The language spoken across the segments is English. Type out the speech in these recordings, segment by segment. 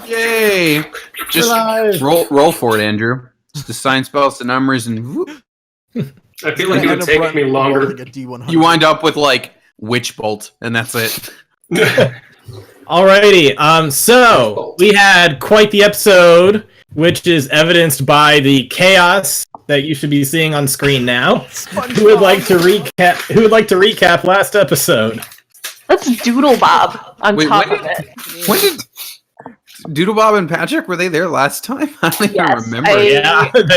Yay! Just roll for it, Andrew. Just assign spells to numbers and whoop. I feel like it would take me longer. You wind up with like Witch Bolt, and that's it. Alrighty, so we had quite the episode, which is evidenced by the chaos that you should be seeing on screen now. Who would like to recap last episode? Let's Doodle Bob on top of it. When did Doodle Bob and Patrick, were they there last time? I don't even remember. They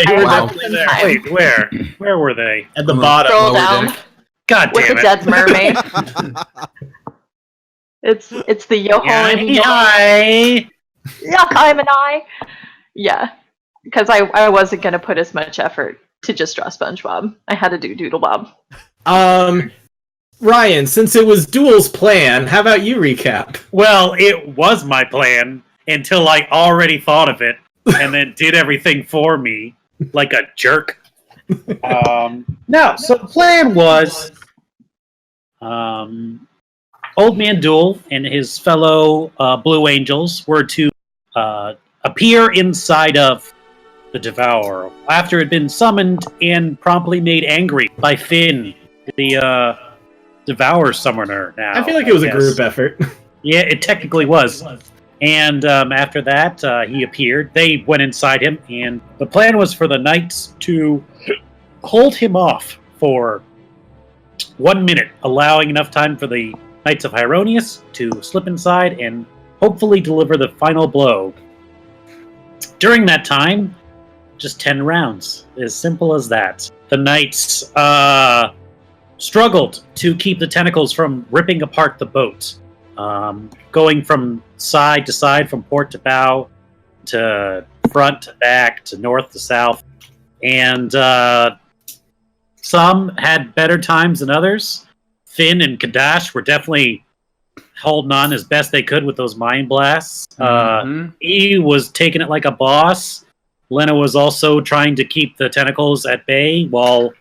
were definitely there. Wait, where were they? At the bottom. Scroll down. God damn it. With the dead mermaid. It's the Yoho and Hi. Yeah, I'm an eye. Yeah, because I wasn't going to put as much effort to just draw SpongeBob. I had to do Doodle Bob. Ryan, since it was Duel's plan, how about you recap? Well, it was my plan until I already thought of it and then did everything for me like a jerk. No, so the plan was Old Man Duel and his fellow Blue Angels were to appear inside of the Devourer after it had been summoned and promptly made angry by Finn, the Devour Summoner now. I feel like it was a group effort. Yeah, it technically was. And after that, he appeared. They went inside him, and the plan was for the Knights to hold him off for 1 minute, allowing enough time for the Knights of Hieronius to slip inside and hopefully deliver the final blow. During that time, just 10 rounds. As simple as that. The Knights struggled to keep the tentacles from ripping apart the boat, going from side to side, from port to bow, to front to back, to north to south. And some had better times than others. Finn and Kadash were definitely holding on as best they could with those mind blasts. E was taking it like a boss. Lena was also trying to keep the tentacles at bay while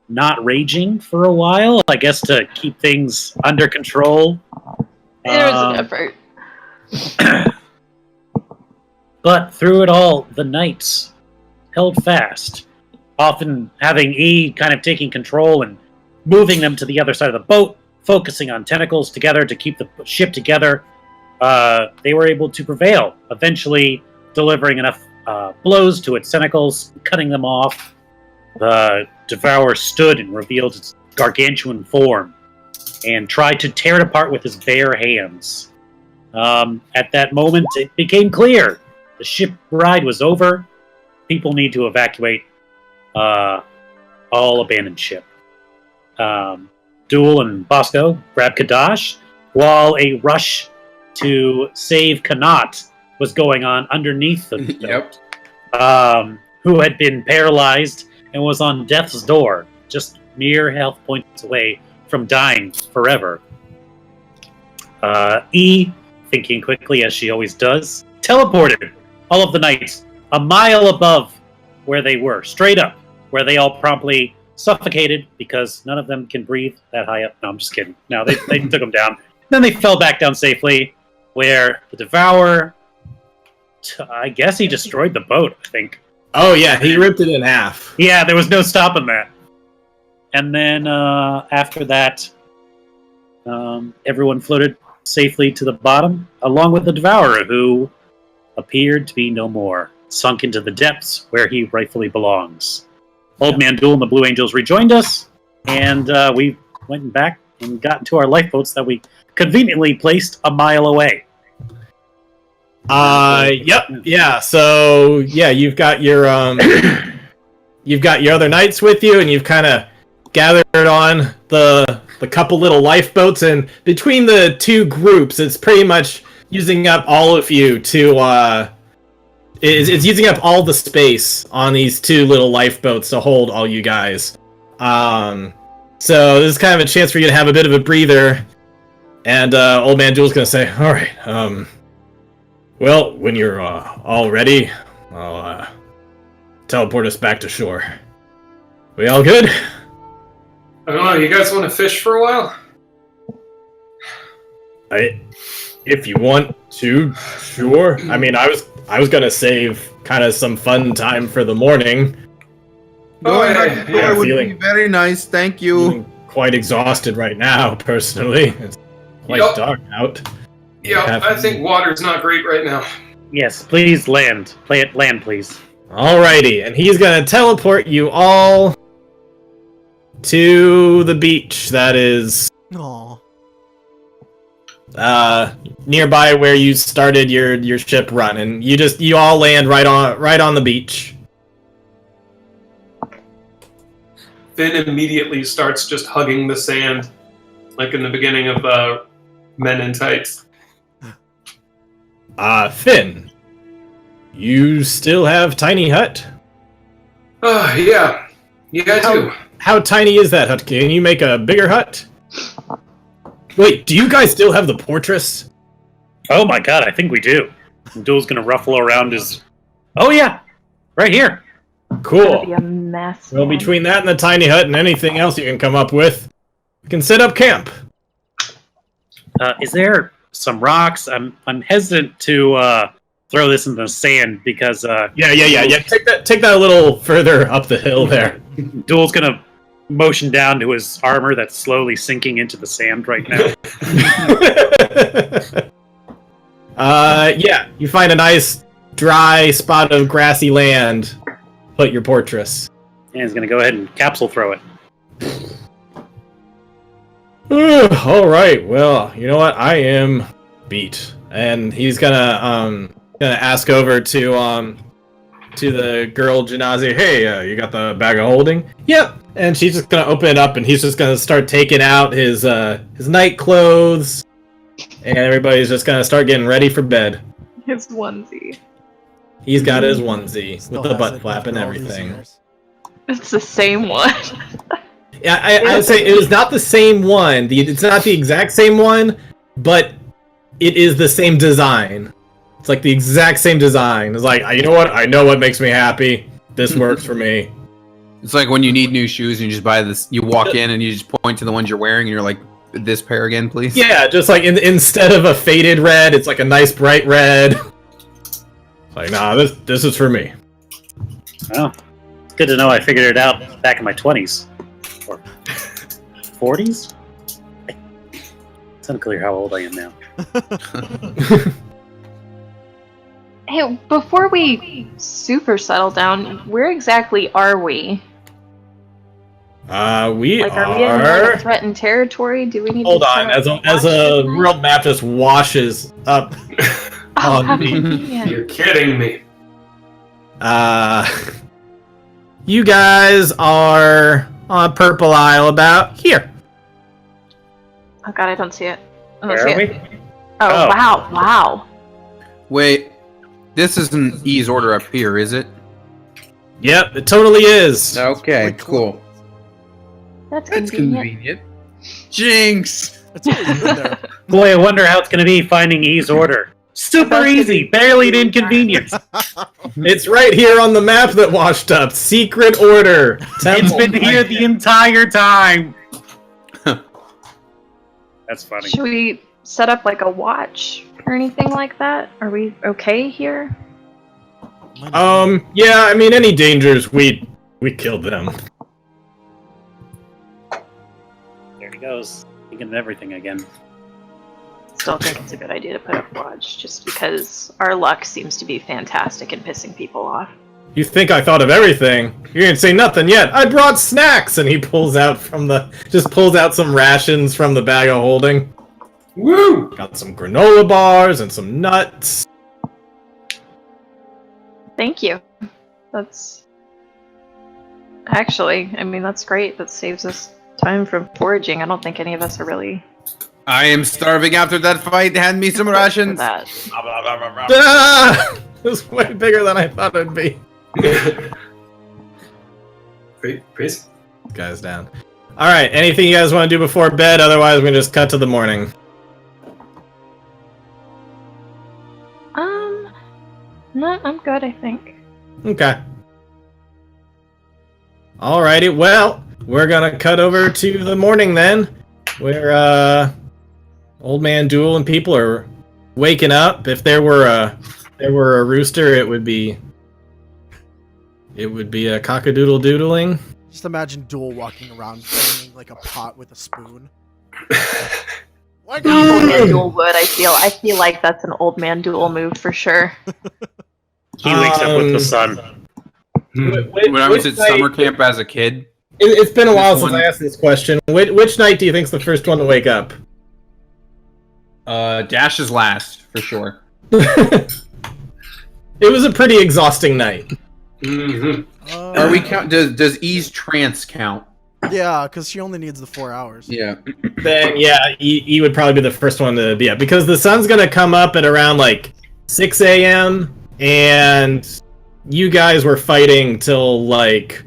not raging for a while, I guess, to keep things under control. It was an effort. But through it all, the Knights held fast, often having E kind of taking control and moving them to the other side of the boat, focusing on tentacles together to keep the ship together. They were able to prevail, eventually delivering enough blows to its tentacles, cutting them off. The Devourer stood and revealed its gargantuan form and tried to tear it apart with his bare hands. At that moment, it became clear the ship ride was over. People need to evacuate all abandoned ship. Duel and Bosco grabbed Kadash, while a rush to save Kanat was going on underneath the boat, who had been paralyzed and was on death's door, just mere health points away from dying forever. E, thinking quickly as she always does, teleported all of the Knights a mile above where they were, straight up, where they all promptly suffocated because none of them can breathe that high up. No, I'm just kidding. No, they took them down. Then they fell back down safely, where the Devourer, I guess he destroyed the boat, I think. Oh yeah, he ripped it in half. Yeah, there was no stopping that. And then after that, everyone floated safely to the bottom, along with the Devourer, who appeared to be no more, sunk into the depths where he rightfully belongs. Old Man Duel and the Blue Angels rejoined us, and we went back and got into our lifeboats that we conveniently placed a mile away. Yeah. So yeah, you've got your other knights with you, and you've kind of gathered on the couple little lifeboats, and between the two groups, it's pretty much using up all of you to it's using up all the space on these two little lifeboats to hold all you guys. So this is kind of a chance for you to have a bit of a breather. And Old Man Duel's gonna say, "All right, well, when you're all ready, I'll teleport us back to shore. We all good?" I don't know, you guys want to fish for a while? If you want to, sure. I mean, I was gonna save kind of some fun time for the morning. Going back to yeah, would be feeling- very nice. Thank you. Feeling quite exhausted right now, personally. It's quite Yup. dark out. Yeah, I think water's not great right now. Yes, please land. Land, please. Alrighty, and he's gonna teleport you all to the beach that is Aw. nearby where you started your ship run, and you all land right on the beach. Finn immediately starts just hugging the sand, like in the beginning of Men in Tights. Finn, you still have tiny hut? Yeah. Yeah, I do. How tiny is that hut? Can you make a bigger hut? Wait, do you guys still have the portress? Oh my god, I think we do. Duel's gonna ruffle around his... Oh yeah! Right here! It's Cool. gonna be a mess. Well, man. between that and the tiny hut and anything else you can come up with, you can set up camp. Is there some rocks? I'm hesitant to throw this in the sand because Yeah. Take that a little further up the hill there. Duel's gonna motion down to his armor that's slowly sinking into the sand right now. Yeah, you find a nice dry spot of grassy land. Put your portress. And he's gonna go ahead and capsule throw it. All right. Well, you know what? I am beat, and he's gonna ask over to the girl Janazi. Hey, you got the bag of holding? Yep. And she's just gonna open it up, and he's just gonna start taking out his night clothes, and everybody's just gonna start getting ready for bed. His onesie. He's got his onesie Still with the has butt it flap and after all these everything. years. It's the same one. Yeah, I would say it was not the same one. It's not the exact same one, but it is the same design. It's like the exact same design. It's like, you know what? I know what makes me happy. This works for me. It's like when you need new shoes and you just buy this. You walk in and you just point to the ones you're wearing and you're like, "This pair again, please." Yeah, just like instead of a faded red, it's like a nice bright red. It's like, nah, this is for me. Well, it's good to know I figured it out back in my 20s. Or 40s? It's unclear how old I am now. Hey, before we super settle down, where exactly are we? We Like, are we in are. like, threatened territory? Do we need Hold to on, set up as a watch world map just washes up. Oh, on how me. convenient. You're kidding me. You guys are on Purple Isle about here. Oh god, I don't see it. I don't Where see are it. we? Oh, Oh. wow. Wait, this isn't E's order up here, is it? Yep, it totally is. Okay, Wait, cool. That's That's convenient. convenient. Jinx. It's always been there. Boy, I wonder how it's going to be finding E's order. Super That's easy, barely an inconvenience. It's right here on the map that washed up. Secret order. It's Temple. been here the entire time. That's funny. Should we set up like a watch or anything like that? Are we okay here? Yeah, I mean, any dangers, we killed them. There he goes. Thinking of everything again. Still think it's a good idea to put up watch, just because our luck seems to be fantastic in pissing people off. You think I thought of everything? You didn't say nothing yet. I brought snacks, and he pulls out some rations from the bag of holding. Woo! Got some granola bars and some nuts. Thank you. That's actually, I mean, that's great. That saves us time from foraging. I don't think any of us are really I am starving after that fight. Hand me some for rations. that. Ah! It was way bigger than I thought it'd be. Great, Chris. Guys down. Alright, anything you guys want to do before bed? Otherwise, we can just cut to the morning. No, I'm good, I think. Okay. Alrighty, well, we're gonna cut over to the morning then, where, Old Man Duel and people are waking up. If there were a rooster, it would be a cockadoodle doodling. Just imagine Duel walking around banging like a pot with a spoon. Old man duel would. I feel like that's an old man duel move for sure. He wakes up with the sun. When I was at summer camp as a kid. It's been a while since I asked this question. Which night do you think's the first one to wake up? Dash is last, for sure. It was a pretty exhausting night. Are we count? Does E's trance count? Yeah, because she only needs the 4 hours. Yeah. Then yeah, E would probably be the first one to be up because the sun's gonna come up at around like 6 a.m. and you guys were fighting till like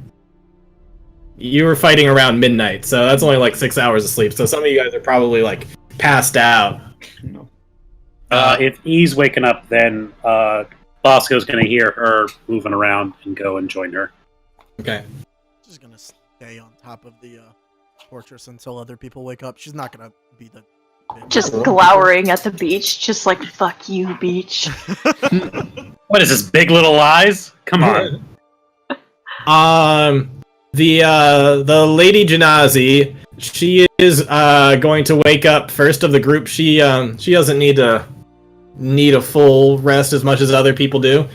you were fighting around midnight, so that's only like 6 hours of sleep. So some of you guys are probably like passed out. If E's waking up, then Bosco's gonna hear her moving around and go and join her. Okay. She's gonna stay on top of the fortress until other people wake up. She's not gonna be the bitch. Just glowering at the beach, just like, fuck you, beach. What is this, Big Little Lies? Come on. The Lady Janazi, she is going to wake up first of the group. She doesn't need a full rest as much as other people do,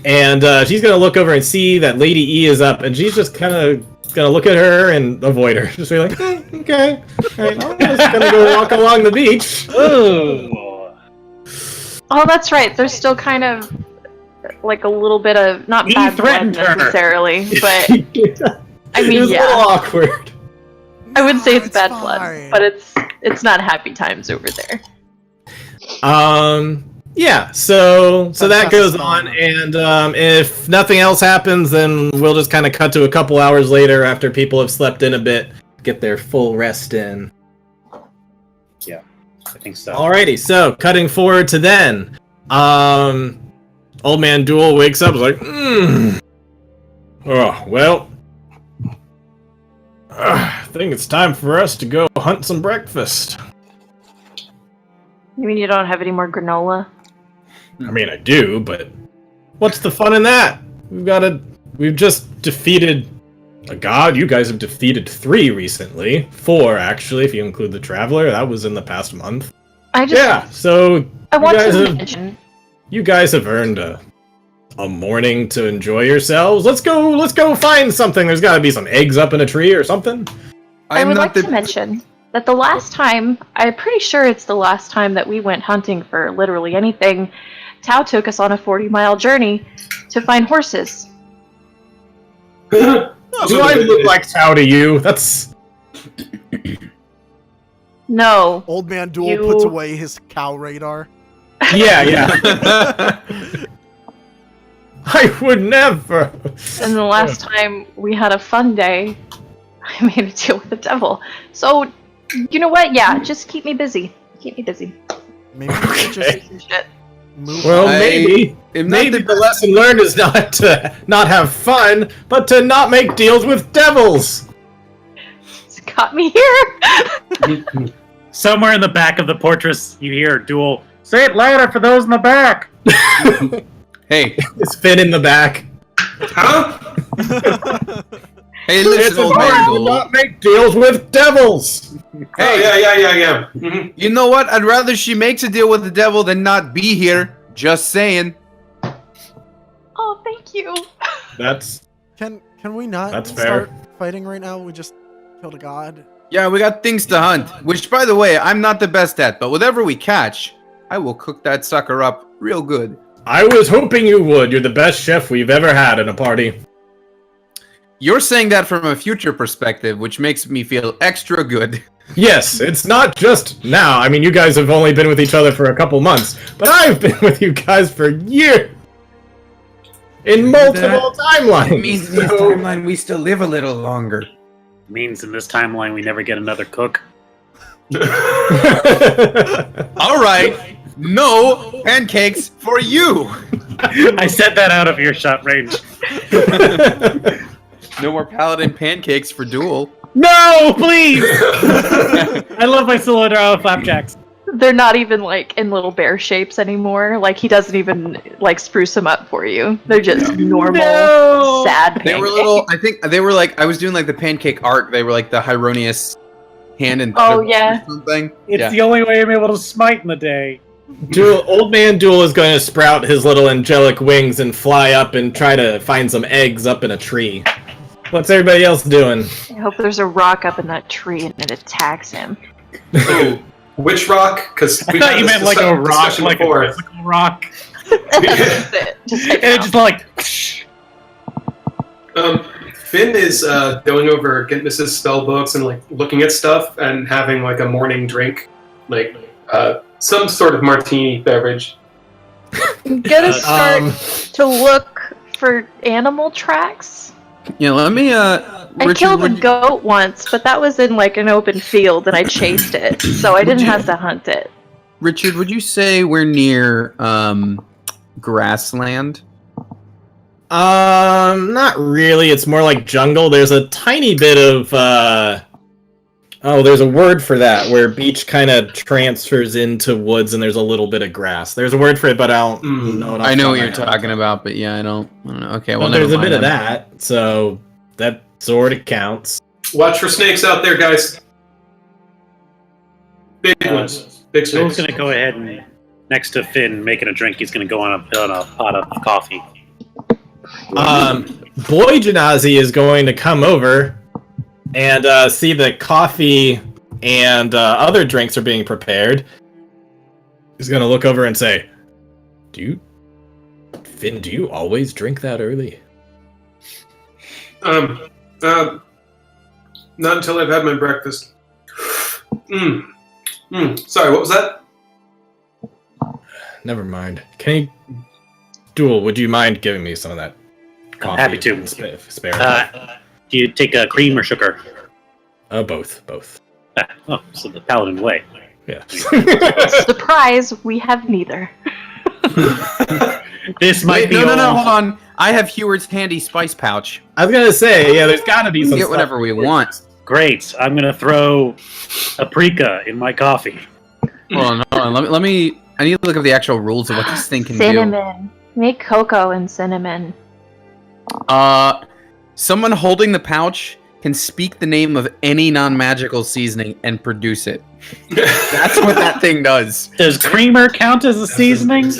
and she's gonna look over and see that Lady E is up, and she's just kind of gonna look at her and avoid her. Just be like, okay, all right, I'm just gonna go walk along the beach. Ooh. Oh, that's right. There's still kind of like a little bit of not He bad blood threatened her. necessarily, but I It mean, was a little yeah, awkward. I wouldn't say it's bad fine. blood, but it's not happy times over there. Yeah, so that goes on, and if nothing else happens, then we'll just kind of cut to a couple hours later after people have slept in a bit, get their full rest in. Yeah, I think so. Alrighty, so cutting forward to then, Old Man Duel wakes up, is like, oh, well, I think it's time for us to go hunt some breakfast. You mean you don't have any more granola? I mean, I do, but what's the fun in that? We've just defeated a god. You guys have defeated 3 recently. 4, actually, if you include the Traveler. That was in the past month. So I want to mention. you guys have earned a morning to enjoy yourselves. Let's go find something. There's got to be some eggs up in a tree or something. I would like to mention that the last time, I'm pretty sure it's the last time that we went hunting for literally anything, Tao took us on a 40-mile journey to find horses. Do I look like Tao to you? That's... No. Old Man Duel puts away his cow radar. Yeah. I would never. And the last time we had a fun day, I made a deal with the devil. So, you know what? Yeah, just keep me busy. Keep me busy. Maybe we should just Some shit. move Well, on. maybe the lesson learned is not to not have fun, but to not make deals with devils. It's got me here. Somewhere in the back of the fortress, you hear Duel, say it louder for those in the back! Hey, It's Finn in the back. Huh? hey, It's listen, Old Man hard to Duel. not make deals with devils. Hey, yeah. Mhm. You know what? I'd rather she makes a deal with the devil than not be here. Just saying. Oh, thank you. That's Can we not That's start fair. fighting right now? We just killed a god. Yeah, we got things to hunt. Which, by the way, I'm not the best at. But whatever we catch, I will cook that sucker up real good. I was hoping you would. You're the best chef we've ever had in a party. You're saying that from a future perspective, which makes me feel extra good. Yes, it's not just now. I mean, you guys have only been with each other for a couple months, but I've been with you guys for years. In multiple timelines. It means in this timeline we still live a little longer. Means in this timeline we never get another cook. All right, no pancakes for you. I said that out of earshot range. No more paladin pancakes for Duel. No, please! I love my cilantro flapjacks. they're not even like in little bear shapes anymore. Like he doesn't even like spruce them up for you. They're just normal, sad pancakes. They were little. I think they were like I was doing like the pancake art. They were like the Hieronius hand and Oh, foot yeah. or something. It's the only way I'm able to smite in the day. Old Man Duel is going to sprout his little angelic wings and fly up and try to find some eggs up in a tree. What's everybody else doing? I hope there's a rock up in that tree and it attacks him. Oh, which rock? Because I thought you meant like a rock, like before. a physical rock. That's it. Just like And it just like... Finn is going over Gintness's spell books and like looking at stuff and having like a morning drink, like some sort of martini beverage. I'm gonna start to look for animal tracks. Yeah, let me. I Richard, killed a would you- goat once, but that was in like an open field and I chased it, so I didn't have to hunt it. Richard, would you say we're near grassland? Not really. It's more like jungle. There's a tiny bit of there's a word for that where beach kind of transfers into woods and there's a little bit of grass. There's a word for it, but I don't know it off I the know top what of you're my head. talking about, but yeah, I don't know. Okay, well, But there's a never bit of mind that, so that sort of counts. Watch for snakes out there, guys. Big ones. Big Joel's snakes. gonna go ahead and, next to Finn making a drink, he's gonna go on a pot of coffee. Boy Janazi is going to come over and see that coffee and other drinks are being prepared. He's going to look over and say, Finn, do you always drink that early? Not until I've had my breakfast. Sorry, what was that? Never mind. Duel, would you mind giving me some of that coffee? Happy to. and spare. Do you take cream or sugar? Both. So the paladin way. Yeah. Surprise, we have neither. This might Wait, be no, all- hold on. I have Heward's handy spice pouch. I was gonna say, yeah, there's gotta be We some can get stuff. whatever we want. Great. I'm gonna throw paprika in my coffee. Hold on. Let me. I need to look up the actual rules of what this thing can Cinnamon. Make cocoa and cinnamon. do. Someone holding the pouch can speak the name of any non-magical seasoning and produce it. That's what that thing does. Does creamer count as a seasoning?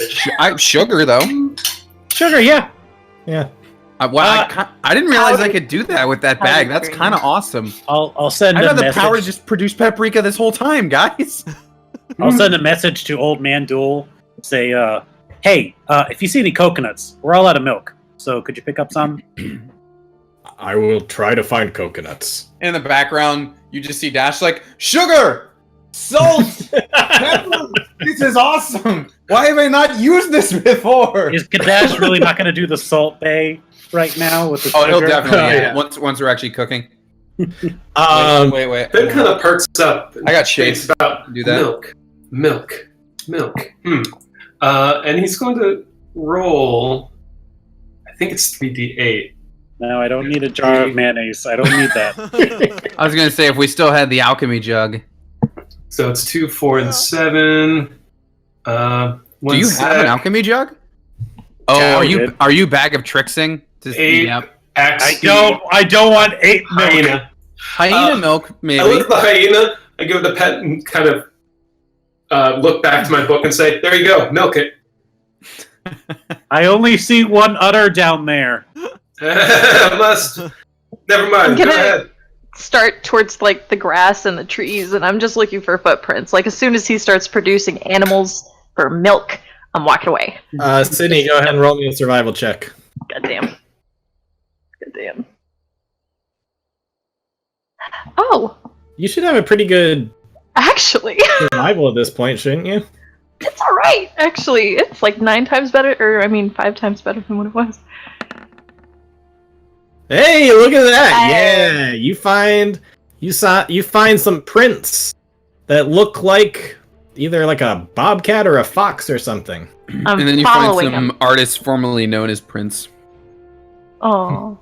Sugar, though. Sugar, yeah. Yeah. I didn't realize I could do that with that bag. That's Powdered kind of awesome. I'll send I a had the message. power to just produce paprika this whole time, guys. I'll send a message to Old Man Duel. Say, hey, if you see any coconuts, we're all out of milk. So could you pick up some? I will try to find coconuts. In the background, you just see Dash like, sugar, salt, pepper. This is awesome. Why have I not used this before? Is Kadash really not going to do the Salt Bay right now with the Oh, he'll sugar? definitely. Oh, Yeah. yeah. Once we're actually cooking. Wait. Finn kind of perks up. And I got thinks shades. about Do that. Milk. And he's going to roll. I think it's 3d8. No, I don't need a jar of mayonnaise. I don't need that. I was gonna say if we still had the alchemy jug. So it's 2, 4, and 7. Do you have an alchemy jug? Oh, Yeah, are we you did. bag of trixing? Just 8 yep. I don't want 8 milk. Hyena. Hyena milk, maybe. I look at the hyena, I give it a pet, and kind of look back to my book and say, there you go, milk it. I only see one udder down there. Must. Never mind, I'm go gonna- ahead. Start towards like the grass and the trees, and I'm just looking for footprints. Like as soon as he starts producing animals for milk, I'm walking away. Sydney, go ahead and roll me a survival check. Goddamn. Oh, You should have a pretty good actually, survival at this point, shouldn't you? it's all right. Actually, it's like 9 times better, or I mean 5 times better than what it was. Hey, look at that! Hey. Yeah, you find some prints that look like either like a bobcat or a fox or something. I'm And then you find following some him. artists formerly known as Prince. Oh,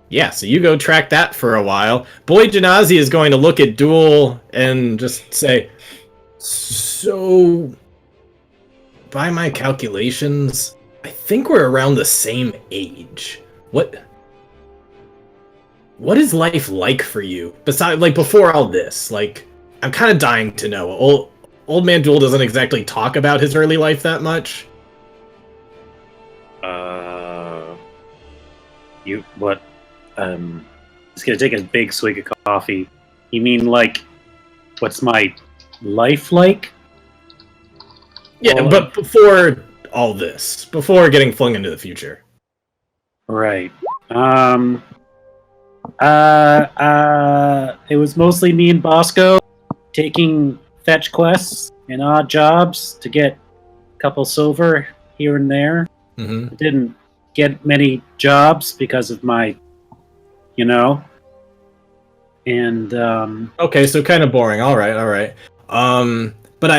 Yeah, so you go track that for a while. Boy Genasi is going to look at Duel and just say, so, by my calculations, I think we're around the same age. What is life like for you? Besides, like, before all this, like, I'm kind of dying to know. Old Man Duel doesn't exactly talk about his early life that much. He's gonna take a big swig of coffee. You mean, like, what's my life like? Yeah, Well, but before all this, before getting flung into the future. Right. It was mostly me and Bosco taking fetch quests and odd jobs to get a couple silver here and there. Mm-hmm. I didn't get many jobs because of my, and Okay, so kind of boring. All right. But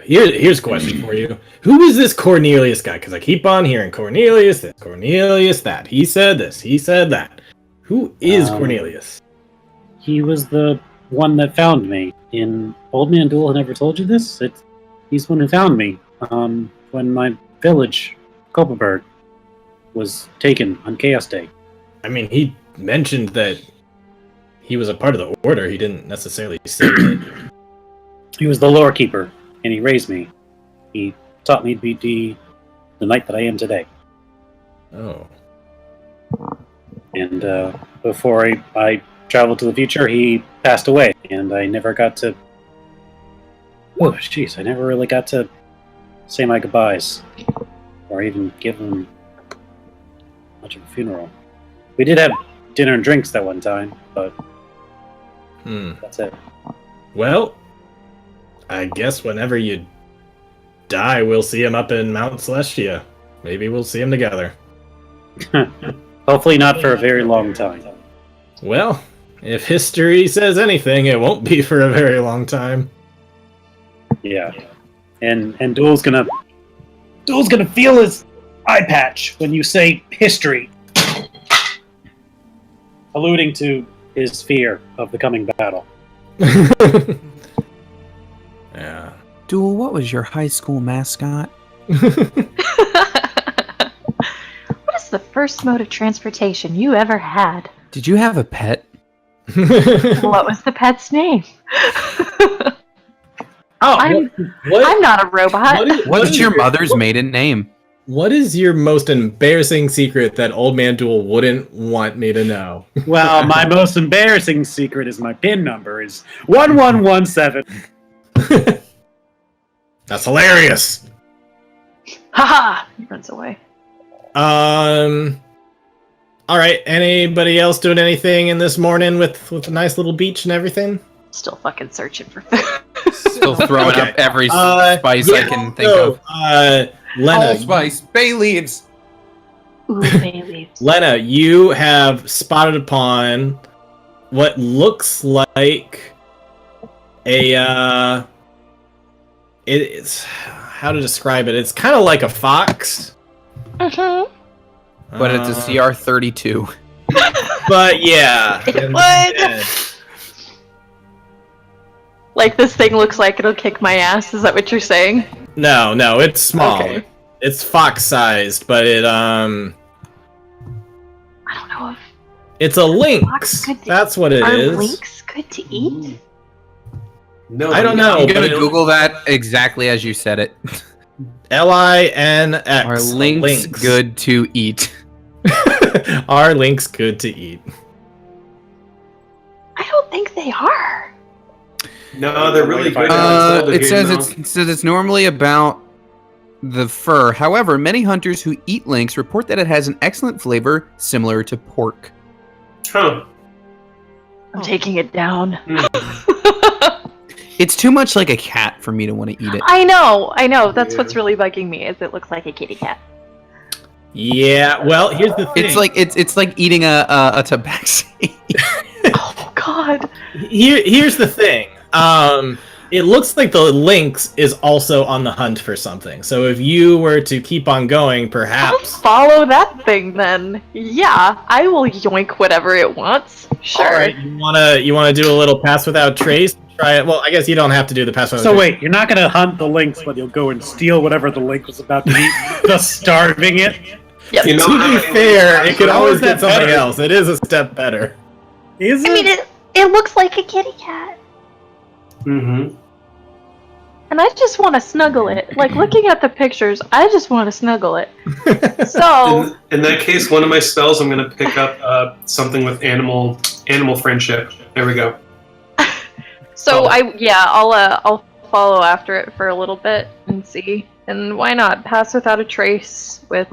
here's a question for you. Who is this Cornelius guy? Because I keep on hearing Cornelius this, Cornelius that. He said this, he said that. Who is Cornelius? he was the one that found me. In Old Man Duel, I never told you this. He's the one who found me when my village, Kopaberg, was taken on Chaos Day. I mean, he mentioned that he was a part of the Order. He didn't necessarily say that. He was the lore keeper, and he raised me. He taught me to be the knight that I am today. Oh. And before I traveled to the future, he passed away, and I never got to... Oh, jeez, I never really got to say my goodbyes, or even give him much of a funeral. We did have dinner and drinks that one time, but that's it. Well, I guess whenever you die, we'll see him up in Mount Celestia. Maybe we'll see him together. Hopefully not for a very long time. Well, if history says anything, it won't be for a very long time. Yeah. And Duel's gonna feel his eye patch when you say history. Alluding to his fear of the coming battle. Yeah. Duel, what was your high school mascot? What is the first mode of transportation you ever had? Did you have a pet? What was the pet's name? I'm not a robot. What's your mother's maiden name? What is your most embarrassing secret that Old Man Duel wouldn't want me to know? Well, my most embarrassing secret is my PIN number is 1117. That's hilarious. Haha! He runs away. All right. Anybody else doing anything in this morning with a nice little beach and everything? Still fucking searching for food. Still throwing Okay. up every spice I can think of. Lena, Allspice, bay leaves. Ooh, bay leaves. Lena, you have spotted upon what looks like a it's how to describe it. It's kind of like a fox. Mm-hmm. But it's a CR32. But yeah. It would. Like this thing looks like it'll kick my ass. Is that what you're saying? No, it's small. Okay. It's fox-sized, but it I don't know if it's a lynx. Fox good to- That's what it are is. lynx good to eat. No, I don't know. I'm gonna but Google that exactly as you said it. LINX. Are links good to eat? Are links good to eat? I don't think they are. No, they're really good. It says it's normally about the fur. However, many hunters who eat lynx report that it has an excellent flavor, similar to pork. Huh. I'm taking it down. It's too much like a cat for me to want to eat it. I know. That's what's really bugging me. Is it looks like a kitty cat? Yeah. Well, here's the thing. It's like eating a tabaxi. Oh God. Here's the thing. it looks like the lynx is also on the hunt for something. So if you were to keep on going, I'll perhaps. follow that thing then. Yeah, I will yoink whatever it wants. Sure. All right, you wanna do a little pass without trace? Try it. Well, I guess you don't have to do the pass without So trace. wait, you're not gonna hunt the lynx, but you'll go and steal whatever the lynx was about to eat, thus starving it. Yep. You know To how be many fair, lynx it could have? always is that get something better? else. It is a step better. Is I mean, it looks like a kitty cat. Mhm. And I just want to snuggle it. Like, looking at the pictures, I just want to snuggle it. So, In that case, one of my spells, I'm going to pick up something with animal friendship. There we go. I'll follow after it for a little bit and see. And why not pass without a trace with?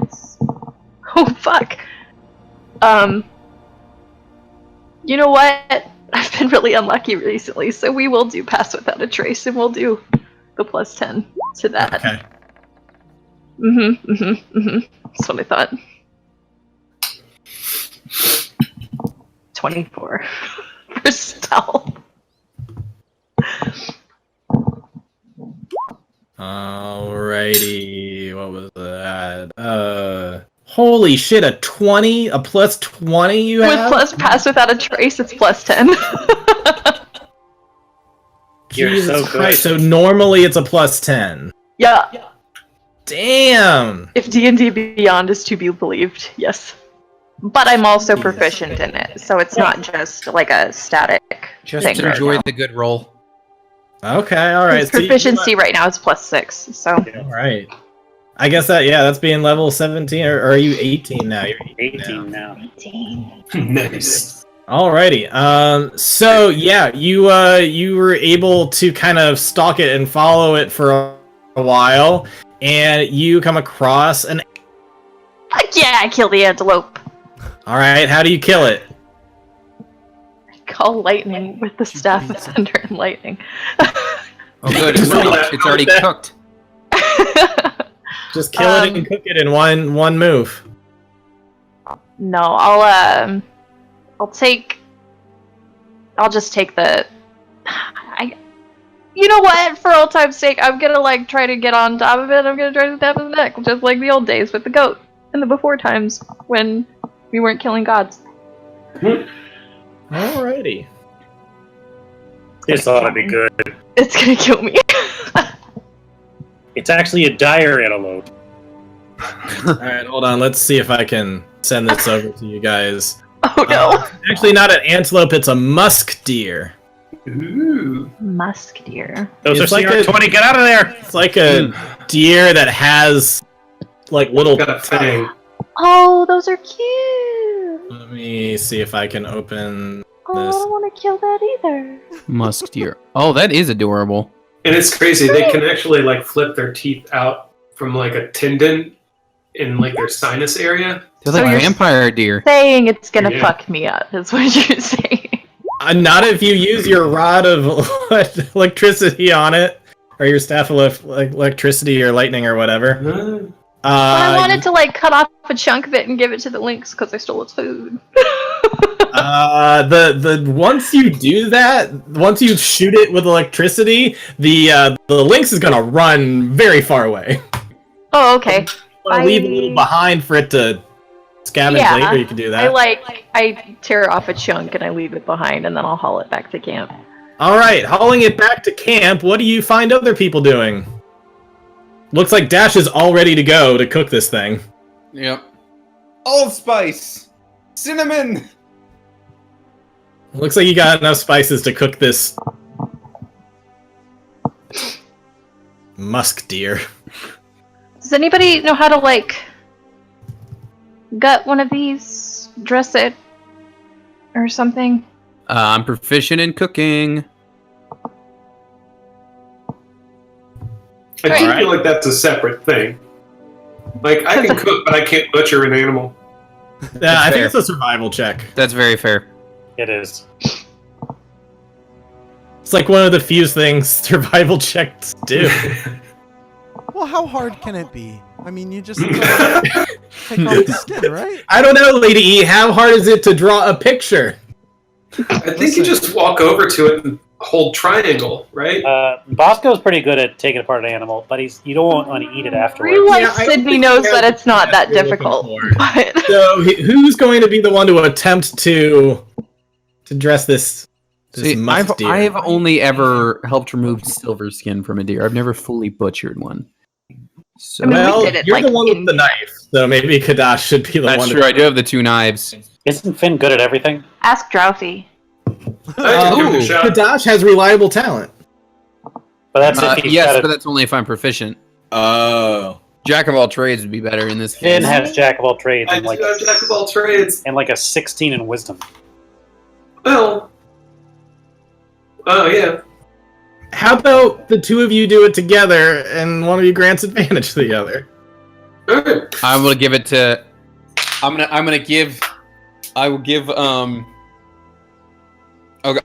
Oh fuck. You know what? I've been really unlucky recently, so we will do pass without a trace, and we'll do the plus 10 to that. Okay. That's what I thought. 24 for stealth. Alrighty, what was that? Holy shit, a 20? A plus 20 you With have? plus pass without a trace, it's plus 10. You're Jesus so good. Christ, so normally it's a plus 10. Yeah, Damn! if D&D Beyond is to be believed, yes. But I'm also proficient in it, so it's not just like a static Just thing right enjoy now. the good roll. Okay, alright. Its proficiency right now is plus 6, so... Alright. I guess that's being level 17, or are you 18 now? You're 18 now. 18. Nice. Alrighty. So yeah, you were able to kind of stalk it and follow it for a while, and you come across an. Fuck yeah, I killed the antelope. Alright, how do you kill it? I call lightning with the staff of thunder and lightning. Oh, good. It's already cooked. Just kill it and cook it in one move. No, I'll just take the. You know what? For old time's sake, I'm gonna try to get on top of it. I'm gonna try to tap his neck, just like the old days with the goat in the before times when we weren't killing gods. Alrighty. This ought to be good. It's gonna kill me. It's actually a dire antelope. Alright, hold on. Let's see if I can send this over to you guys. Oh no. Actually, not an antelope. It's a musk deer. Ooh. Musk deer. Those It's are like CR20, get out of there! It's like a deer that has little. Got a fang. Oh, those are cute. Let me see if I can open Oh, I this. don't want to kill that either. Musk deer. Oh, that is adorable. And it's crazy. They can actually flip their teeth out from a tendon in their sinus area. They're So like you're vampire deer. Saying it's gonna Yeah. fuck me up is what you're saying. Not if you use your rod of electricity on it, or your staff of electricity or lightning or whatever. Uh, I wanted to cut off a chunk of it and give it to the lynx because I stole its food. Once you do that, once you shoot it with electricity, the lynx is gonna run very far away. Oh, okay. Want to leave a little behind for it to scavenge Yeah, later. You can do that. I tear off a chunk and I leave it behind, and then I'll haul it back to camp. All right, hauling it back to camp. What do you find other people doing? Looks like Dash is all ready to go to cook this thing. Yep. Allspice! Cinnamon! Looks like you got enough spices to cook this musk deer. Does anybody know how to gut one of these, dress it, or something? I'm proficient in cooking. I do Alright. feel like that's a separate thing. I can cook, but I can't butcher an animal. Yeah, I think fair. it's a survival check. That's very fair. It is. It's like one of the few things survival checks do. Well, how hard can it be? I mean, you just take off the skin, right? I don't know, Lady E. How hard is it to draw a picture? I think you just walk over to it and hold triangle, right? Bosco's pretty good at taking apart an animal, but you don't want to eat it afterwards. Real life Yeah, I don't Sydney think knows he that has it's not the that stats you're looking difficult. for. But So who's going to be the one to attempt to dress this See, musk deer? I've only ever helped remove silver skin from a deer. I've never fully butchered one. So I mean, we well, did it, you're like, the one in- with the knife, so maybe Kadash should be the that's one. true. I do have the 2 knives. Isn't Finn good at everything? ask Drouthy. I can give it a shot. Kadash has reliable talent. But that's if he's Yes, got but a... that's only if I'm proficient. Oh. Jack of all trades would be better in this Finn case. has jack of all trades I and do like have jack of all trades. a 16 in wisdom. Well, oh yeah. How about the two of you do it together, and one of you grants advantage to the other? All right. I'm gonna give it to. I will give.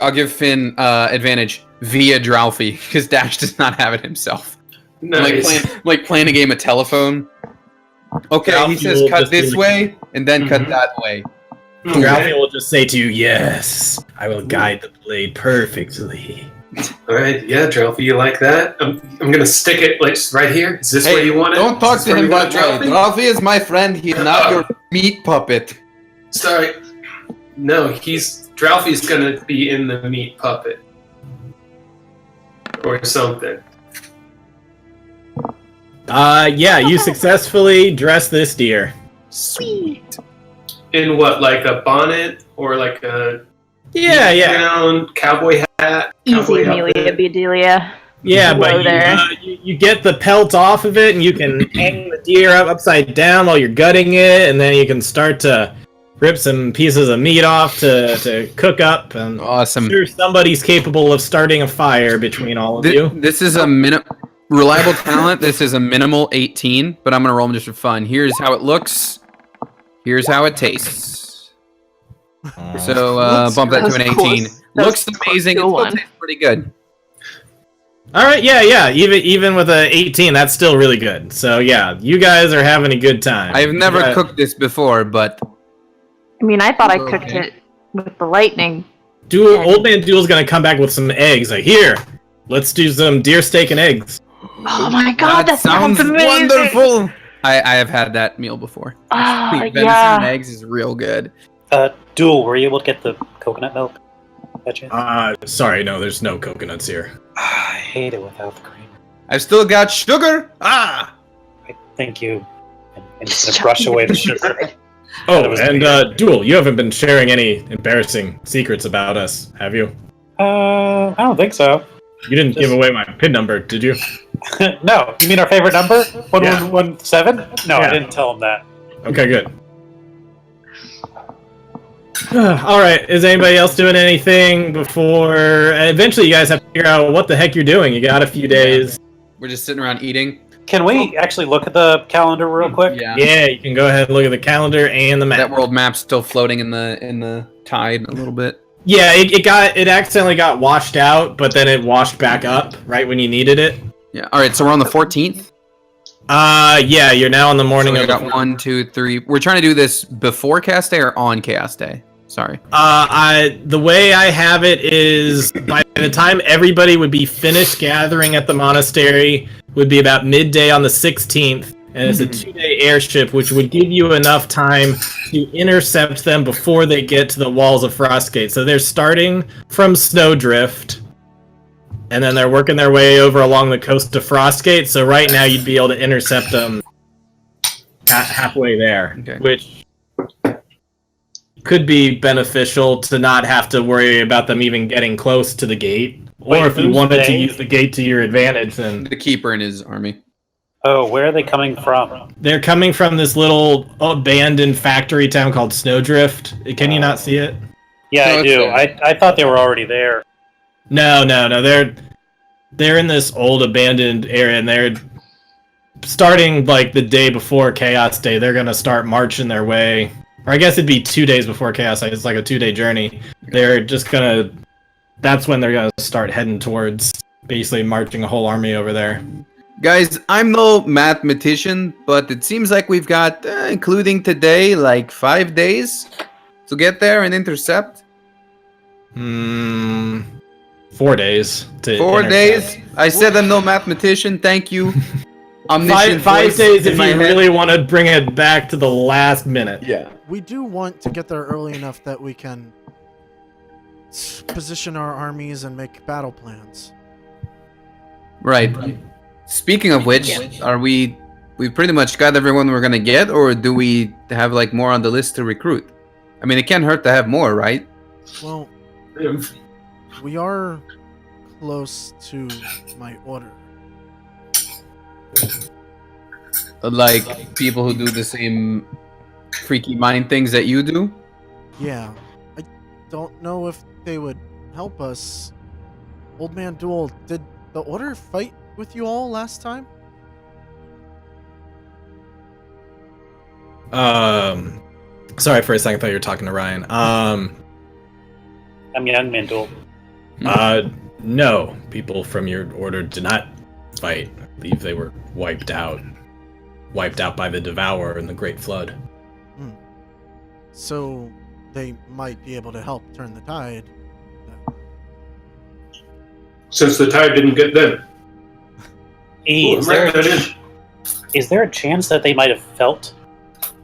I'll give Finn advantage via Drouthy because Dash does not have it himself. Nice. Like playing a game of telephone. Okay, Drouthy he says will cut just this be- way and then cut Mhm. that way. Ralphie will just say to you, "Yes, I will guide the blade perfectly." All right. Yeah, Drouthy, you like that? I'm gonna stick it like right here. Is this where you want it? Don't talk Is to this where him you want that way. it, Drouthy is my friend. He's not your meat puppet. Sorry. No, Drouthy's gonna be in the meat puppet. Or something. Yeah, you successfully dress this deer. Sweet. In what, like a bonnet or like a Yeah. gown, cowboy hat? Easy, cowboy Amelia outfit? Bedelia. Yeah, but Whoa there. you get the pelt off of it, and you can hang the deer up upside down while you're gutting it, and then you can start to rip some pieces of meat off to cook up. And Awesome. I'm sure somebody's capable of starting a fire between all of you. This is a reliable talent. This is a minimal 18, but I'm gonna roll them just for fun. Here's how it looks. Here's how it tastes. So bump that to an That was 18. close. That Looks was amazing. It close to still one. tastes pretty good. All right, yeah. Even with a 18, that's still really good. So yeah, you guys are having a good time. I've never Yeah. cooked this before, but I mean, I thought I cooked Okay. it with the lightning. Old Man Duel's gonna come back with some eggs. Like, here, let's do some deer steak and eggs. Oh my god, that sounds amazing! wonderful. I have had that meal before. Ah, Venison and yeah. eggs is real good. Duel, were you able to get the coconut milk? By chance? Sorry, no, there's no coconuts here. I hate it without the cream. I've still got sugar. Ah. Thank you. And just gonna brush away the sugar. Oh, That was and Duel, you haven't been sharing any embarrassing secrets about us, have you? I don't think so. You didn't give away my PIN number, did you? No, you mean our favorite number? Yeah. 1117? No, Yeah. I didn't tell him that. Okay, good. All right, is anybody else doing anything before? Eventually, you guys have to figure out what the heck you're doing. You got a few days. We're just sitting around eating. Can we actually look at the calendar real quick? Yeah. Yeah, you can go ahead and look at the calendar and the map. That world map's still floating in the tide a little bit. Yeah, it accidentally got washed out, but then it washed back up right when you needed it. Yeah. All right. So we're on the 14th. Yeah, you're now in the morning So we of got the 1, 2, 3. We're trying to do this before Chaos Day or on Chaos Day. Sorry. The way I have it is by the time everybody would be finished gathering at the monastery would be about midday on the 16th, and it's a 2-day airship, which would give you enough time to intercept them before they get to the walls of Frostgate. So they're starting from Snowdrift, and then they're working their way over along the coast to Frostgate. So right now you'd be able to intercept them halfway there, Okay. which could be beneficial to not have to worry about them even getting close to the gate. Wait, or if you who's wanted to they? use the gate to your advantage, then The keeper and his army. Oh, where are they coming from? they're coming from this little abandoned factory town called Snowdrift. Can you not see it? Yeah, No, I it's do. there. I thought they were already there. No. They're in this old abandoned area, and they're starting like the day before Chaos Day. They're gonna start marching their way, or I guess it'd be 2 days before Chaos Day. It's like a 2-day journey. They're just gonna. That's when they're gonna start heading towards basically marching a whole army over there. Guys, I'm no mathematician, but it seems like we've got, including today, like 5 days to get there and intercept. 4 days. 4 days? I said I'm no mathematician. Thank you. Omniscient Five voice days in if my you head. really want to bring it back to the last minute. Yeah. We do want to get there early enough that we can position our armies and make battle plans. Right. Speaking of which, are we pretty much got everyone we're gonna get, or do we have like more on the list to recruit? I mean, it can't hurt to have more, right? Well, we are close to my order. Like people who do the same freaky mind things that you do? Yeah, I don't know if they would help us. Old Man Duel, did the order fight with you all last time? Sorry for a second, I thought you were talking to Ryan. I'm young Mindle. No, people from your order did not fight. I believe they were wiped out by the Devourer in the Great Flood. So they might be able to help turn the tide. Since the tide didn't get them. E, Ooh, is, I'm there writing that in. is there a chance that they might have felt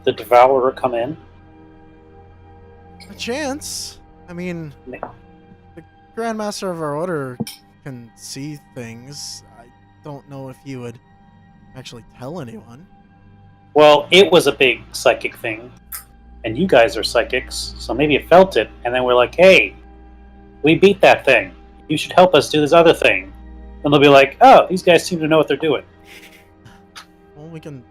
the Devourer come in? A chance. I mean, the Grandmaster of our order can see things. I don't know if he would actually tell anyone. Well, it was a big psychic thing, and you guys are psychics, so maybe it felt it, and then we're like, hey, we beat that thing. You should help us do this other thing. And they'll be like, oh, these guys seem to know what they're doing. Well, we can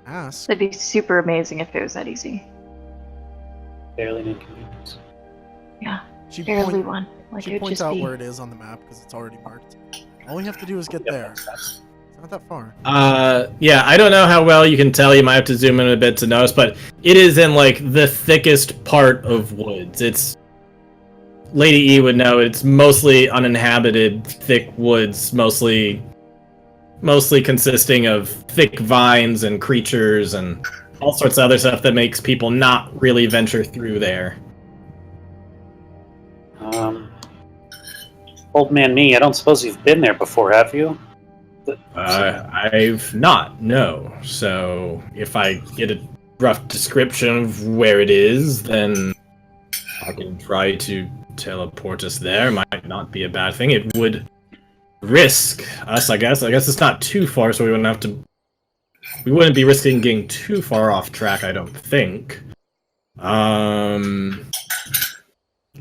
ask. That'd be super amazing if it was that easy. Barely an inconvenience. Yeah, She, barely point- one. Like she it would points just out be. where it is on the map because it's already marked. All we have to do is get Yep, there. makes sense. It's not that far. Yeah, I don't know how well you can tell. You might have to zoom in a bit to notice, but it is in like the thickest part of woods. It's Lady E would know. It's mostly uninhabited, thick woods, mostly consisting of thick vines and creatures and all sorts of other stuff that makes people not really venture through there. Old man me, I don't suppose you've been there before, have you? I've not, no. So if I get a rough description of where it is, then I can try to teleport us there. Might not be a bad thing. It would risk us, I guess. I guess it's not too far, so we wouldn't be risking getting too far off track, I don't think.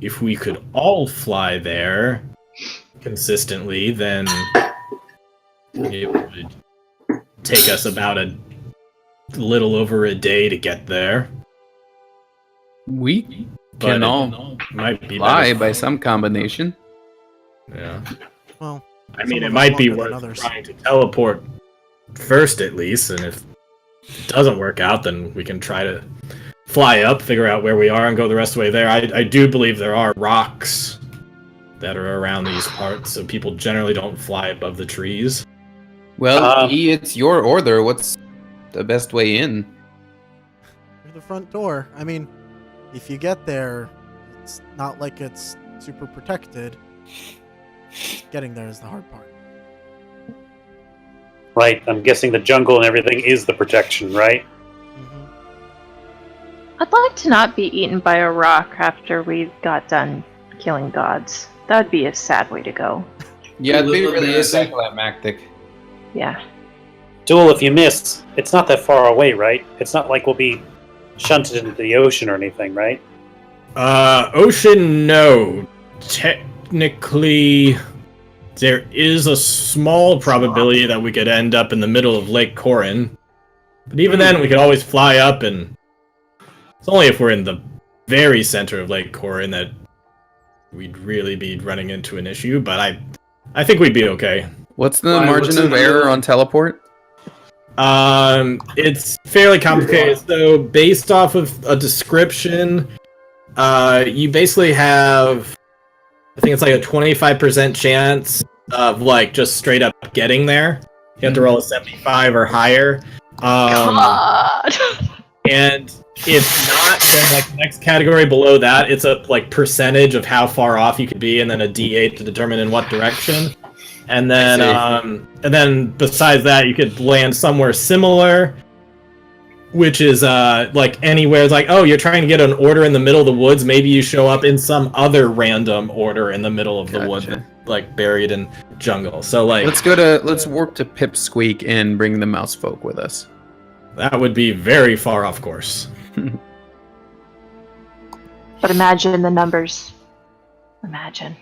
If we could all fly there consistently, then it would take us about a little over a day to get there. We But can it all might be lie better. by some combination. Yeah. Well, I mean, some it of might them be longer than worth others. trying to teleport first at least, and if it doesn't work out, then we can try to fly up, figure out where we are, and go the rest of the way there. I do believe there are rocks that are around these parts, so people generally don't fly above the trees. Well, E, it's your order. What's the best way in? Through the front door. I mean, if you get there, it's not like it's super protected. Getting there is the hard part. Right, I'm guessing the jungle and everything is the protection, right? I'd like to not be eaten by a rock after we've got done killing gods. That would be a sad way to go. Yeah, it little really is embarrassing. anticlimactic. Yeah. Duel, if you miss, it's not that far away, right? It's not like we'll be shunted into the ocean or anything, right? Ocean, no. Technically, there is a small probability that we could end up in the middle of Lake Corin. But even then, we could always fly up, and it's only if we're in the very center of Lake Corin that we'd really be running into an issue, but I think we'd be okay. What's the Why, margin what's in of the error middle? on teleport? It's fairly complicated. So, based off of a description, you basically have, I think it's like a 25% chance of like just straight up getting there. You have to roll a 75 or higher. God. And If not, then like the next category below that, it's a like percentage of how far off you could be, and then a D8 to determine in what direction. And then besides that, you could land somewhere similar, which is like anywhere. It's like, oh, you're trying to get an order in the middle of the woods. Maybe you show up in some other random order in the middle of the woods, like buried in jungle. So like, let's warp to Pipsqueak and bring the mouse folk with us. That would be very far off course. But imagine the numbers. Imagine.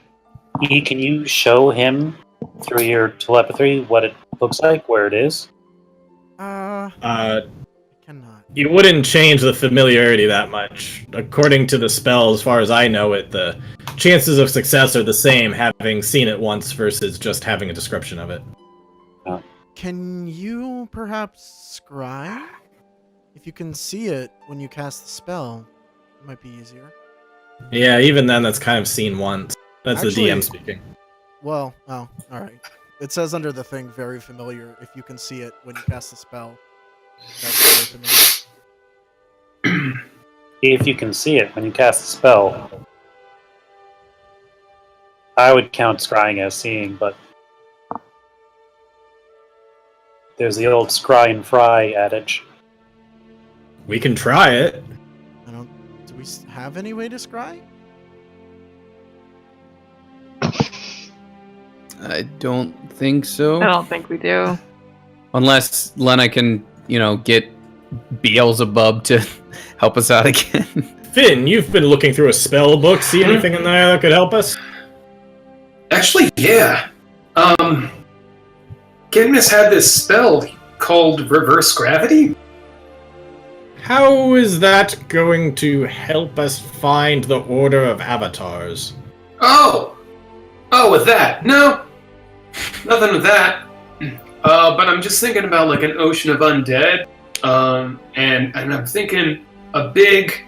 Can you show him through your telepathy what it looks like, where it is? I cannot. You wouldn't change the familiarity that much. According to the spell, as far as I know it, the chances of success are the same having seen it once versus just having a description of it. Can you perhaps scry? If you can see it when you cast the spell, it might be easier. Yeah, even then, that's kind of seen once. That's Actually, the DM speaking. Well, oh, alright. It says under the thing, very familiar. If you can see it when you cast the spell, that's very familiar. If you can see it when you cast the spell, I would count scrying as seeing, but there's the old scry and fry adage. We can try it. Do we have any way to scry? I don't think so. I don't think we do. Unless Lena can, get Beelzebub to help us out again. Finn, you've been looking through a spell book. See anything in there that could help us? Actually, yeah. Gidmus had this spell called Reverse Gravity. How is that going to help us find the Order of Avatars? Oh, with that? No, nothing with that. But I'm just thinking about like an ocean of undead, and I'm thinking a big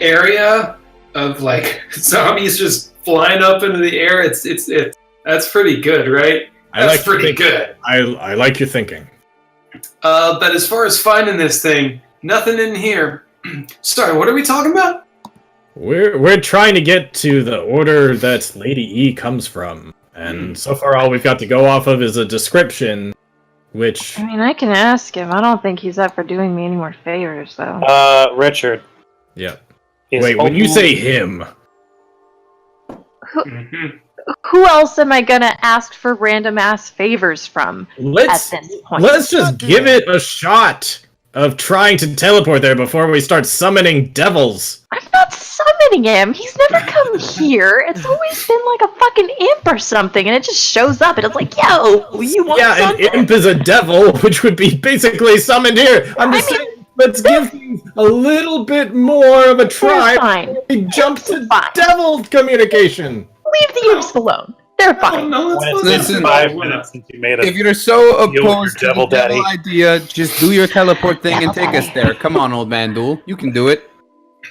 area of like zombies just flying up into the air. It's that's pretty good, right? That's pretty good. I like your thinking. But as far as finding this thing, nothing in here. Sorry, what are we talking about? We're trying to get to the order that Lady E comes from, and so far all we've got to go off of is a description, which... I mean, I can ask him. I don't think he's up for doing me any more favors, though. Richard. Yeah. Wait, when you say him... Who else am I gonna ask for random-ass favors from at this point? Let's just give it a shot of trying to teleport there before we start summoning devils. I'm not summoning him. He's never come here. It's always been like a fucking imp or something, and it just shows up, and it's like, yo, you want something? An imp is a devil, which would be basically summoned here. I'm just saying, let's give things a little bit more of a try. Fine. We jump to devil communication. Leave the imps alone. They're fine. It's been 5 minutes since you made If you're so opposed to devil the devil daddy idea, just do your teleport thing and take us there. Come on, old man Duel. You can do it.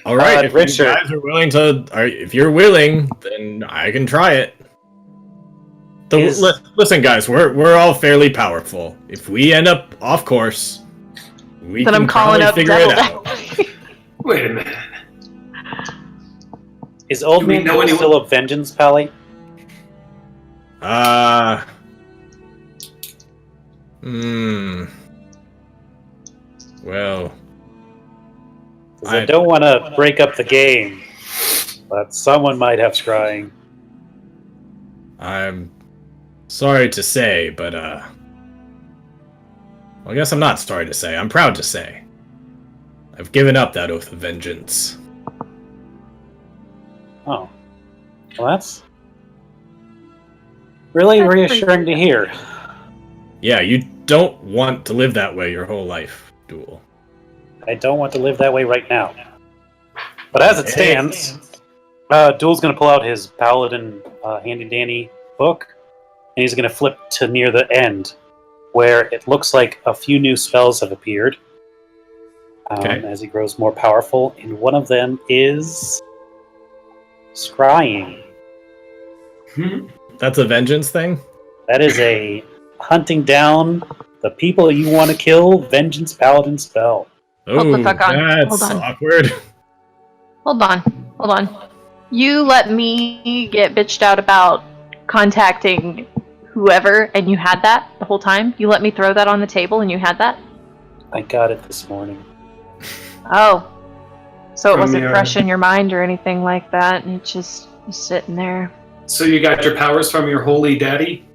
All right, if Richard. you guys are willing to... If you're willing, then I can try it. Listen, guys, we're all fairly powerful. If we end up off course, we then can I'm calling probably up figure devil it out. daddy. Wait a minute. Is Old Man Duel still a vengeance pally? Well... I don't want to break up the game, but someone might have scrying. I'm sorry to say, but, well, I guess I'm not sorry to say. I'm proud to say. I've given up that oath of vengeance. Oh. Well, that's really reassuring to hear. Yeah, you don't want to live that way your whole life, Duel. I don't want to live that way right now. But as it stands, Duel's going to pull out his Paladin handy-dandy book, and he's going to flip to near the end, where it looks like a few new spells have appeared as he grows more powerful, and one of them is scrying. That's a vengeance thing? That is a hunting down the people you want to kill vengeance paladin spell. Hold the Oh, fuck on. that's Hold on. awkward. Hold on. You let me get bitched out about contacting whoever, and you had that the whole time? You let me throw that on the table, and you had that? I got it this morning. Oh. So it From wasn't your- fresh in your mind or anything like that, and it just was sitting there. So you got your powers from your holy daddy?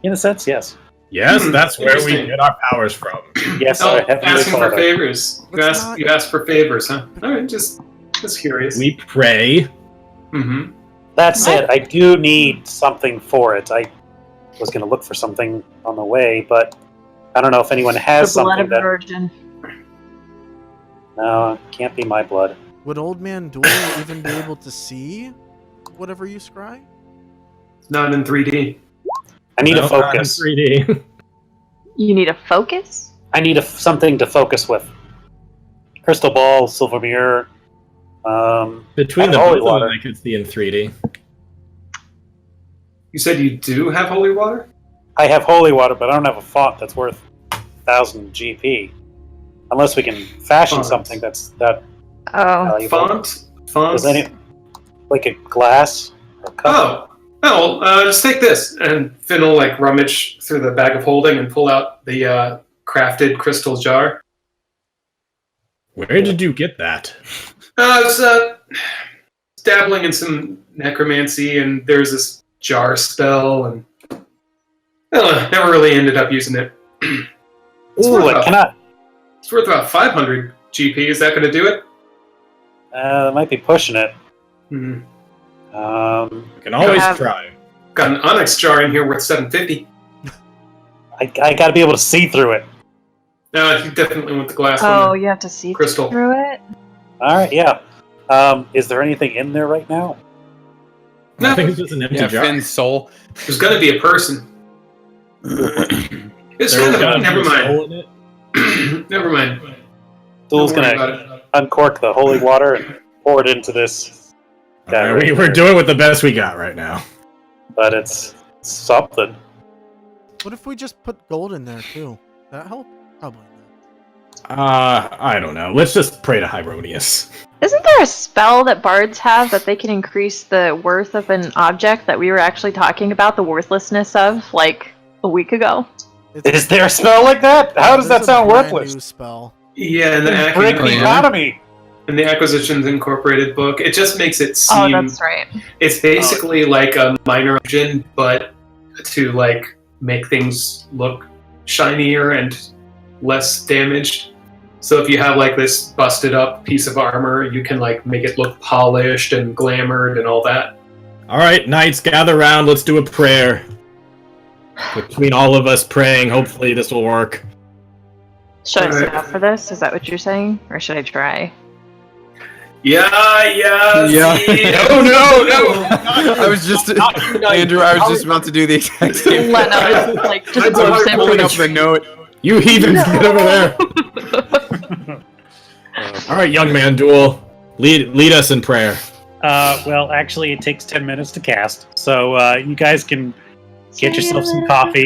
In a sense, yes. Yes, that's where we Interesting. get our powers from. Yes, Oh, I have asking for father. favors. Let's not- You ask for favors, huh? All right, just curious. We pray. Mm-hmm. That said, I do need something for it. I was going to look for something on the way, but I don't know if anyone has The blood something of the that. virgin. No, it can't be my blood. Would Old Man Duel even be able to see whatever you scry? Not in 3D. I need No, a focus. not in 3D. You need a focus? I need something to focus with. Crystal ball, silver mirror. Between and the holy both of water. them, I could see in 3D. You said you do have holy water? I have holy water, but I don't have a font that's worth 1,000 GP. Unless we can fashion Font. something that's that Oh. valuable. Font? Is any like a glass or cup? Just take this. And Finn will like rummage through the bag of holding and pull out the crafted crystal jar. Where did you get that? I was dabbling in some necromancy, and there's this jar spell, and never really ended up using it. Ooh, I cannot. It's worth about 500 GP. Is that going to do it? That might be pushing it. Hmm. We can always have- try. Got an onyx jar in here worth 750. I got to be able to see through it. No, you definitely want the glass Oh, one. you have to see Crystal. through it? All right, yeah. Is there anything in there right now? No. I think it's just an empty Yeah, jar. Finn's soul. There's going to be a person. It's There's kind gotta of, be never a mind. soul in it. Never mind. Duel's Don't worry gonna about it. uncork the holy water and pour it into this. guy Alright, right we're there. doing with the best we got right now. But it's something. What if we just put gold in there too? That help? Probably not. I don't know. Let's just pray to Hyronius. Isn't there a spell that bards have that they can increase the worth of an object that we were actually talking about the worthlessness of, like, a week ago? Is there a spell like that? How does that There's a sound brand worthless? New spell. Yeah, and Break the yeah. economy. in the Acquisitions Incorporated book, it just makes it seem Oh, that's right. it's basically like a minor engine, but to like make things look shinier and less damaged. So if you have like this busted up piece of armor, you can like make it look polished and glamored and all that. Alright, knights, gather round. Let's do a prayer. Between all of us praying, hopefully this will work. Should I sit Alright. out for this? Is that what you're saying? Or should I try? Yeah. Oh no! I was just Andrew. I was just about to do the exact same. Let out, like, just That's why I was burst pulling in. up the note. You heathens, get over there! Alright, young man, Duel. Lead us in prayer. Well, actually, it takes 10 minutes to cast, so you guys can get yourself some coffee,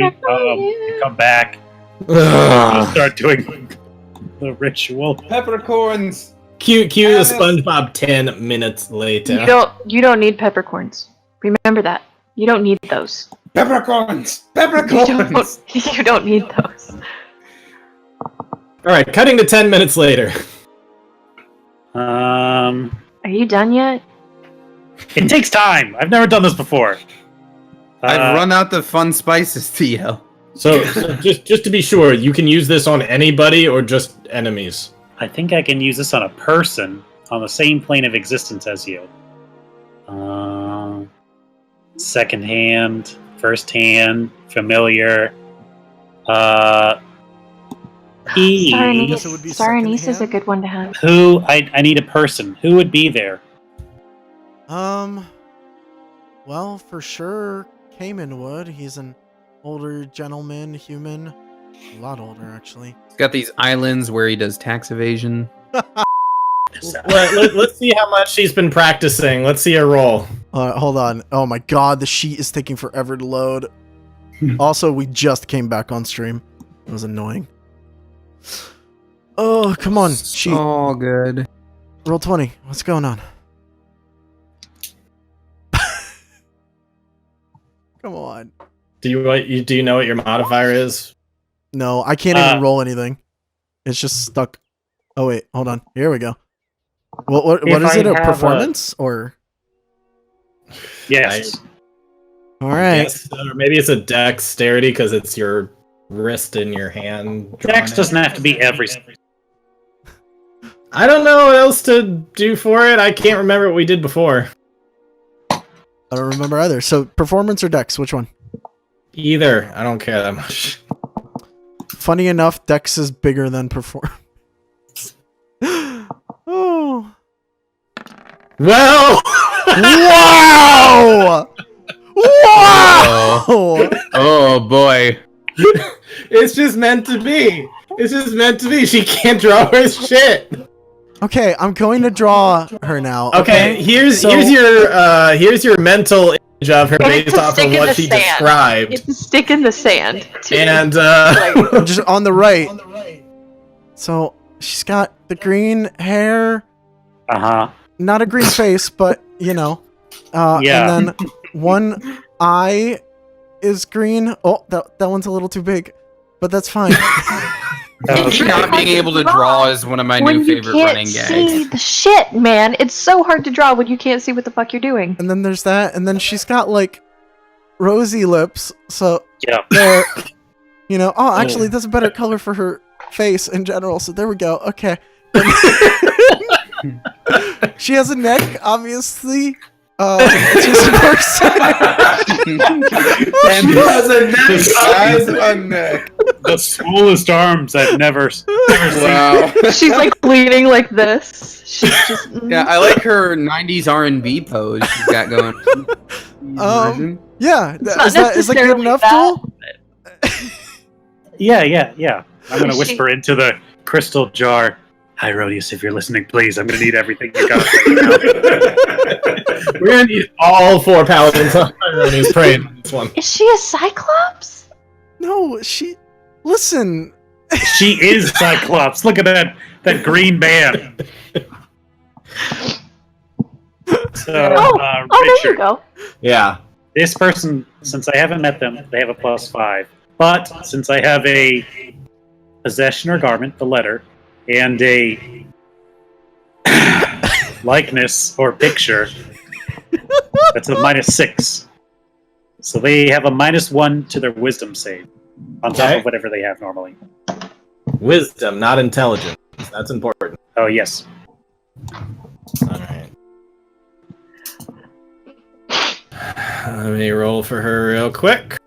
come back, Ugh. start doing the ritual. Peppercorns. Cue the SpongeBob 10 minutes later. You don't need peppercorns. Remember that. You don't need those. Peppercorns. You Peppercorns. you don't need those. Alright, cutting to 10 minutes later. Are you done yet? It takes time. I've never done this before. I've run out the fun spices, TL. So just to be sure, you can use this on anybody or just enemies? I think I can use this on a person on the same plane of existence as you. Second hand, first hand, familiar. E. guess it would be Star Anise is a secondhand. good one to have. Who? I need a person. Who would be there? Well, for sure, Cayman would. He's an older gentleman, human. A lot older, actually. He's got these islands where he does tax evasion. Let's see how much she's been practicing. Let's see her roll. Hold on. Oh my god, the sheet is taking forever to load. Also, we just came back on stream. It was annoying. Oh, come on. Sheet. All good. Roll 20. What's going on? Come on. Do you know what your modifier is? No, I can't even roll anything. It's just stuck. Oh wait, hold on. Here we go. What is it? A performance or? Yes. All right. Yes, or maybe it's a dexterity because it's your wrist in your hand. Dex doesn't have to be every. I don't know what else to do for it. I can't remember what we did before. I don't remember either. So performance or dex? Which one? Either. I don't care that much. Funny enough, dex is bigger than performance. Oh. Well. Wow! Wow! Oh boy. It's just meant to be. It's just meant to be. She can't draw her shit. Okay, I'm going to draw her now. Okay, here's your mental image of her And it's based a off stick of in what the she sand. described. It's a stick in the sand. Too. And Just on the right. So she's got the green hair, not a green face, but you know. Yeah. And then one eye is green. Oh, that one's a little too big, but that's fine. Not being able to draw is one of my when new you favorite can't running see gags. the shit, man. It's so hard to draw when you can't see what the fuck you're doing. And then there's that, and then she's got like rosy lips. So Yeah. there, you know. Oh, actually, that's a better color for her face in general. So there we go. Okay. She has a neck, obviously. It's just a person. And has a neck. The size of a neck. The smallest arms I've never seen. Wow. She's like leaning like this. She's just. Yeah, I like her '90s R&B pose she's got going. Yeah. not Is that good necessarily enough, that. Joel? Yeah. I'm gonna whisper into the crystal jar. Hi, Rodius, if you're listening, please, I'm gonna need everything you got right now. we're gonna need all 4 paladins on Ironi's praying on this one. Is she a cyclops? No, listen. She is Cyclops. Look at that green band. So, There Richard, you go. Yeah. this person, since I haven't met them, they have a +5. But since I have a possession or garment, the letter, and a likeness or picture, that's a -6. So they have a -1 to their wisdom save on top Okay. of whatever they have normally. Wisdom, not intelligence. That's important. Oh, yes. Alright. Let me roll for her real quick.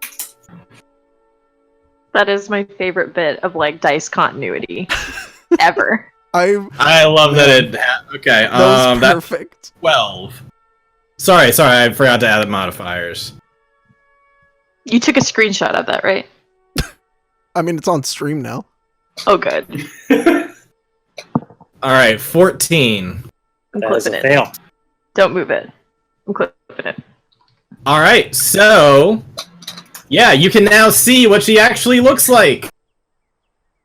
That is my favorite bit of like dice continuity ever. I love that it. Okay, That was that's perfect. 12. Sorry, I forgot to add the modifiers. You took a screenshot of that, right? I mean, it's on stream now. Oh, good. Alright, 14. I'm That is clipping a it. fail. Don't move it. I'm clipping it. Alright, so. Yeah, you can now see what she actually looks like.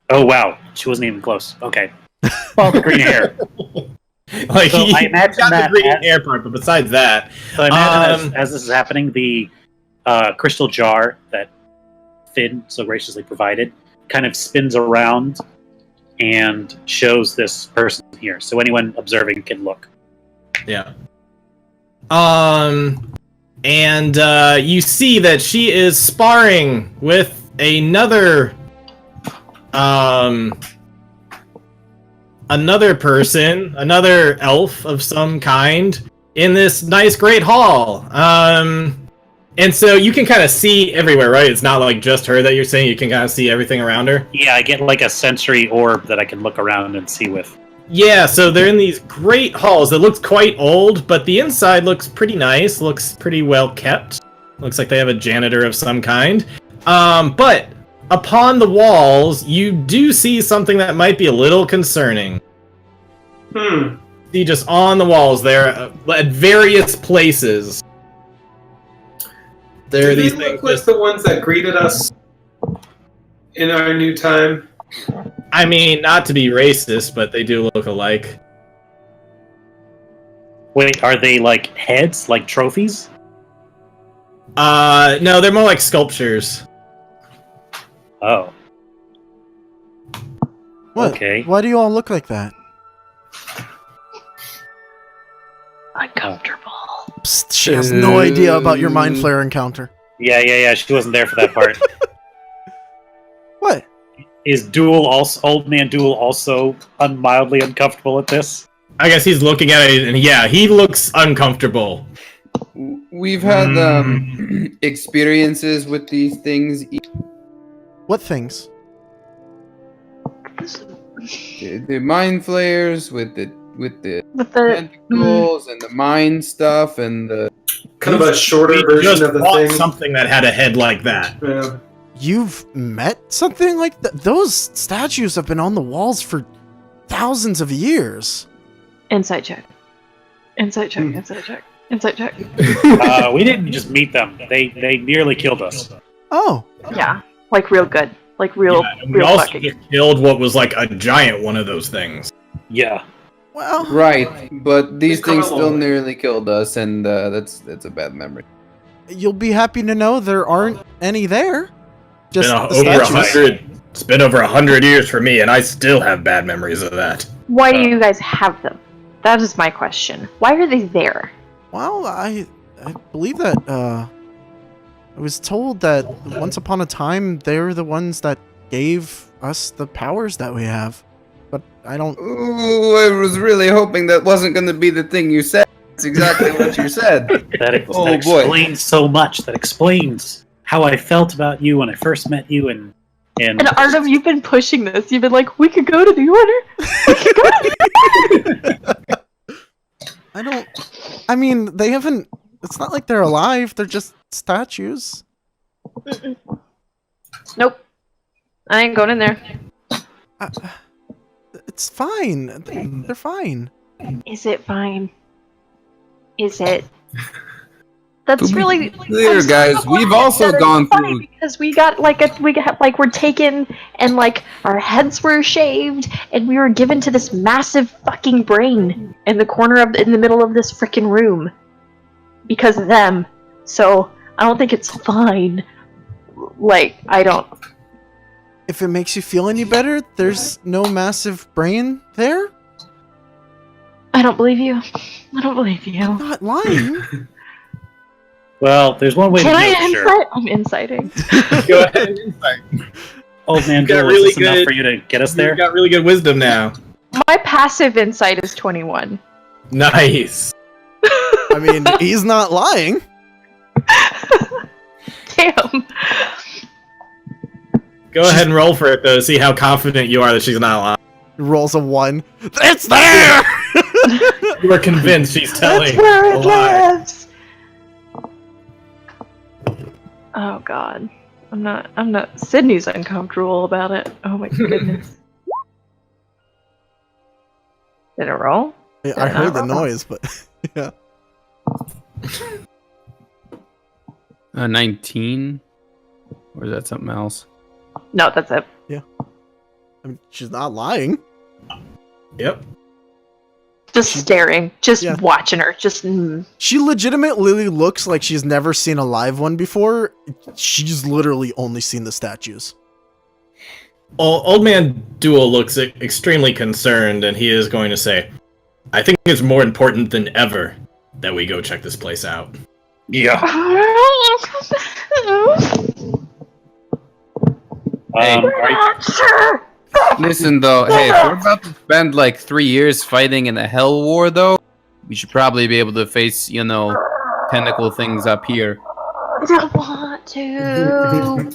Oh, wow. She wasn't even close. Okay. Well, the green hair. Like, So I you imagine got the that green as- hair part, but besides that. So I imagine as this is happening, the crystal jar that Finn so graciously provided kind of spins around and shows this person here. So anyone observing can look. Yeah. And you see that she is sparring with another person, another elf of some kind in this nice great hall. And so you can kind of see everywhere, right? It's not like just her that you're saying, you can kind of see everything around her. Yeah, I get like a sensory orb that I can look around and see with. Yeah, so they're in these great halls that looks quite old, but the inside looks pretty nice, looks pretty well kept. Looks like they have a janitor of some kind. But upon the walls, you do see something that might be a little concerning. See, just on the walls there, at various places. There are Do these they things. look like the ones that greeted us in our new time? I mean, not to be racist, but they do look alike. Wait, are they like heads, like trophies? No, they're more like sculptures. Oh, What? Okay. Why do you all look like that? Uncomfortable. Psst, she has no idea about your mind flare encounter. yeah. She wasn't there for that part. What? Is Old Man Duel also mildly uncomfortable at this? I guess he's looking at it, and yeah, he looks uncomfortable. We've had experiences with these things. What things? The mind flayers with the With the tentacles and the mind stuff and the. Kind of a shorter We version just of the bought thing. something that had a head like that. Yeah. You've met something like that? Those statues have been on the walls for thousands of years. insight check. Insight check. Insight check. Insight check. We didn't just meet them. They nearly killed us. Oh, Yeah, like real good. Like real, Yeah, and we real also fucking. just killed what was like a giant one of those things. Yeah. well. Right, but these We've come things a long still way. nearly killed us, and that's a bad memory. You'll be happy to know there aren't any there. Just Been the over statues. 100. It's been over 100 years for me, and I still have bad memories of that. Why do you guys have them? That is my question. Why are they there? Well, I believe that I was told that once upon a time they're the ones that gave us the powers that we have. But I don't. Ooh, I was really hoping that wasn't going to be the thing you said. That's exactly what you said. That Oh, that boy. explains so much. That explains how I felt about you when I first met you, and And Artem, you've been pushing this. You've been like, we could go to the order. We could go to the I don't. I mean, they haven't. It's not like they're alive. They're just statues. Nope. I ain't going in there. It's fine. They're fine. Is it fine? Is it? That's To be really clear, I'm guys, sorry, we've also that is gone funny through. because we got we're taken and like our heads were shaved and we were given to this massive fucking brain in the middle of this freaking room because of them. So I don't think it's fine. Like I don't. If it makes you feel any better, there's no massive brain there. I don't believe you. I don't believe you. I'm not lying. well, there's one way Can to I know for insight? sure. I'm inciting. Go ahead and insight. Old Man You've got Duel, really is this enough good- for you to get us there? You've got really good wisdom now. My passive insight is 21. Nice. I mean, he's not lying. Damn. Go ahead and roll for it, though. See how confident you are that she's not lying. Rolls a 1. It's there. You are convinced she's telling That's where a it lie. lives. Oh god. I'm not Sydney's uncomfortable about it. Oh my goodness. Did it roll? I heard the noise, but yeah. 19? Or is that something else? No, that's it. I mean, she's not lying. Yep. Just staring, just Yeah. watching her, just She legitimately looks like she's never seen a live one before. She's literally only seen the statues. Old Man Duel looks extremely concerned, and he is going to say, I think it's more important than ever that we go check this place out. Yeah. Hey, listen though, hey, if we're about to spend like 3 years fighting in a hell war though, we should probably be able to face, tentacle things up here. I don't want to.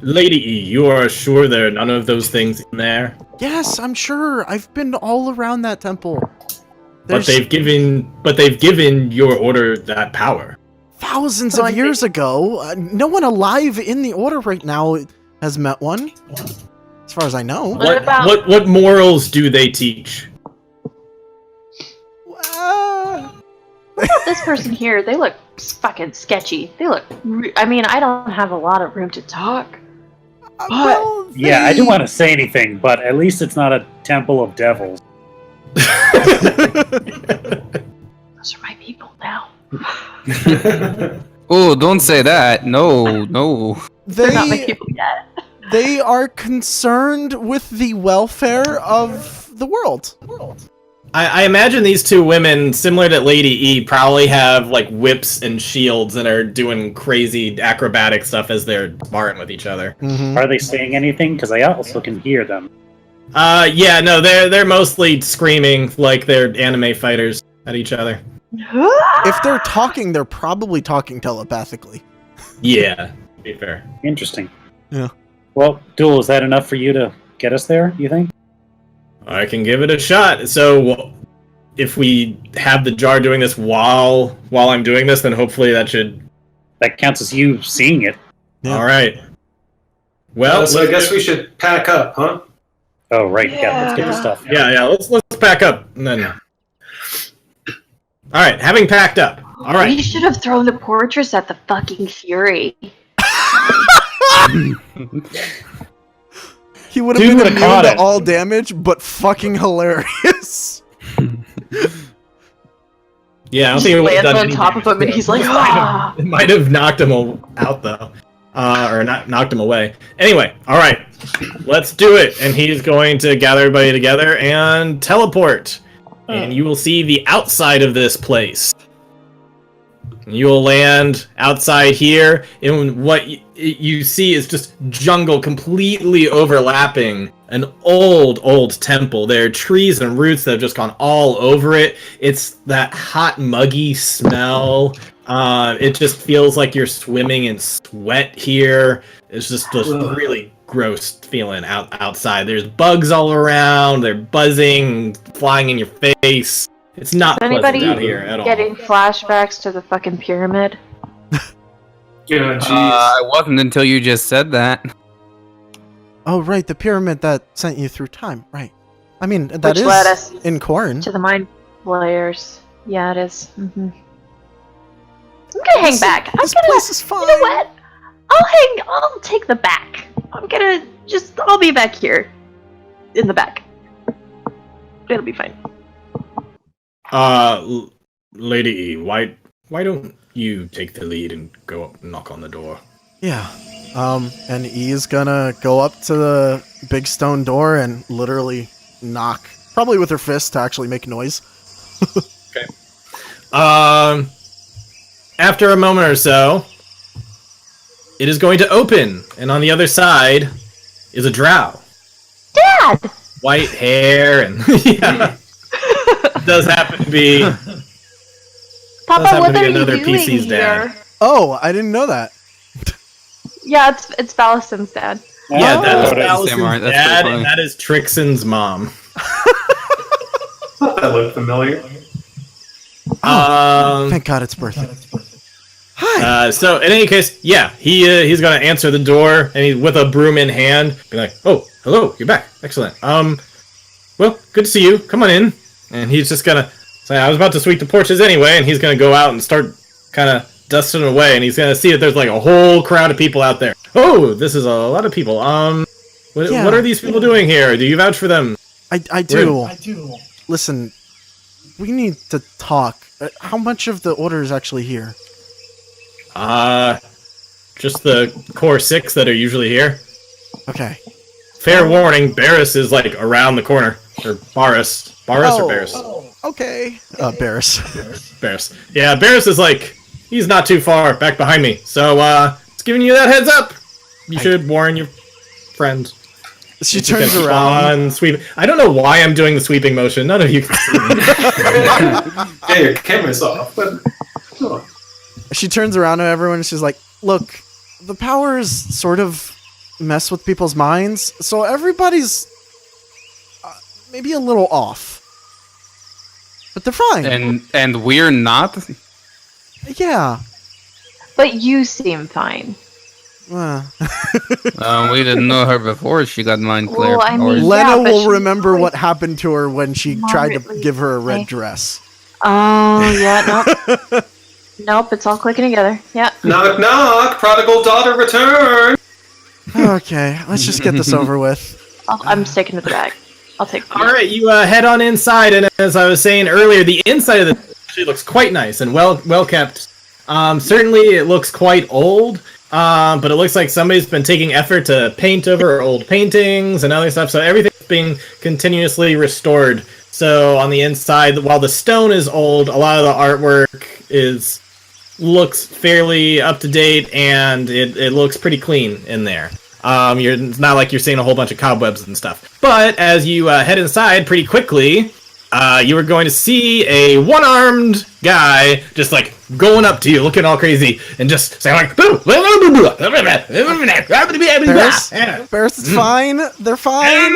Lady E, you are sure there are none of those things in there? Yes, I'm sure. I've been all around that temple. But There's they've given your order that power. thousands So of I years ago. No one alive in the order right now has met one, as far as I know. What about- What morals do they teach? This person here, they look fucking sketchy. They look. I mean, I don't have a lot of room to talk. Well, Yeah, I didn't want to say anything, but at least it's not a temple of devils. Those are my people now. Oh, don't say that. No, no. They're not my people yet. They are concerned with the welfare of the world. I imagine these two women, similar to Lady E, probably have like whips and shields and are doing crazy acrobatic stuff as they're sparring with each other. Mm-hmm. Are they saying anything? Because I also can hear them. Yeah, no, they're mostly screaming like they're anime fighters at each other. If they're talking, they're probably talking telepathically. Yeah, to be fair. Interesting. Yeah. Well, Duel, is that enough for you to get us there, you think? I can give it a shot. So, if we have the jar doing this while I'm doing this, then hopefully that should... That counts as you seeing it. Yeah. All right. Well, so I guess we should pack up, huh? Oh, right. Yeah, let's get the stuff. Yeah, let's pack up and then... All right, having packed up. All right. We should have thrown the portress at the fucking Fury. He would have Dude been would've immune caught to it. all damage, but fucking hilarious. Yeah, I don't He think it would have lands done on any top of damage him and to he's him. like, ah! It might have knocked him out though, or not knocked him away. Anyway, all right, let's do it. And he's going to gather everybody together and teleport, and you will see the outside of this place. You will land outside here, and what you see is just jungle completely overlapping an old temple. There are trees and roots that have just gone all over it. It's that hot, muggy smell. It just feels like you're swimming in sweat here. It's just really gross feeling outside. There's bugs all around. They're buzzing, flying in your face. It's not Is pleasant anybody out here at all. getting flashbacks to the fucking pyramid? Yeah, jeez. I wasn't until you just said that. Oh, right, the pyramid that sent you through time. Right. I mean, that Which is led us in Corn. to the mind layers. Yeah, it is. Mm-hmm. I'm gonna hang back. This place is fine. You know what? I'll take the back. I'll be back here. In the back. It'll be fine. Lady E, why don't you take the lead and go up and knock on the door? Yeah. And E is gonna go up to the big stone door and literally knock. Probably with her fist to actually make noise. Okay. After a moment or so, it is going to open, and on the other side is a drow. Dad! White hair and yeah. It does happen to be Papa, happen what to be are you another doing PC's dad. here? Oh, I didn't know that. Yeah, it's Valison's dad. Yeah, Oh. that is Sam, Allison's alright, that's dad, pretty and funny. that is Trixon's mom. That looked familiar. Thank God it's birthday. Hi. So in any case, yeah, he's gonna answer the door, and he's with a broom in hand, be like, "Oh, hello, you're back, excellent. Well, good to see you. Come on in." And he's just gonna say, "I was about to sweep the porches anyway," and he's gonna go out and start kind of dusting away, and he's gonna see that there's like a whole crowd of people out there. Oh, this is a lot of people. Yeah. What are these people doing here? Do you vouch for them? I do. Listen, we need to talk. How much of the order is actually here? Just the core 6 that are usually here. Okay. Fair warning, Barris is like around the corner. Or Barris. Barris or Barris? Okay. Barris. Barris. Yeah, Barris is like, he's not too far back behind me. So, just giving you that heads up. You should warn your friends. She If you turns can around. on sweep. I don't know why I'm doing the sweeping motion. None of you can see me. Yeah, your camera's off, but oh. She turns around to everyone and she's like, "Look, the powers sort of mess with people's minds, so everybody's maybe a little off. But they're fine." And we're not. Yeah. But you seem fine. We didn't know her before she got mind clear. Well, I mean- Or- Lena Yeah, but will she remember always- what happened to her when she tried to Moderately give her a red okay. dress. Oh, yeah, nope. Nope, it's all clicking together. Yeah. Knock knock, prodigal daughter return. Okay, let's just get this over with. I'm sticking to the bag. I'll take the All right, you head on inside, and as I was saying earlier, the inside of the actually looks quite nice and well kept. Certainly, it looks quite old, but it looks like somebody's been taking effort to paint over old paintings and other stuff. So everything's being continuously restored. So on the inside, while the stone is old, a lot of the artwork looks fairly up to date, and it looks pretty clean in there. It's not like you're seeing a whole bunch of cobwebs and stuff. But as you head inside pretty quickly, you are going to see a one-armed guy just like going up to you, looking all crazy, and just saying like, Bears, it's fine. They're fine.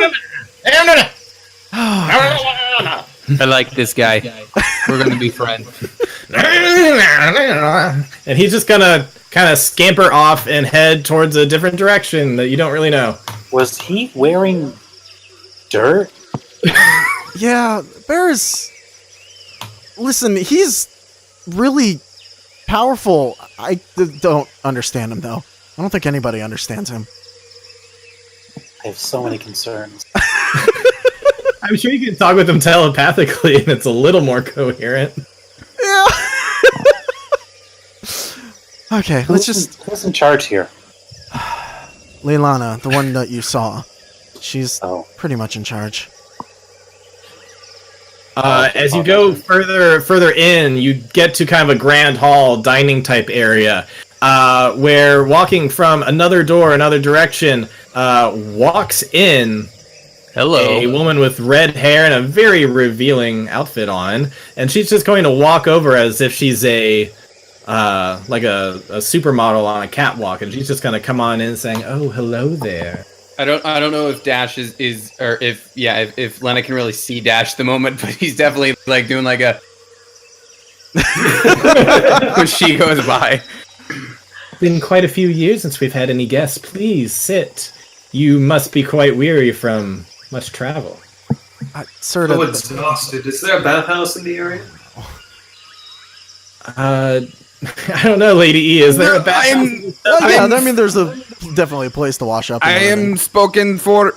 I like this guy. We're gonna be friends. And he's just gonna kind of scamper off and head towards a different direction that you don't really know. Was he wearing dirt? Yeah, Bears. Listen, he's really powerful. I don't understand him, though. I don't think anybody understands him. I have so many concerns. I'm sure you can talk with him telepathically, and it's a little more coherent. Yeah. Okay, Who's in charge here? Leilana, the one that you saw. She's Oh. pretty much in charge. As you go further in, you get to kind of a grand hall dining type area, where walking from another door, another direction, walks in Hello. a woman with red hair and a very revealing outfit on, and she's just going to walk over as if she's a supermodel on a catwalk, and she's just going to come on in saying, "Oh, hello there." I don't know if Dash is or if Lena can really see Dash at the moment, but he's definitely like doing like a when she goes by. Been quite a few years since we've had any guests. Please sit. You must be quite weary from much travel. Sort So of. exhausted. Is there a bathhouse in the area? I don't know, Lady E. Is there a bathhouse? Oh, yeah, I mean, there's definitely a place to wash up. And I everything. am spoken for.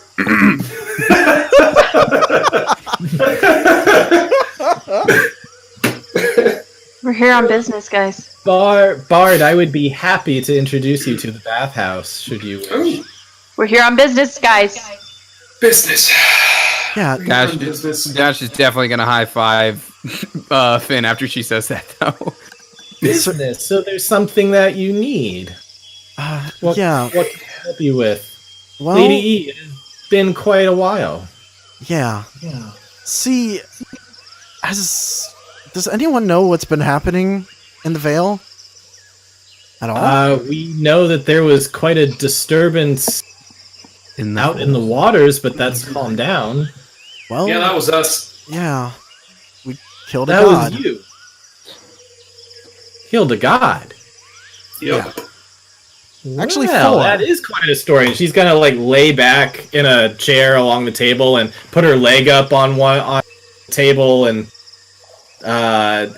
We're here on business, guys. Bard, I would be happy to introduce you to the bathhouse, should you wish. We're here on business, guys. Business. Yeah, Dash is definitely gonna high five Finn after she says that though. Business. So there's something that you need. What, yeah. What can I help you with? Well, Lady E, it has been quite a while. yeah. See, does anyone know what's been happening in the Vale? At all? We know that there was quite a disturbance out in the waters, but that's calmed down. Well, Yeah, that was us. yeah. We killed a That god. was you. Killed a god. Yep. Actually, Well, four. that is quite a story. And she's gonna like lay back in a chair along the table and put her leg up on the table, and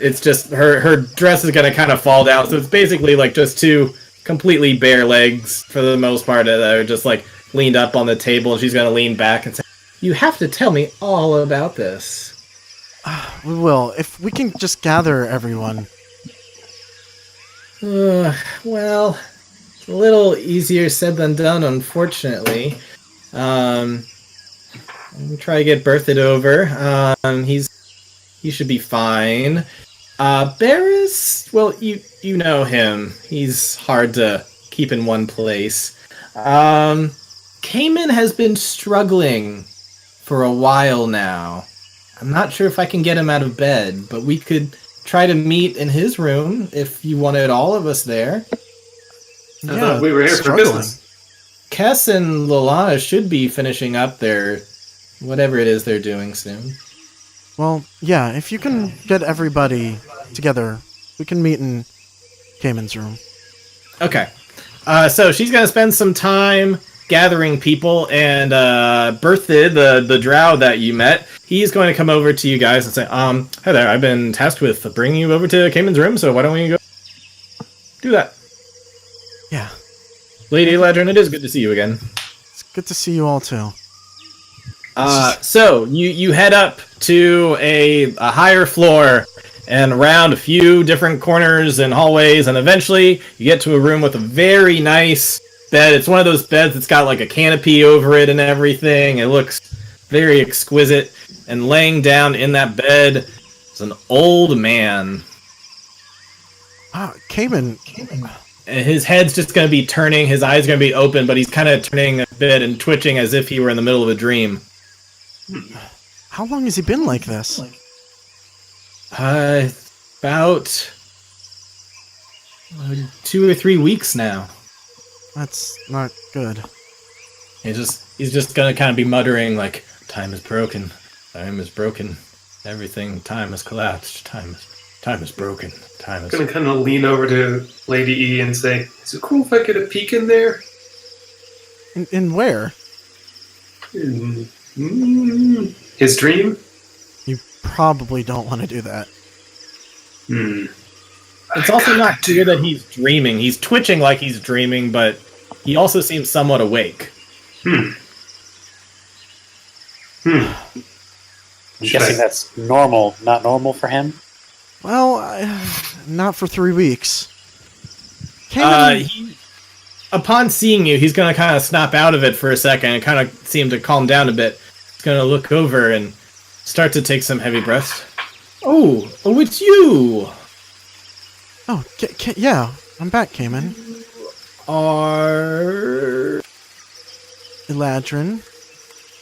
it's just her dress is gonna kind of fall down. So it's basically like just two completely bare legs for the most part that are just like leaned up on the table, and she's gonna lean back and say, "You have to tell me all about this." We will. If we can just gather everyone. Well, a little easier said than done, unfortunately. Try to get Berthed over. He should be fine. Barris, well, you know him. He's hard to keep in one place. Cayman has been struggling for a while now. I'm not sure if I can get him out of bed, but we could try to meet in his room if you wanted all of us there. I thought we were here for business. Kess and Lilana should be finishing up their whatever it is they're doing soon. Well, yeah, if you can get everybody together, we can meet in Cayman's room. Okay. So she's going to spend some time gathering people, and Berthed, the drow that you met, he's going to come over to you guys and say, hi there, I've been tasked with bringing you over to Cayman's room, so why don't we go do that? Yeah. Lady Eladrin, it is good to see you again. It's good to see you all too. So you head up to a higher floor and around a few different corners and hallways, and eventually you get to a room with a very nice bed. It's one of those beds that's got like a canopy over it and everything. It looks very exquisite. And laying down in that bed is an old man. Cayman. And his head's just going to be turning, his eyes are going to be open, but he's kind of turning a bit and twitching as if he were in the middle of a dream. How long has he been like this? About 2 or 3 weeks now. That's not good. He's just gonna kind of be muttering like, "Time is broken, time is broken, everything, time has collapsed, time is broken, time is." I'm gonna kind of lean over to Lady E and say, "Is it cool if I get a peek in there?" In where? His dream? You probably don't want to do that. It's also not clear that he's dreaming. He's twitching like he's dreaming, but he also seems somewhat awake. I'm guessing that's normal, not normal for him? Well, not for 3 weeks. Upon seeing you, he's going to kind of snap out of it for a second and kind of seem to calm down a bit. He's going to look over and start to take some heavy breaths. Oh, it's you! Oh, yeah, I'm back, Cayman. Are... Eladrin.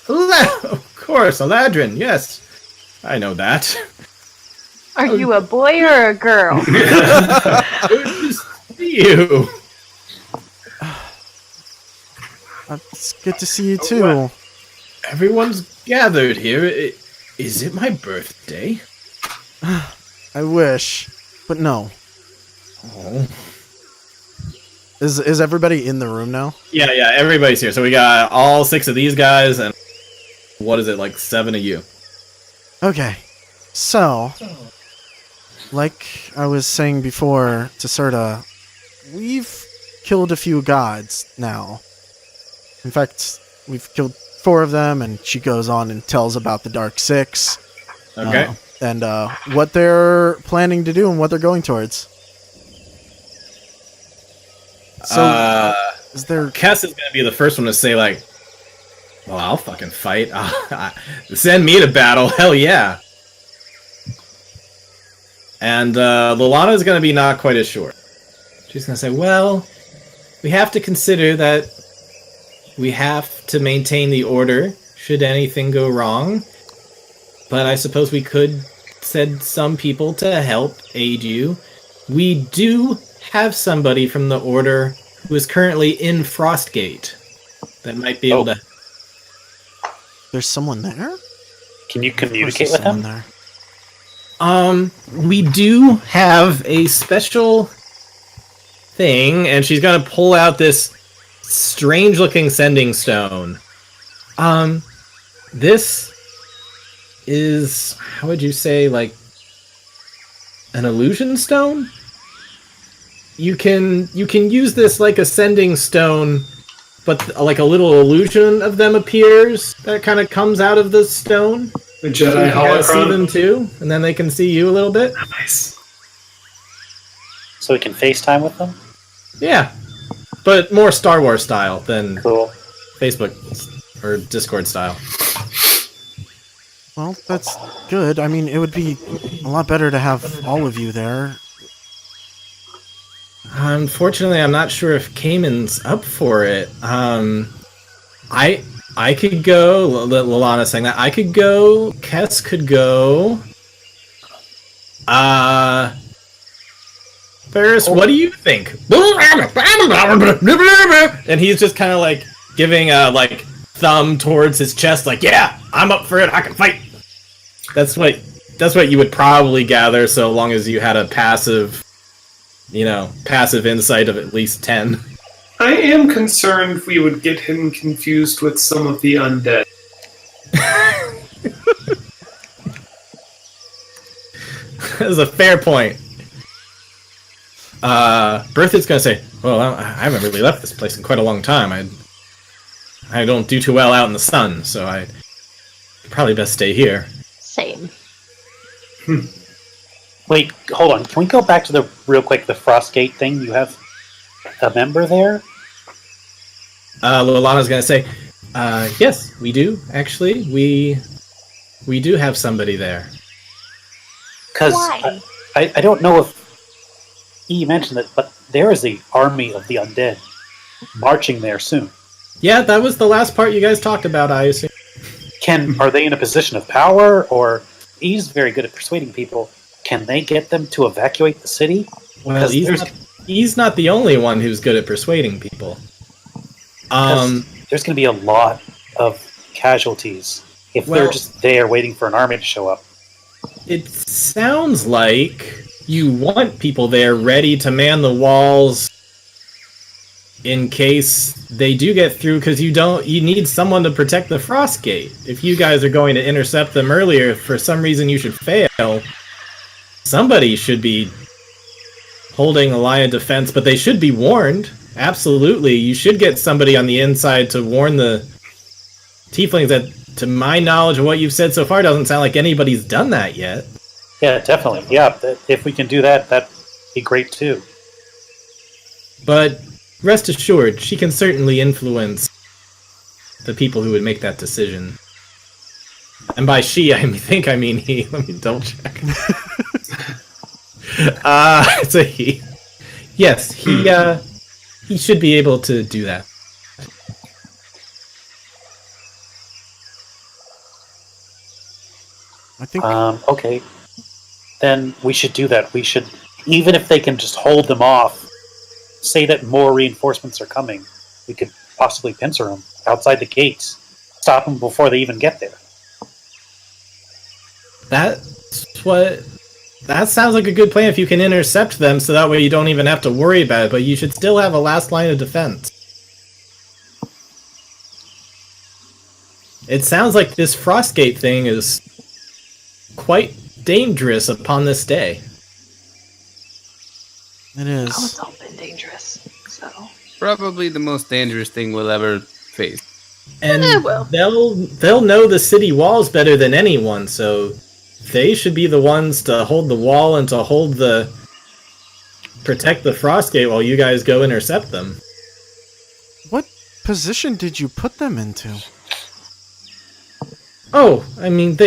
Of course, Eladrin, yes. I know that. Are you a boy or a girl? Good to see you. It's good to see you too. Everyone's gathered here. Is it my birthday? I wish, but no. Oh. Is everybody in the room now? Yeah, everybody's here. So we got all 6 of these guys, and what is it, like 7 of you? Okay, so, like I was saying before to Serta, we've killed a few gods now. In fact, we've killed 4 of them, and she goes on and tells about the Dark Six. Okay. And what they're planning to do and what they're going towards. So, is there... Kess is going to be the first one to say, like, well, I'll fucking fight. Send me to battle. Hell yeah. And Lilana is going to be not quite as sure. She's going to say, well, we have to consider that we have to maintain the order should anything go wrong. But I suppose we could send some people to help aid you. We do have somebody from the Order who is currently in Frostgate that might be able to... There's someone there? Can you communicate with him? There. We do have a special thing, and she's gonna pull out this strange-looking sending stone. This is, how would you say, like, an illusion stone? You can use this like a sending stone, but like a little illusion of them appears that kind of comes out of the stone. The So Jedi you can see holocron. them too, and then they can see you a little bit. Nice. So we can FaceTime with them? Yeah, but more Star Wars style than Cool. Facebook or Discord style. Well, that's good. I mean, it would be a lot better to have all of you there. Unfortunately, I'm not sure if Cayman's up for it. I could go. Lalana's saying that I could go. Kess could go. Ferris, what do you think? And he's just kind of like giving a like thumb towards his chest, like, yeah, I'm up for it. I can fight. That's what you would probably gather, so long as you had a passive insight of at least 10. I am concerned we would get him confused with some of the undead. That is a fair point. Berthoud's gonna say, well, I haven't really left this place in quite a long time. I don't do too well out in the sun, so I probably best stay here. Same. Wait, hold on. Can we go back to the Frostgate thing? You have a member there? Lolana's gonna say, yes, we do, actually. We do have somebody there. Because Why? I don't know if you mentioned it, but there is the army of the undead marching there soon. Yeah, that was the last part you guys talked about, I assume. Are they in a position of power, or he's very good at persuading people? Can they get them to evacuate the city? Well, he's not the only one who's good at persuading people. There's going to be a lot of casualties if they're just there waiting for an army to show up. It sounds like you want people there ready to man the walls in case they do get through, because you need someone to protect the Frostgate. If you guys are going to intercept them earlier, if for some reason you should fail, somebody should be holding a line of defense, but they should be warned. Absolutely. You should get somebody on the inside to warn the tieflings. That, to my knowledge of what you've said so far, doesn't sound like anybody's done that yet. Yeah, definitely. Yeah, if we can do that, that'd be great too. But rest assured, she can certainly influence the people who would make that decision. And by she, I mean he. Let me double check. It's a he. Yes, he should be able to do that. I think. Okay. Then we should do that. We should, even if they can just hold them off, say that more reinforcements are coming, we could possibly pincer them outside the gates, stop them before they even get there. That sounds like a good plan if you can intercept them, so that way you don't even have to worry about it, but you should still have a last line of defense. It sounds like this Frostgate thing is quite dangerous upon this day. It Oh, is. it's all been dangerous. So Probably the most dangerous thing we'll ever face. And well. they'll know the city walls better than anyone, so they should be the ones to hold the wall and to protect the Frostgate while you guys go intercept them. What position did you put them into? Oh, I mean,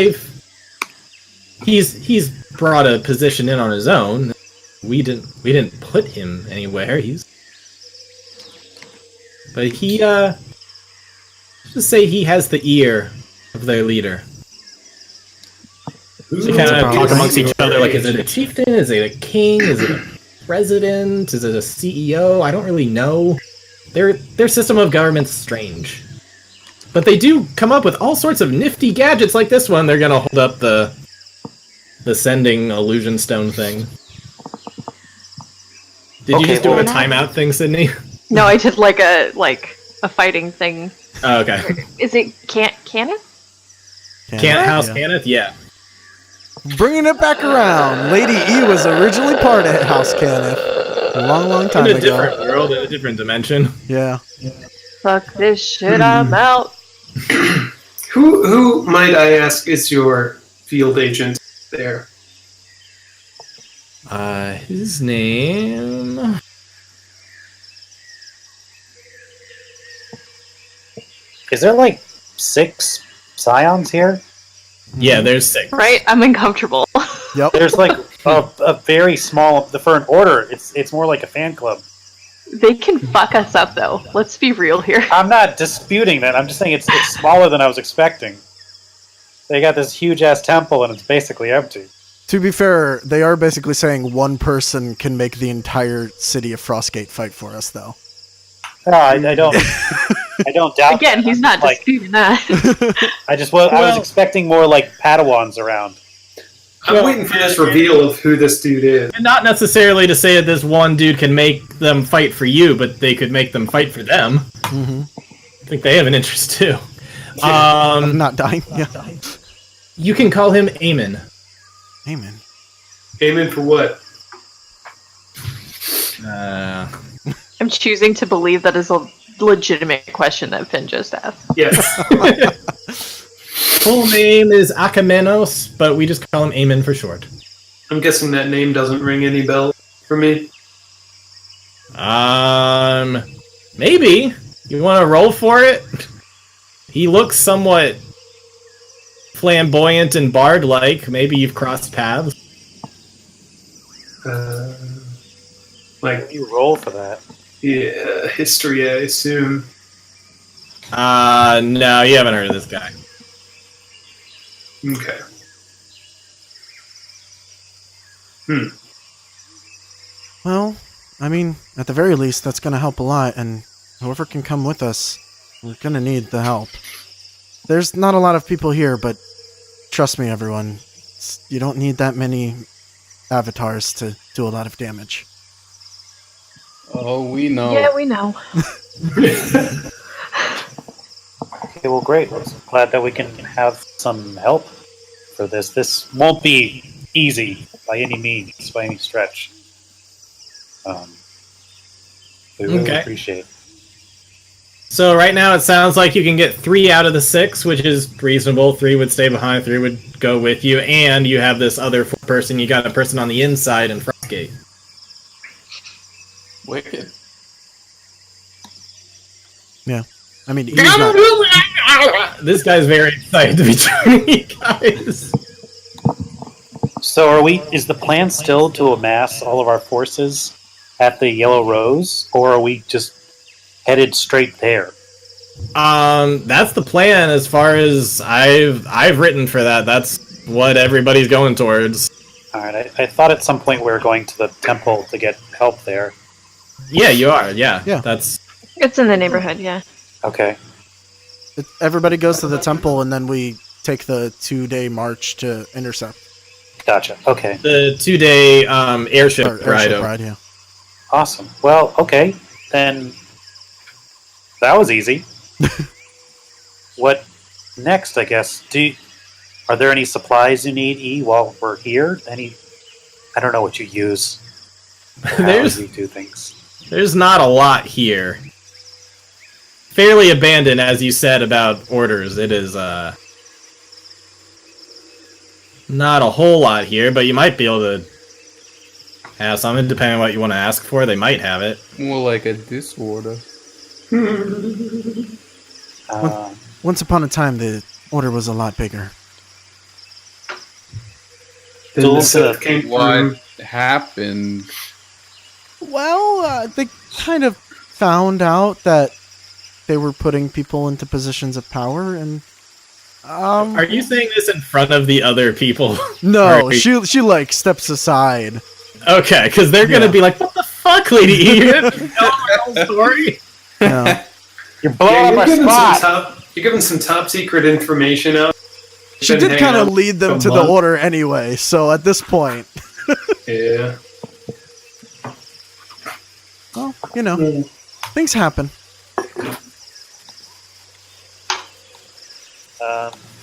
he's brought a position in on his own. We didn't put him anywhere. But he just say he has the ear of their leader. So they kind of talk amongst each other, like, is it a chieftain? Is it a king? Is it a president? Is it a CEO? I don't really know. Their system of government's strange. But they do come up with all sorts of nifty gadgets like this one. They're gonna hold up the sending illusion stone thing. Did you just do a timeout thing, Sydney? no, I did like a fighting thing. Oh, okay. Is it Kenneth? House Yeah. Kenneth? Yeah. Bringing it back around. Lady E was originally part of House Kenneth a long time In a ago. different world, in a different dimension. Yeah. Fuck this shit, I'm out. Who might I ask is your field agent there? His name... Is there like 6 scions here? Yeah, there's 6. Right? I'm uncomfortable. Yep. There's like a very small, for an order, it's more like a fan club. They can fuck us up, though. Let's be real here. I'm not disputing that. I'm just saying it's smaller than I was expecting. They got this huge ass temple and it's basically empty. To be fair, they are basically saying one person can make the entire city of Frostgate fight for us, though. No, I don't. I don't doubt. Again, that. he's not Like, disputing that. I was expecting more like Padawans around. I'm waiting for this reveal of who this dude is. And not necessarily to say that this one dude can make them fight for you, but they could make them fight for them. Mm-hmm. I think they have an interest too. I'm not dying. Yeah. You can call him Eamon. Amen. Aiming for what? I'm choosing to believe that is a legitimate question that Finn just asked. Yes. Full name is Akamenos, but we just call him Amen for short. I'm guessing that name doesn't ring any bells for me. Maybe. You want to roll for it? He looks somewhat flamboyant and bard-like. Maybe you've crossed paths. Like, You roll for that. yeah, history, I assume. No, you haven't heard of this guy. Okay. Well, I mean, at the very least, that's gonna help a lot, and whoever can come with us, we're gonna need the help. There's not a lot of people here, but trust me, everyone, you don't need that many avatars to do a lot of damage. Oh, we know. Yeah, we know. Okay, well, great. I'm glad that we can have some help for this. This won't be easy by any means, by any stretch. We really Okay. appreciate it. So right now it sounds like you can get 3 out of the 6, which is reasonable. 3 would stay behind, 3 would go with you, and you have this other person. You got a person on the inside in Frostgate. Wicked. I mean, he's not... This guy's very excited to be joining you guys. So, is the plan still to amass all of our forces at the Yellow Rose, or are we just headed straight there? That's the plan as far as I've written for that. That's what everybody's going towards. Alright, I thought at some point we were going to the temple to get help there. Yeah, you are. Yeah. Yeah. That's It's in the neighborhood, yeah. Okay. Everybody goes to the temple, and then we take the 2-day march to intercept. Gotcha. Okay. the 2-day airship Or ride. airship ride, yeah. Awesome. Well, okay. Then that was easy. What next, I guess? Are there any supplies you need, E, while we're here? I don't know what you use. How you do things. There's not a lot here. Fairly abandoned, as you said about orders. It is not a whole lot here, but you might be able to have something depending on what you want to ask for. They might have it. More like a disorder. Once upon a time, the order was a lot bigger. Then the Sith came What through. happened? Well, they kind of found out that they were putting people into positions of power, and Are you saying this in front of the other people? no, Right. she like steps aside. Okay, because they're gonna be like, "What the fuck, Lady E? You didn't know my whole story." You know. You're blowing up my spot! You're giving some top secret information out. She did kind of lead them to the order anyway, so at this point, Yeah. well, you know, things happen.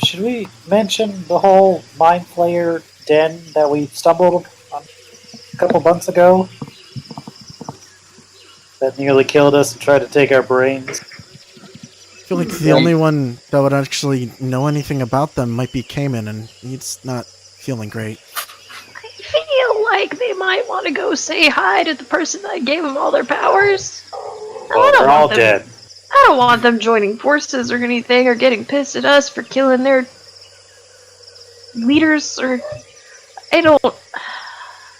Should we mention the whole Mind Flayer den that we stumbled on a couple months ago? That nearly killed us and tried to take our brains? I feel like the only one that would actually know anything about them might be Cayman, and he's not feeling great. I feel like they might want to go say hi to the person that gave them all their powers. Well, they're all dead. I don't want them joining forces or anything, or getting pissed at us for killing their leaders, or... I don't...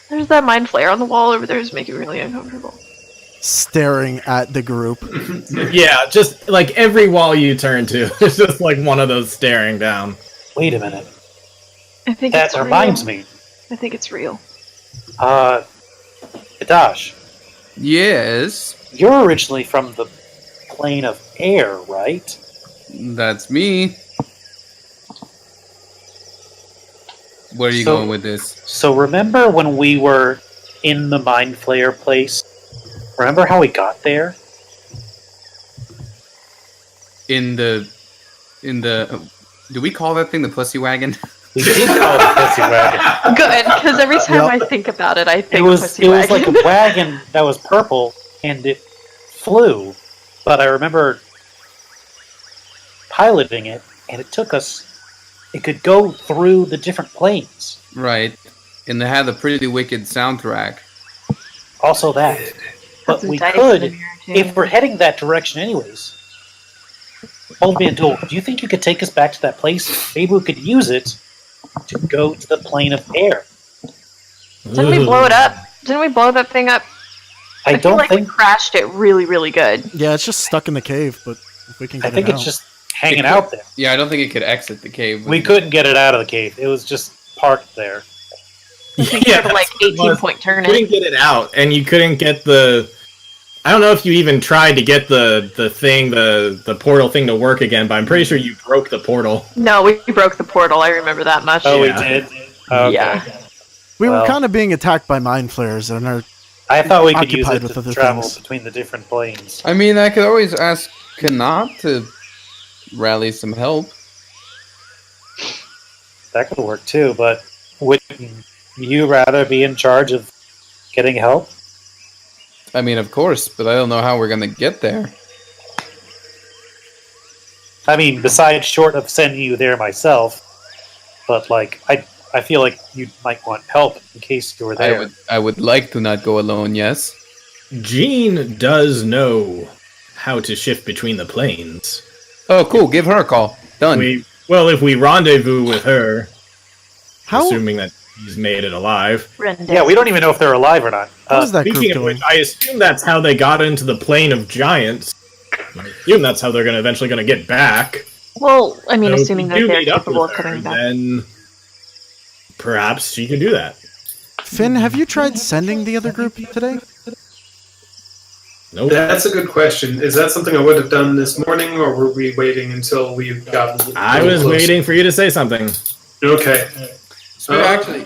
There's that mind flare on the wall over there is making me really uncomfortable. Staring at the group. Yeah, just like every wall you turn to, it's just like one of those staring down. Wait a minute. I think That it's reminds real. me. I think it's real. Adash, Yes, you're originally from the plane of air, right? that's me. Where are you So- going with this? So remember when we were in the Mind Flayer place? Remember how we got there? In the, do we call that thing the pussy wagon? We did call it a pussy wagon. Good, because every time Yep. I think about it, I It think was pussy like wagon. a wagon that was purple and it flew, but I remember piloting it and it took us. It could go through the different planes. Right. And they had the pretty wicked soundtrack. Also that, Got but some we dice could in here, too. if we're heading that direction anyways. Old Man Duel, do you think you could take us back to that place? Maybe we could use it to go to the plane of air. Didn't we blow it up? Didn't we blow that thing up? I feel don't like we think. crashed it really, really good. Yeah, it's just stuck in the cave, but if we can I get think it it's out. just hanging out there. Yeah, I don't think it could exit the cave. We couldn't get it out of the cave. It was just parked there. I think you had to, like 18-point turn couldn't it. get it out, and you couldn't get the. I don't know if you even tried to get the portal thing to work again, but I'm pretty sure you broke the portal. No, we broke the portal. I remember that much. Oh, Yeah. we did? Okay. Yeah. We well- were kind of being attacked by mind flares, and our I thought we could use Occupied it with to other travel things. between the different planes. I mean, I could always ask Kanat to rally some help. That could work too, but wouldn't you rather be in charge of getting help? I mean, of course, but I don't know how we're gonna get there. I mean, besides short of sending you there myself, but like I feel like you might want help in case you were there. I would like to not go alone. Yes. Jean does know how to shift between the planes. Oh, cool. Give her a call. Done. If we rendezvous with her, how assuming that he's made it alive. Yeah, we don't even know if they're alive or not. how is that group Speaking of doing? which, I assume that's how they got into the plane of giants. I assume that's how they're eventually going to get back. Well, I mean, So if assuming we that do they're meet up capable of with her, coming back. then perhaps she could do that. Finn, have you tried sending the other group today? Nope. That's a good question. Is that something I would have done this morning, or were we waiting until we got? I was waiting for you to say something. Okay. So actually,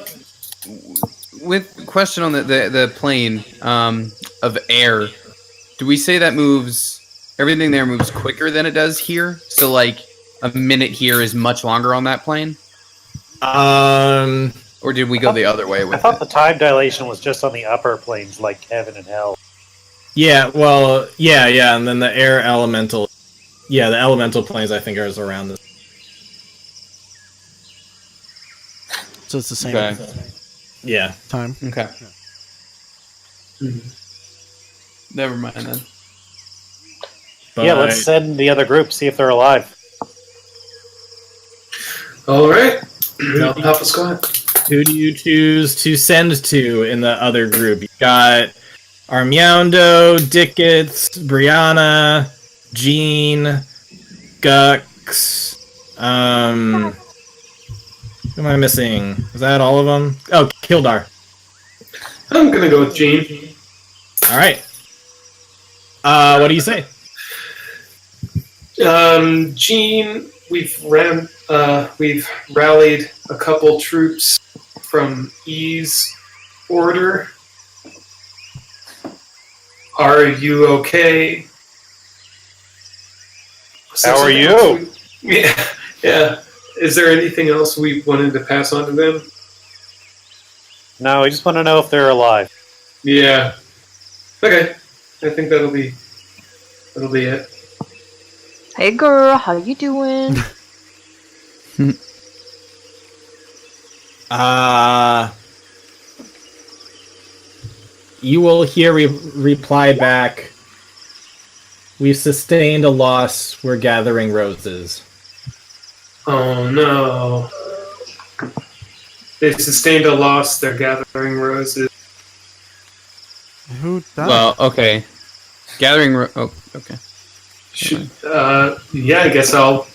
with question on the plane of air, do we say that moves? Everything there moves quicker than it does here. So like a minute here is much longer on that plane. Or did we go the other way I with thought it? the time dilation was just on the upper planes, like heaven and hell. Yeah, well, yeah, and then the air elemental. Yeah, the elemental planes I think are around this. So it's the same Okay. Yeah. time. Okay. Never mind then. But Yeah, let's send the other group, see if they're alive. All right. Now help us go ahead. who do you choose to send to in the other group? You got Armiondo, Dickets, Brianna, Jean, Gux. Who am I missing? Is that all of them? Oh, Kildar. I'm gonna go with Gene. All right. What do you say? Gene, we've rallied a couple troops from E's order. Are you okay? How are you? Yeah. Is there anything else we wanted to pass on to them? No, we just want to know if they're alive. Yeah. Okay. I think that'll be it. Hey girl, how you doing? You will hear reply back. We've sustained a loss. We're gathering roses. Oh no. They sustained a loss, they're gathering roses. Who died? Well, okay. Oh, okay. Yeah, I guess I'll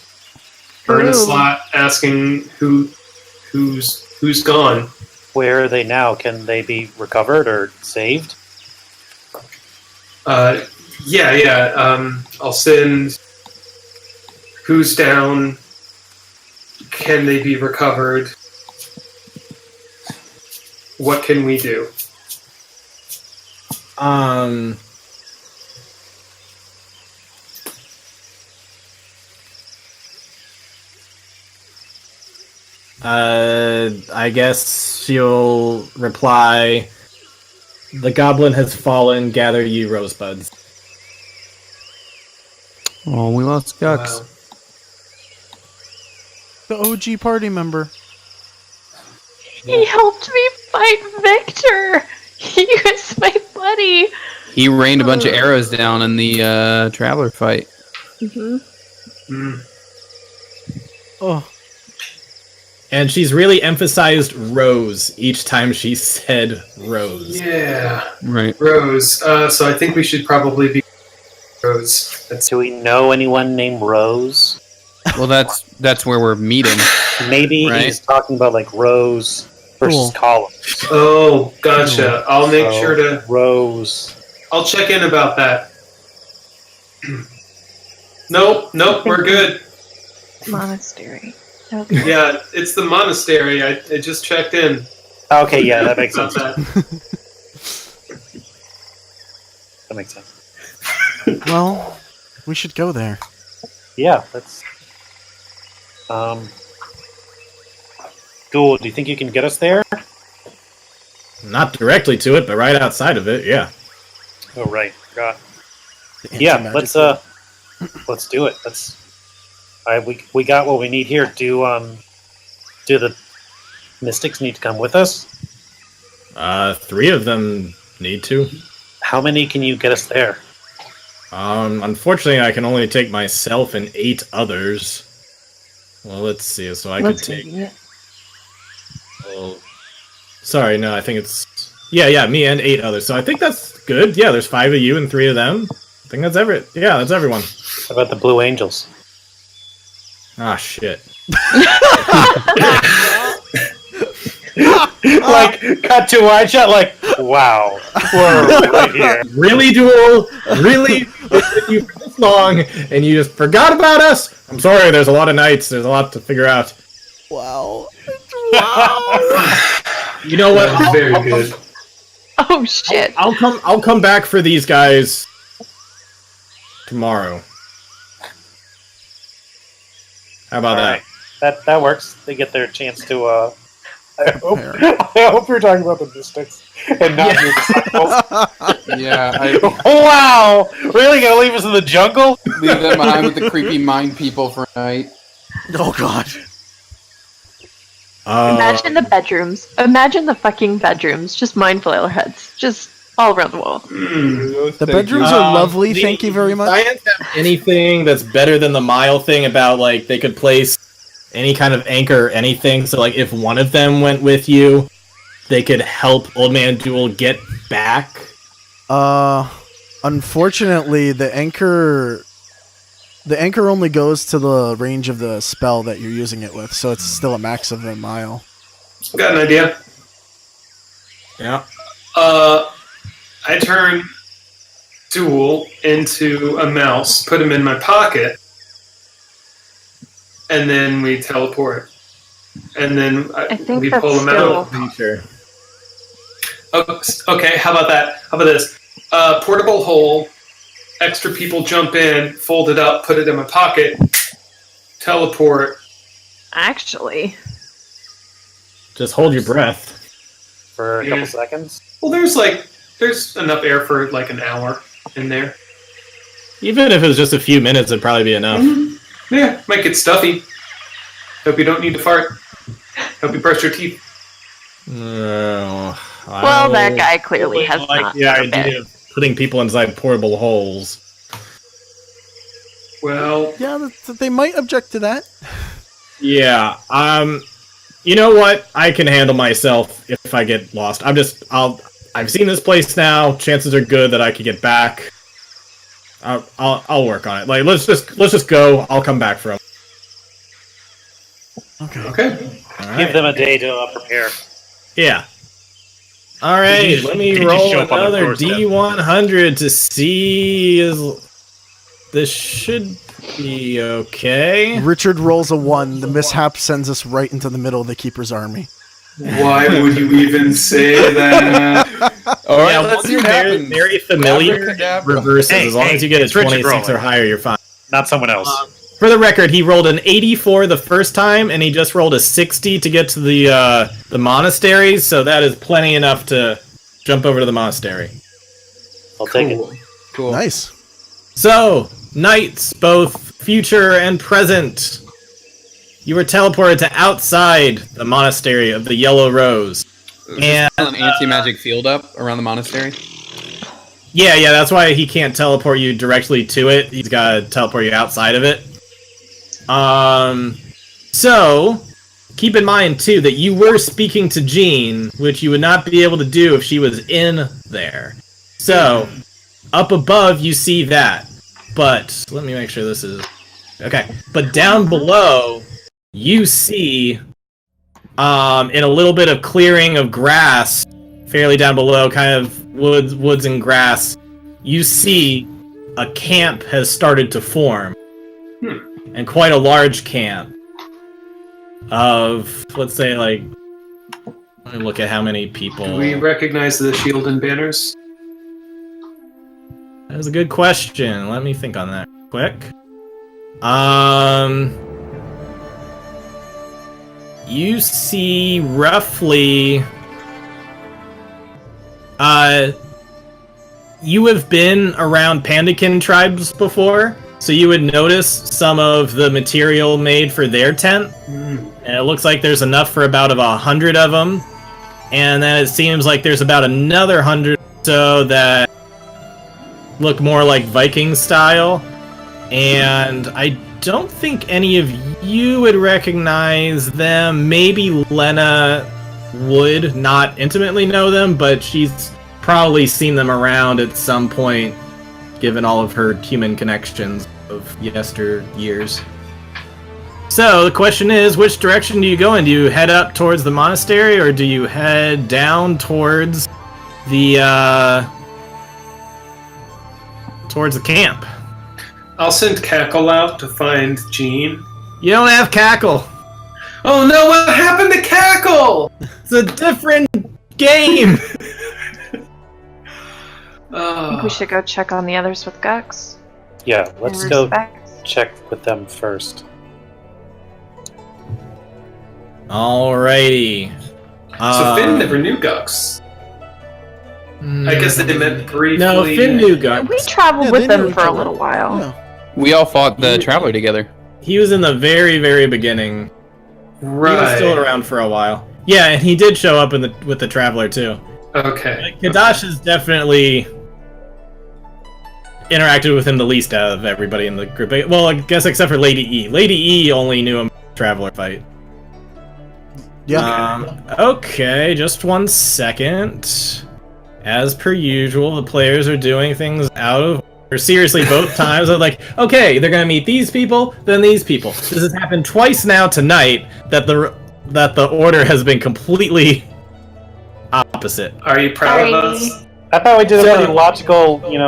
earn a Ooh. slot asking who's gone. Where are they now? Can they be recovered or saved? Yeah. I'll send who's down. Can they be recovered? What can we do? I guess she'll reply, "The goblin has fallen, gather ye rosebuds." Oh, we lost Gux. Wow. The OG party member. He helped me fight Victor. He was my buddy. He rained a bunch of arrows down in the traveler fight. Mm. Oh, And she's really emphasized Rose each time she said Rose. Yeah, Right. Rose. So I think we should probably be Rose. That's Do we know anyone named Rose? Well, that's where we're meeting. Maybe Right. he's talking about like Rose versus Cool. columns. Oh, gotcha. I'll make sure to. Rose. I'll check in about that. Nope, we're good. Monastery. Okay. Yeah, it's the monastery. I just checked in. Okay, yeah, that makes About sense. that. That makes sense. well, we should go there. Yeah, that's. Duel, do you think you can get us there? Not directly to it, but right outside of it, yeah. Oh right, forgot. The Yeah, anti-magic let's do it. We got what we need here. Do the mystics need to come with us? 3 of them need to. How many can you get us there? Unfortunately, I can only take myself and 8 others. Well, let's see. So I could Let's take. see it. Well, sorry, no, I think it's. Yeah, me and 8 others. So I think that's good. Yeah, there's 5 of you and 3 of them. I think that's Yeah, that's everyone. How about the Blue Angels? Ah, shit. Like, cut to wide shot, like, wow, we're right here. Really, Duel? Really? It's been you for this long, and you just forgot about us? I'm sorry, there's a lot of nights. There's a lot to figure out. Wow. You know what? That was very good. Oh shit. I'll come back for these guys tomorrow. How about All right. That works. They get their chance to. I hope you're talking about the mystics and not your disciples. Yeah, Wow! Really gonna leave us in the jungle? leave them behind with the creepy mind people for a night. Oh god. Imagine the bedrooms. Imagine the fucking bedrooms. Just mind flail heads. Just all around the wall. The bedrooms are lovely, thank you very much. Science have anything that's better than the mile thing about, like, they could place any kind of anchor or anything, so, like, if one of them went with you, they could help Old Man Duel get back? Unfortunately, the anchor only goes to the range of the spell that you're using it with, so it's still a max of a mile. Got an idea. Yeah. I turn Duel into a mouse, put him in my pocket, and then we teleport. And then I think we that's pull him still- out. Sure. Oh, okay, how about that? How about this? Portable hole, extra people jump in, fold it up, put it in my pocket, teleport. Actually. Just hold your breath. For a Yeah. couple seconds? Well, there's enough air for like an hour in there. Even if it was just a few minutes, it'd probably be enough. Yeah, might get stuffy. Hope you don't need to fart. Hope you brush your teeth. No. Well, that guy clearly has like not. the idea of putting people inside portable holes. Well, Yeah, they might object to that. Yeah. You know what? I can handle myself if I get lost. I've seen this place now. Chances are good that I could get back. I'll work on it. Like, let's just go. I'll come back from. okay. Give them a day to prepare. Yeah. All right. Let me Did you roll show up on their another doorstep? D100 to see. This should be okay. Richard rolls a 1. The mishap sends us right into the middle of the Keeper's army. Why would you even say that? All right, Yeah, let's once see you're what happens. very familiar, Abracadabra. reverses. Hey, as long hey, as you get a it's Richard 26 or rolling. higher, you're fine. Not someone else. For the record, he rolled an 84 the first time, and he just rolled a 60 to get to the monastery, so that is plenty enough to jump over to the monastery. I'll take it. Cool. Nice. So, knights, both future and present, you were teleported to outside the monastery of the Yellow Rose. And an anti-magic field up around the monastery. yeah, that's why he can't teleport you directly to it. He's got to teleport you outside of it. So, keep in mind, too, that you were speaking to Jean, which you would not be able to do if she was in there. So, up above, you see that. But, let me make sure this is... Okay, but down below, you see, in a little bit of clearing of grass, fairly down below, kind of woods and grass, you see a camp has started to form. And quite a large camp of, let's say, like, let me look at how many people. Do we recognize the shield and banners? That was a good question. Let me think on that quick. You see roughly, you have been around Pandakin tribes before, so you would notice some of the material made for their tent, and it looks like there's enough for about 100 of them, and then it seems like there's about another 100 or so that look more like Viking style, and I don't think any of you would recognize them. Maybe Lena would not intimately know them, but she's probably seen them around at some point, given all of her human connections of yesteryears. So the question is, which direction do you go in? Do you head up towards the monastery, or do you head down towards the camp? I'll send Cackle out to find Jean. You don't have Cackle. Oh no, what happened to Cackle? It's a different game. I think we should go check on the others with Gux. Yeah, let's In go respect. check with them first. Alrighty. So Finn never knew Gux. I guess they met briefly. No, Finn knew Gux. We traveled Yeah, with they them knew for each a other. little while. Yeah. We all fought the Traveler together. He was in the very, very beginning. Right. He was still around for a while. Yeah, and he did show up with the Traveler too. Okay. Kadash has definitely interacted with him the least out of everybody in the group. Well, I guess except for Lady E. Lady E only knew him in the Traveler fight. Yeah. Okay, just 1 second. As per usual, the players are doing things out of order. Seriously, both times. I'm like, okay, they're gonna meet these people, then these people. This has happened twice now tonight that the order has been completely opposite. Are you proud of Sorry. us? I thought we did a So- pretty logical, You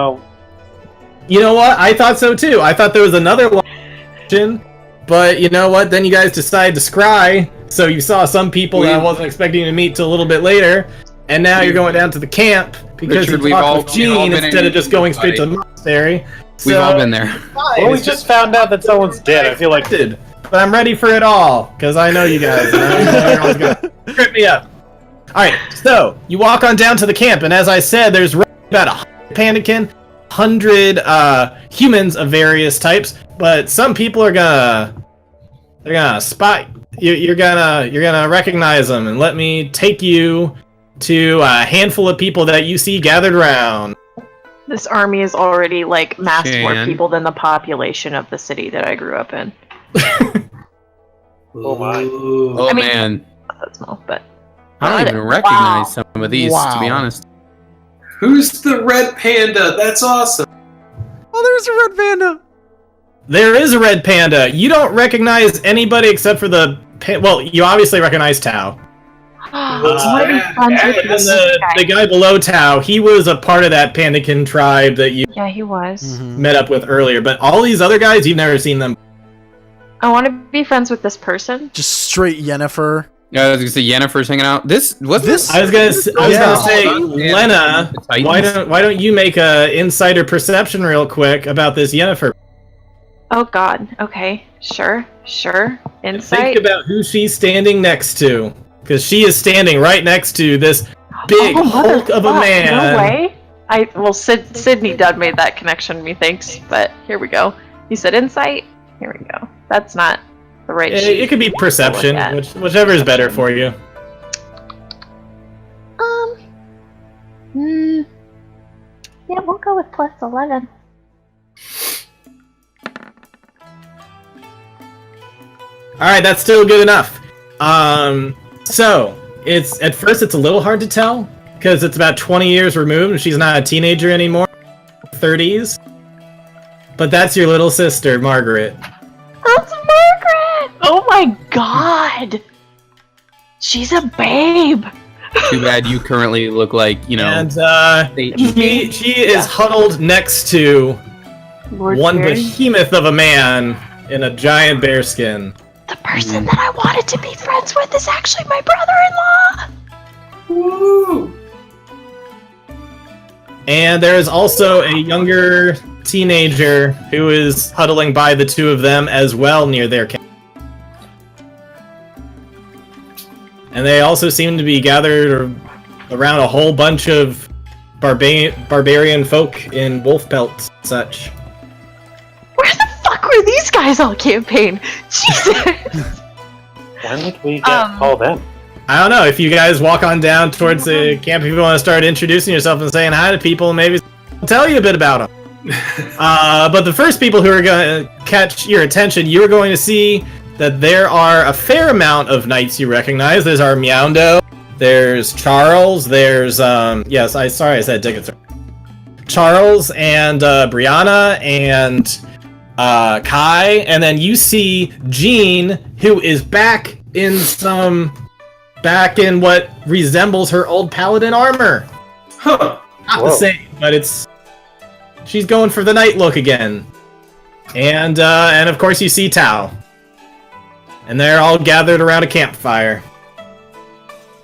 know what? I thought so too. I thought there was another option, but you know what? Then you guys decided to scry, so you saw some people that I wasn't expecting to meet till a little bit later, and now you're going down to the camp because Richard, you we've talked all- with we've all Jean been instead in of just going straight to the monastery. We've all been there. well, we just found out that someone's dead. I feel like But I'm ready for it all, because I know you guys. And I know everyone's gonna trip me up. Alright, so, you walk on down to the camp, and as I said, there's about 100 Pandakin, 100 humans of various types, but some people are they're gonna spot you. You're gonna recognize them, and let me take you to a handful of people that you see gathered around. This army is already like massed more Shan. people than the population of the city that I grew up in. Oh my. Ooh. Oh I mean- man, Not that small, but I don't even recognize some of these, to be Wow. honest. Who's the red panda? That's awesome. Oh, there's a red panda. There is a red panda. You don't recognize anybody except for well, you obviously recognize Tao. I want to be friends with And this the guy. guy below Tao, he was a part of that Pandakin tribe that you Yeah, he was. Mm-hmm. met up with earlier. But all these other guys, you've never seen them. I want to be friends with this person. Just straight Yennefer. Yeah, I was gonna say Yennefer's hanging out. This was This- I was gonna Yeah. say, Yeah. Lena, The why Titans. don't you make a insider perception real quick about this Yennefer? Oh God. Okay. Sure. And Insight. think about who she's standing next to, because she is standing right next to this big hulk of a motherfuck, man. No way. Sydney Dud made that connection, methinks. But here we go. You said insight. Here we go. That's not the right sheet. It could be perception, to look at. whichever is better for you. Yeah, we'll go with plus 11. All right, that's still good enough. So it's at first it's a little hard to tell because it's about 20 years removed and she's not a teenager anymore, 30s. But that's your little sister, Margaret. That's Margaret! Oh my God! She's a babe! Too bad you currently look like, And Satan. she is huddled next to Lord one Barry. behemoth of a man in a giant bearskin. The person that I wanted to be friends with is actually my brother-in-law! Woo! And there is also a younger teenager who is huddling by the two of them as well near their camp. And they also seem to be gathered around a whole bunch of barbarian folk in wolf pelts and such. Where the fuck were these guys all campaign? Jesus! When did we get all them? I don't know, if you guys walk on down towards the camp, if you want to start introducing yourself and saying hi to people, maybe I'll tell you a bit about them. But the first people who are going to catch your attention, you're going to see that there are a fair amount of knights you recognize. There's our Meowndo, there's Charles, there's, sorry I said Dickens. Charles and Brianna and Kai, and then you see Jean, who is back in what resembles her old paladin armor. Huh. Not the same, but she's going for the knight look again. And of course you see Tao. And they're all gathered around a campfire.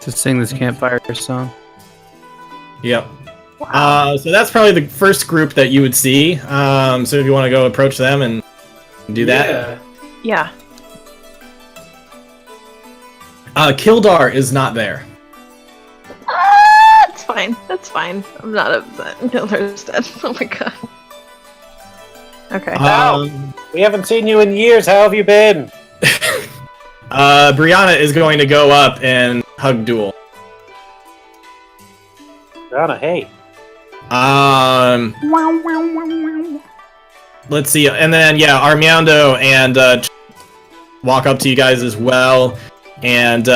To sing this campfire song. Yep. So that's probably the first group that you would see. So if you want to go approach them and do that. Yeah. Yeah. Kildar is not there. That's fine. I'm not upset. Killer's dead. Oh my God. Okay. We haven't seen you in years. How have you been? Brianna is going to go up and hug Duel. Brianna, hey. Let's see, and then Armando and walk up to you guys as well, and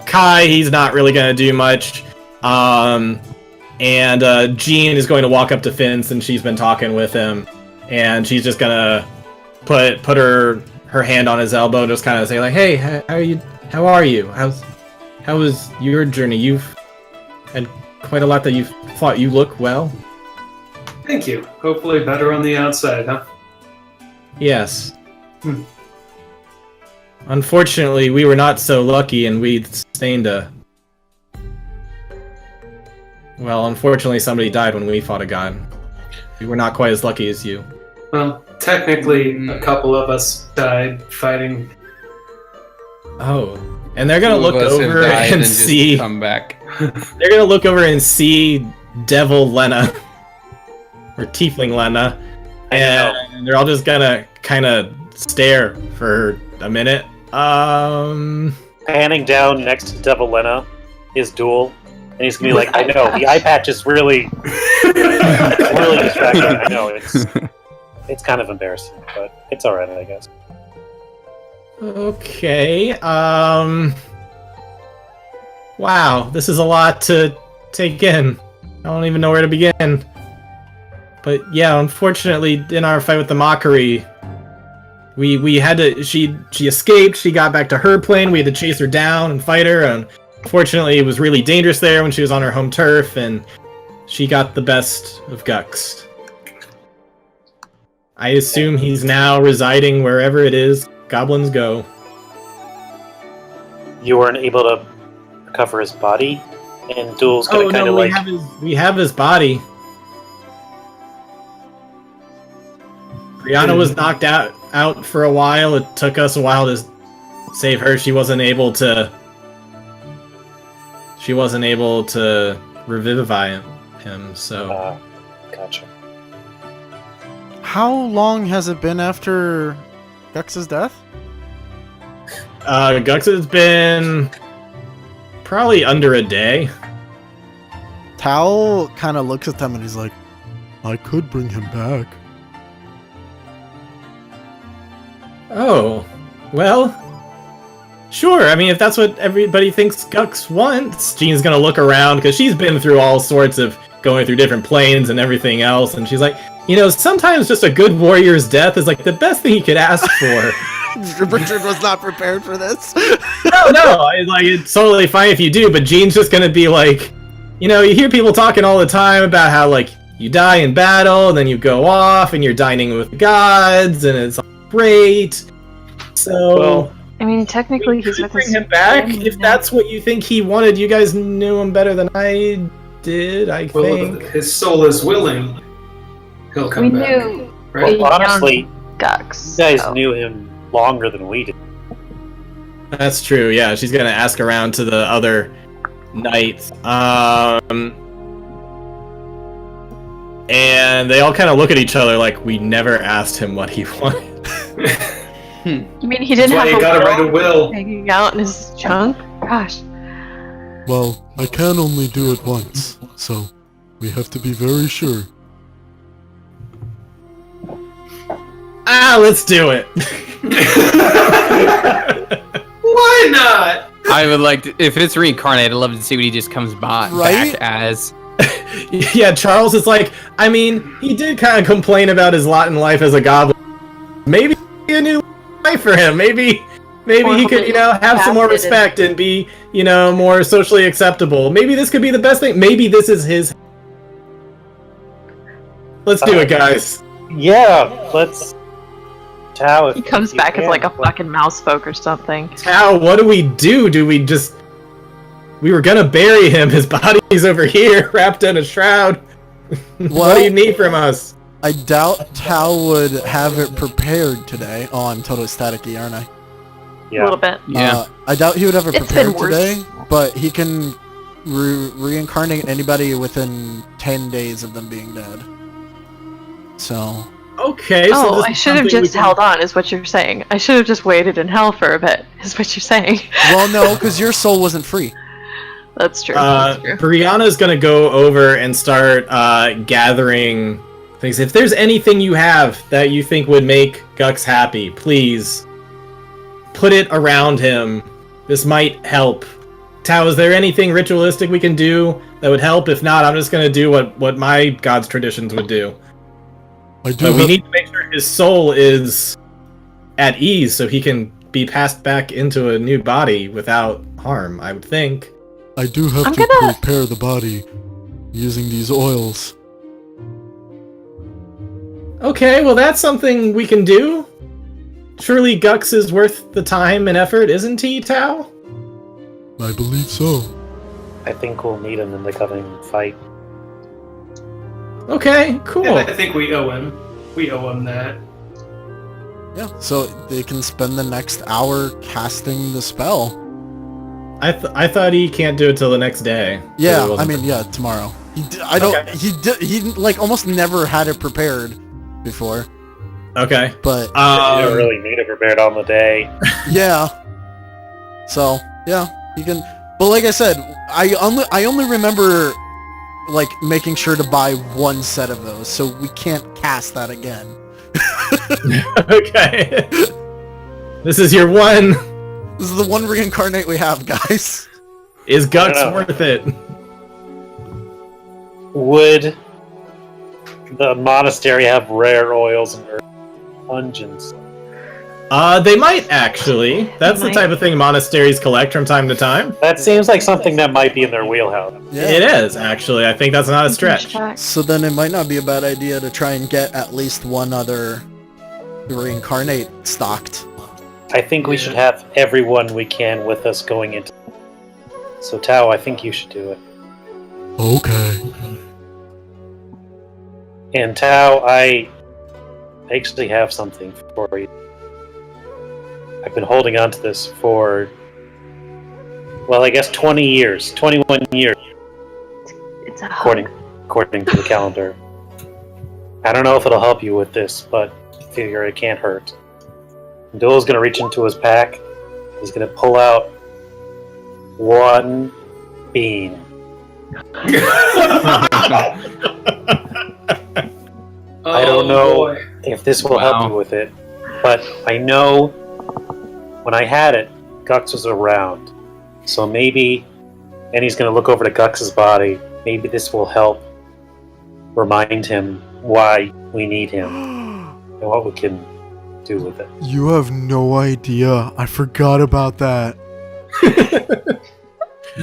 Kai, he's not really gonna do much, and Jean is going to walk up to Finn since she's been talking with him, and she's just gonna put her hand on his elbow, just kind of say like, "Hey, how are you? How was your journey? You've had quite a lot that you've fought. You look well." Thank you. Hopefully better on the outside, huh? Yes. Unfortunately, we were not so lucky, and we sustained unfortunately, somebody died when we fought a god. We were not quite as lucky as you. Well, technically, a couple of us died fighting. Oh. And they're gonna Two of look us have over died and just see... come back. They're gonna look over and see Devil Lena. Or Tiefling Lena. And they're all just gonna kind of stare for a minute. Panning down next to Devil Lena is Duel. And he's gonna be like, I know, the eye patch is really... it's really distracting. I know, it's kind of embarrassing, but it's alright, I guess. Okay, wow, this is a lot to take in. I don't even know where to begin. But yeah, unfortunately, in our fight with the Mockery, we had to, she escaped, she got back to her plane, we had to chase her down and fight her, and unfortunately it was really dangerous there when she was on her home turf, and she got the best of Gux. I assume he's now residing wherever it is goblins go. You weren't able to recover his body, and Duel's gonna kind of like... we have his body. Rihanna was knocked out for a while. It took us a while to save her. She wasn't able to revivify him. So Gotcha. How long has it been after Gux's death? Gux has been probably under a day. Tao kind of looks at them and he's like, I could bring him back. Oh, well, sure. I mean, if that's what everybody thinks Gux wants, Jean's gonna look around because she's been through all sorts of going through different planes and everything else, and she's like, sometimes just a good warrior's death is like the best thing you could ask for. Richard was not prepared for this. No, it's totally fine if you do, but Jean's just gonna be like, you hear people talking all the time about how, like, you die in battle, and then you go off, and you're dining with gods, and it's great. So, Well, I mean, technically, he's with bring his him back family if now. that's what you think he wanted. You guys knew him better than I did, I Well, think. if his soul is willing, he'll come We back. knew Right? well, honestly, Gux. you guys so- knew him longer than we did. That's true, yeah. She's gonna ask around to the other knights. And they all kind of look at each other like, we never asked him what he wanted. You mean he didn't That's why have you gotta write a will. hanging out in his junk? Gosh. Well, I can only do it once, so we have to be very sure. Let's do it. Why not? I would like to, if it's reincarnated, I'd love to see what he just comes back Right? as. Yeah, Charles is like, I mean, he did kind of complain about his lot in life as a goblin. Maybe a new life for him. Maybe he could, have some more respect and be, more socially acceptable. Maybe this could be the best thing. Maybe this is his. Let's do it, guys. Yeah, let's. Tao, if He comes you back as can, like a fucking mouse folk or something. Tao, what do we do? Do we just... We were gonna bury him. His body's over here, wrapped in a shroud. What do you need from us? I doubt Tao would have it prepared today. Oh, I'm totally staticky, aren't I? A Yeah. little bit. Yeah. I doubt he would have it It's been prepared worse. today, but he can reincarnate anybody within 10 days of them being dead. So, Okay, so Oh, this I is should have something we just can- held on, is what you're saying. I should have just waited in hell for a bit, is what you're saying. well, no, because your soul wasn't free. That's true. That's true. Brianna's gonna go over and start gathering things. If there's anything you have that you think would make Gux happy, please put it around him. This might help. Tao, is there anything ritualistic we can do that would help? If not, I'm just gonna do what my god's traditions would do. I do But we have, need to make sure his soul is at ease so he can be passed back into a new body without harm, I would think. I do have I'm to gonna- prepare the body using these oils. Okay, well that's something we can do. Surely Gux is worth the time and effort, isn't he, Tao? I believe so. I think we'll need him in the coming fight. Okay, cool. And I think we owe him. We owe him that. Yeah, so they can spend the next hour casting the spell. I thought he can't do it till the next day. So Yeah, it wasn't- tomorrow. I don't. Okay. He like almost never had it prepared before, Okay. but You don't really need it prepared on the day. yeah. So yeah, you can. But like I said, I only remember like making sure to buy one set of those, so we can't cast that again. Okay. This is your one. This is the one reincarnate we have, guys. Is I Gux don't know. worth it? Would the monastery have rare oils and herbs? Pungents? They might actually. That's the might. type of thing monasteries collect from time to time. That seems like something that might be in their wheelhouse. It is actually. I think that's not a stretch. So then it might not be a bad idea to try and get at least one other reincarnate stocked. I think we should have everyone we can with us going into. So Tao, I think you should do it. Okay. And Tao, I I actually have something for you. I've been holding on to this for, well, I guess 20 years. 21 years, It's a hug. according to the calendar. I don't know if it'll help you with this, but I figure it can't hurt. Abdul's going to reach into his pack. He's going to pull out one bean. I don't know boy. if this will help you with it, but I know when I had it, Gux was around. So maybe, and he's going to look over to Gux's body, maybe this will help remind him why we need him and what we can do with it. You have no idea. I forgot about that.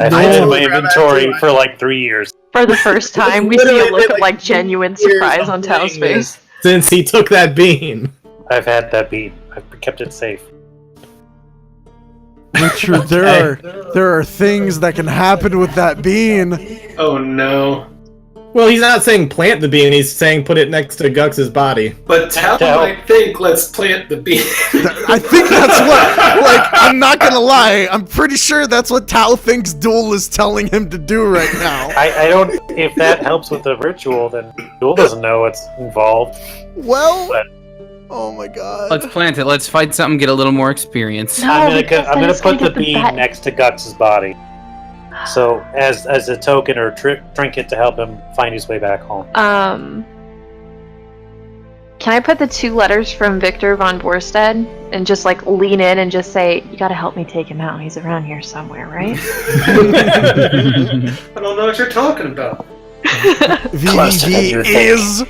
I've had it in my inventory for like 3 years. For the first time, we see a look of like genuine surprise on Tao's face. Since he took that bean. I've had that bean. I've kept it safe. Richard, there are things that can happen with that bean. Oh no. Well, he's not saying plant the bean, he's saying put it next to Gux's body. But Tao might think, let's plant the bean. I think that's what, like, I'm not gonna lie, I'm pretty sure that's what Tao thinks Duel is telling him to do right now. I don't. If that helps with the ritual, then Duel doesn't know what's involved. Well, But- oh my god. Let's plant it. Let's fight something, get a little more experience. No, I'm because gonna then it's put the get bean bat- next to Gux's body. So as a token or trinket to help him find his way back home. Can I put the 2 letters from Victor von Borsted and just like lean in and just say, you gotta help me take him out. He's around here somewhere, right? I don't know what you're talking about. Closer than you VVV think. is...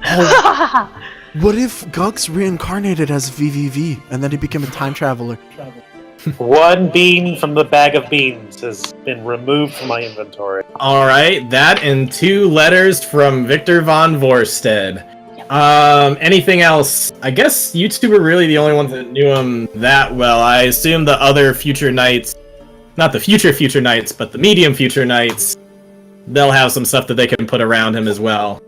Oh, what if Gux reincarnated as VVV and then he became a time traveler? One bean from the bag of beans has been removed from my inventory. Alright, that and 2 letters from Victor von Vorsted. Anything else? I guess you two were really the only ones that knew him that well. I assume the other future knights, not the future knights, but the medium future knights, they'll have some stuff that they can put around him as well.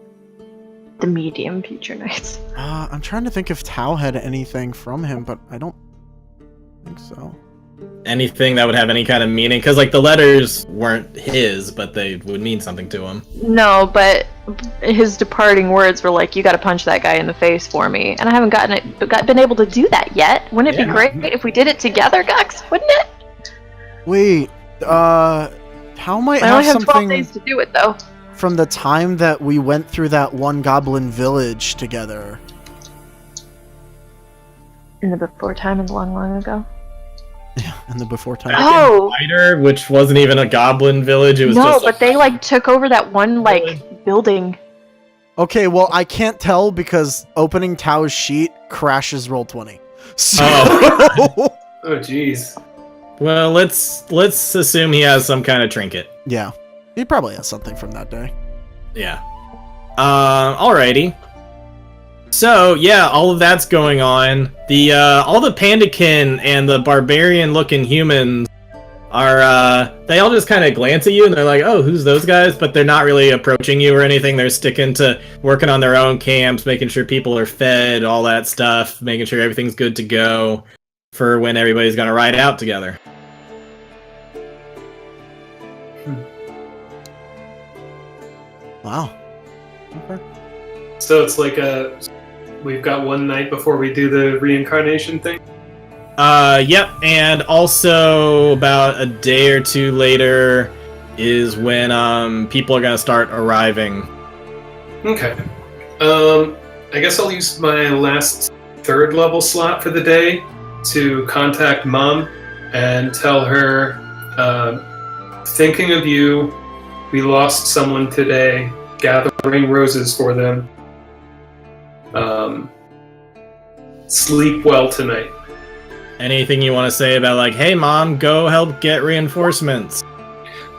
The medium future knights. I'm trying to think if Tao had anything from him, but I don't think so. Anything that would have any kind of meaning, because like the letters weren't his, but they would mean something to him. No, but his departing words were like, you gotta punch that guy in the face for me. And I haven't been able to do that yet. Wouldn't it be great if we did it together, Gux? Wouldn't it? Wait, Tao might I have only have 12 something days to do it, though. from the time that we went through that one goblin village together. In the before time and long, long ago. Yeah, in the before time. Oh! Spider, which wasn't even a goblin village, it was No, just but they like took over that one like building. Okay, well, I can't tell because opening Tao's sheet crashes Roll20. So, Oh jeez. well, let's assume he has some kind of trinket. yeah, he probably has something from that day. Yeah. Alrighty. So yeah, all of that's going on. The all the pandakin and the barbarian-looking humans are they all just kind of glance at you and they're like, "Oh, who's those guys?" But they're not really approaching you or anything. They're sticking to working on their own camps, making sure people are fed, all that stuff, making sure everything's good to go for when everybody's gonna ride out together. Wow. Okay. So it's like we've got one night before we do the reincarnation thing. Yep, and also about a day or two later is when people are gonna start arriving. Okay. I guess I'll use my last 3rd level slot for the day to contact Mom and tell her, thinking of you, we lost someone today, gathering roses for them. Sleep well tonight. Anything you want to say about like, hey mom, go help get reinforcements?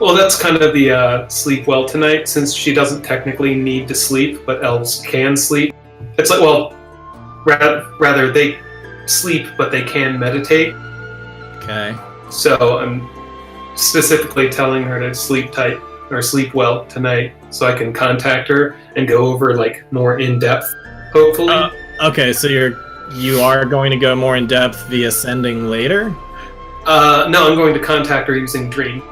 Well, that's kind of the sleep well tonight, since she doesn't technically need to sleep, but elves can sleep. It's like, well, rather they sleep, but they can meditate. Okay. So I'm specifically telling her to sleep tight or sleep well tonight, so I can contact her and go over like more in depth, hopefully. Okay, so you are going to go more in depth via sending later? No, I'm going to contact her using Dream.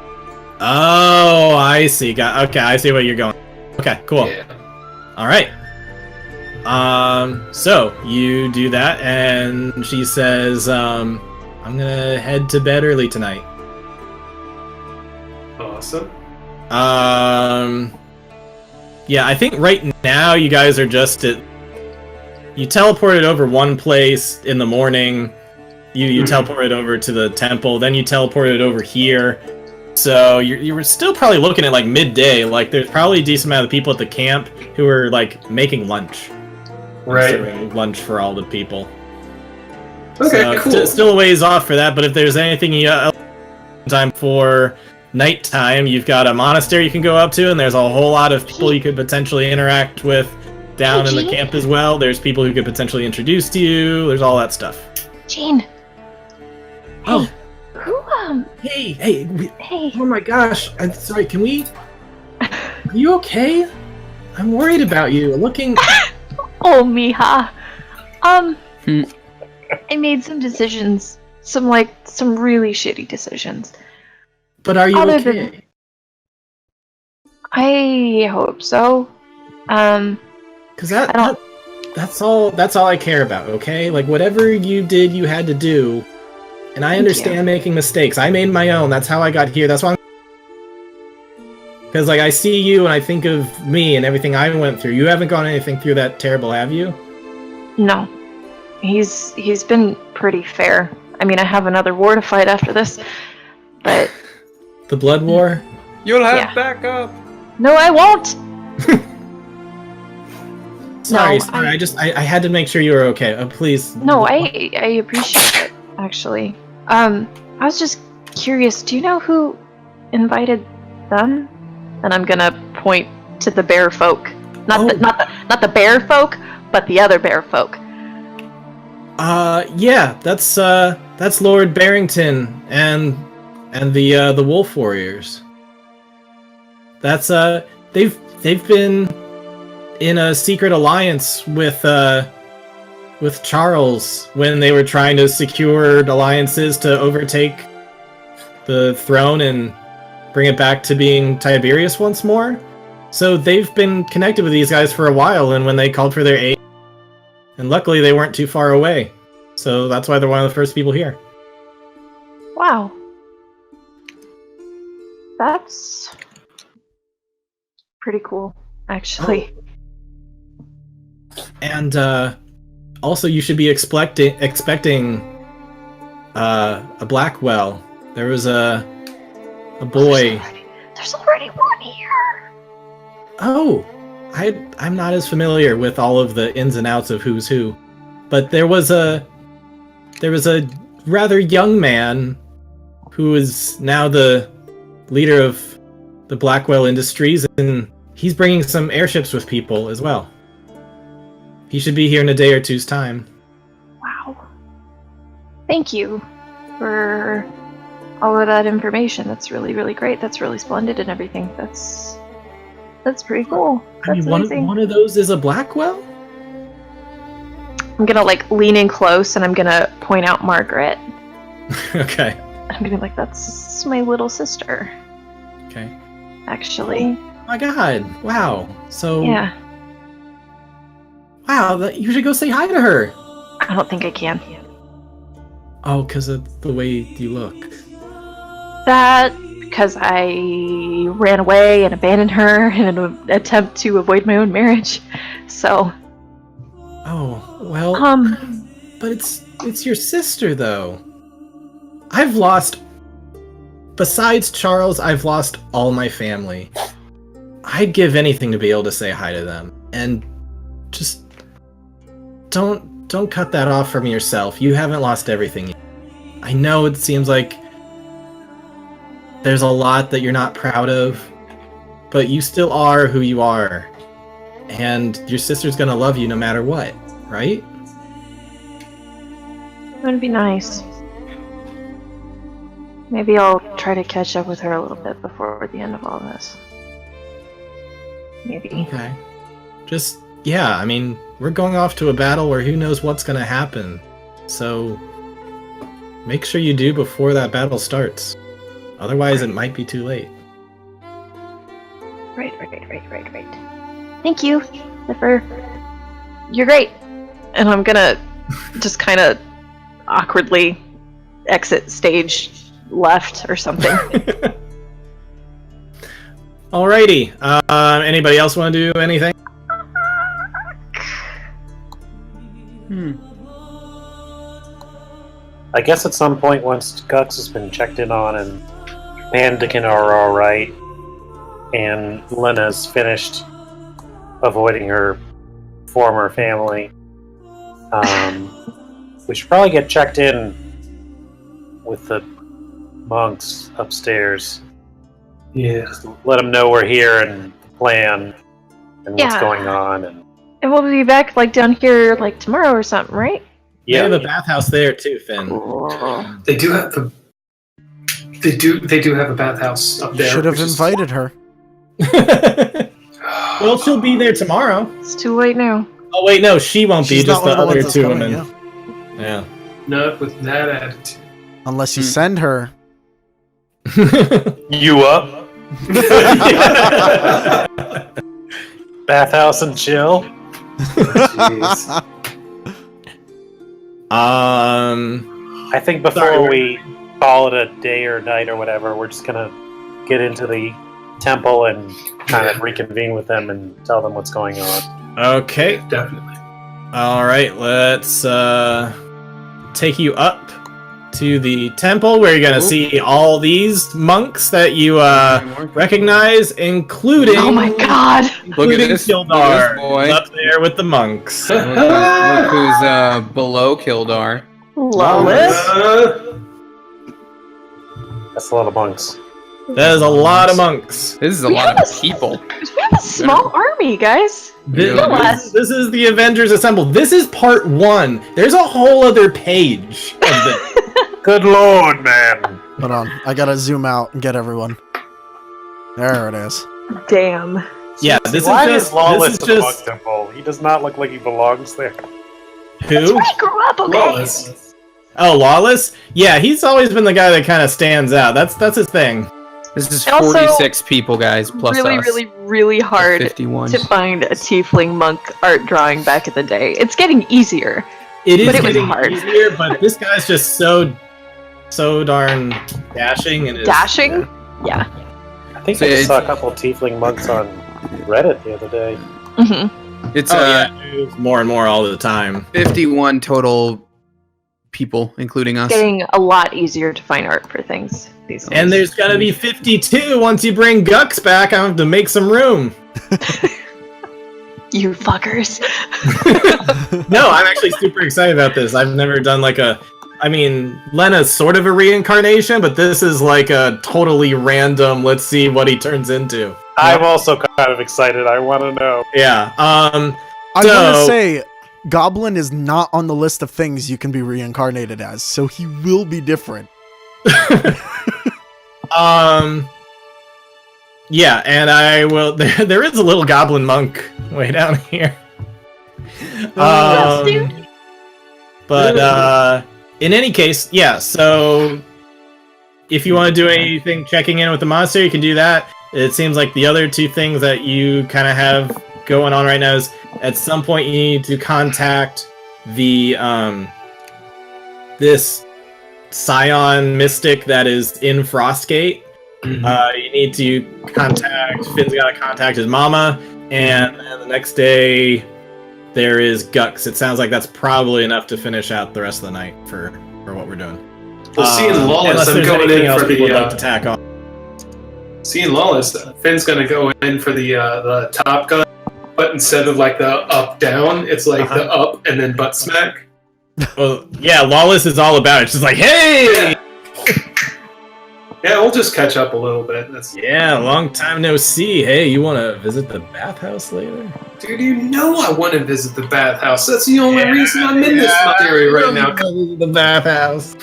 Oh, I see. Okay, I see what you're going. Okay, cool. Yeah. All right. So you do that, and she says, "I'm gonna head to bed early tonight." Awesome. Yeah, I think right now you guys are just at. You teleported over one place in the morning. You teleported over to the temple, then you teleported over here. So you were still probably looking at like midday. Like there's probably a decent amount of people at the camp who are like making lunch. Right. Serving lunch for all the people. Okay, So, cool. Still a ways off for that, but if there's anything time for nighttime, you've got a monastery you can go up to, and there's a whole lot of people you could potentially interact with down in the camp as well. There's people who could potentially introduce to you. There's all that stuff. Gene. Oh. Who, Hey. Oh my gosh. I'm sorry, can we... Are you okay? I'm worried about you. Looking... Oh, Miha. I made some decisions. Some really shitty decisions. But are you Other okay? than- I hope so. Because that's all I care about, okay? Like, whatever you did, you had to do. And I understand making mistakes. I made my own. That's how I got here. That's why Because, like, I see you and I think of me and everything I went through. You haven't gone anything through that terrible, have you? No. He's been pretty fair. I mean, I have another war to fight after this, but... The blood war? You'll have backup! No, I won't! Sorry, No, I had to make sure you were okay. Please. No, I appreciate it, actually. I was just curious, do you know who invited them? And I'm gonna point to the bear folk. Not the bear folk, but the other bear folk. Yeah, that's Lord Barrington and the Wolf Warriors. That's they've been in a secret alliance with Charles when they were trying to secure alliances to overtake the throne and bring it back to being Tiberius once more. So they've been connected with these guys for a while, and when they called for their aid, and luckily they weren't too far away. So that's why they're one of the first people here. Wow. That's pretty cool, actually. And also you should be expecting a Blackwell. There was a boy. There's already one here. Oh, I'm not as familiar with all of the ins and outs of who's who, but there was a rather young man who is now the leader of the Blackwell Industries, and he's bringing some airships with people as well. He should be here in a day or two's time. Wow. Thank you for all of that information. That's really, really great. That's really splendid and everything. That's pretty cool. I mean, That's amazing. one of those is a Blackwell? I'm gonna lean in close and I'm gonna point out Margaret. Okay. I'm gonna be like, that's my little sister. Okay. Actually. Oh my god. Wow. So Yeah. Wow, you should go say hi to her. I don't think I can. Oh, because of the way you look. That because I ran away and abandoned her in an attempt to avoid my own marriage. So. Oh, well. But it's your sister, though. Besides Charles, I've lost all my family. I'd give anything to be able to say hi to them. And just don't cut that off from yourself. You haven't lost everything yet. I know it seems like there's a lot that you're not proud of, but you still are who you are. And your sister's gonna love you no matter what, right? It would be nice. Maybe I'll try to catch up with her a little bit before the end of all this. Maybe. Okay. Just yeah, I mean, we're going off to a battle where who knows what's going to happen. So make sure you do before that battle starts. Otherwise, it might be too late. Right. Thank you, Zipper. You're great. And I'm gonna just kind of awkwardly exit stage left or something. Alrighty. Anybody else want to do anything? I guess at some point, once Gux has been checked in on and Pandakin are alright, and Lena's finished avoiding her former family, we should probably get checked in with the monks upstairs. Yeah. Just let them know we're here and the plan and what's Yeah. going on. And And we'll be back like down here like tomorrow or something, right? They have a bathhouse there too, Finn. They do have the. They do have a bathhouse up there. Should have which is- invited her. Well, she'll be there tomorrow. It's too late now. Oh wait, no, she won't be. She's Just not the one of other ones two that's coming, women. Yeah. Not with that attitude. Unless you send her. You up? Bathhouse and chill? Jeez. I think before Sorry, we call it a day or night or whatever, we're just gonna get into the temple and kind of reconvene with them and tell them what's going on. Okay. Definitely. All right. Let's take you up to the temple where you're gonna see all these monks that you recognize, including Oh my god! Look at including this, Kildar, boy. who's up there with the monks. Look who's below Kildar. Lois? That's a lot of monks. That is a lot of monks. This is a We lot have of people. We have a small army, guys. This is the Avengers Assembled. This is part 1. There's a whole other page of this. Good lord, man! Hold on. I gotta zoom out and get everyone. There it is. Damn. Yeah, this Why is is Lawless just in the monk temple? He does not look like he belongs there. who? I grew up, okay? Lawless. Oh, Lawless? Yeah, he's always been the guy that kind of stands out. That's his thing. This is And also, 46 people, guys, plus really, us. really hard 51. to find a tiefling monk art drawing back in the day. It's getting easier. It is But it was getting hard. easier, but this guy's just so darn dashing and Dashing? Yeah. I think So I just it's- saw a couple of tiefling monks on Reddit the other day. Mm-hmm. It's yeah, it moves more and more all the time. 51 total people, including us. Getting a lot easier to find art for things these days. And there's gonna be 52 once you bring Gux back. I have to make some room. You fuckers. No, I'm actually super excited about this. I've never done I mean, Lena's sort of a reincarnation, but this is like a totally random, let's see what he turns into. I'm also kind of excited. I want to know. Yeah. I want to So- say, Goblin is not on the list of things you can be reincarnated as, so he will be different. Yeah, and I will. There is a little goblin monk way down here. Yes, dude. But in any case, yeah. So if you want to do anything checking in with the monster, you can do that. It seems like the other two things that you kind of have going on right now is at some point you need to contact the this Scion mystic that is in Frostgate. You need to Finn's got to contact his mama, and then the next day there is Gux. It sounds like that's probably enough to finish out the rest of the night for what we're doing. Well, seeing Lawless, unless I'm there's going anything in else for people would the. like to tack on. Seeing Lawless, Finn's gonna go in for the Top Gun, but instead of like the up down, it's like the up and then butt smack. Well, yeah, Lawless is all about it. She's like, hey! Yeah, we'll just catch up a little bit. That's Yeah, long time no see. Hey, you want to visit the bathhouse later? dude, you know I want to visit the bathhouse. That's the only reason I'm in this area right now. The bathhouse.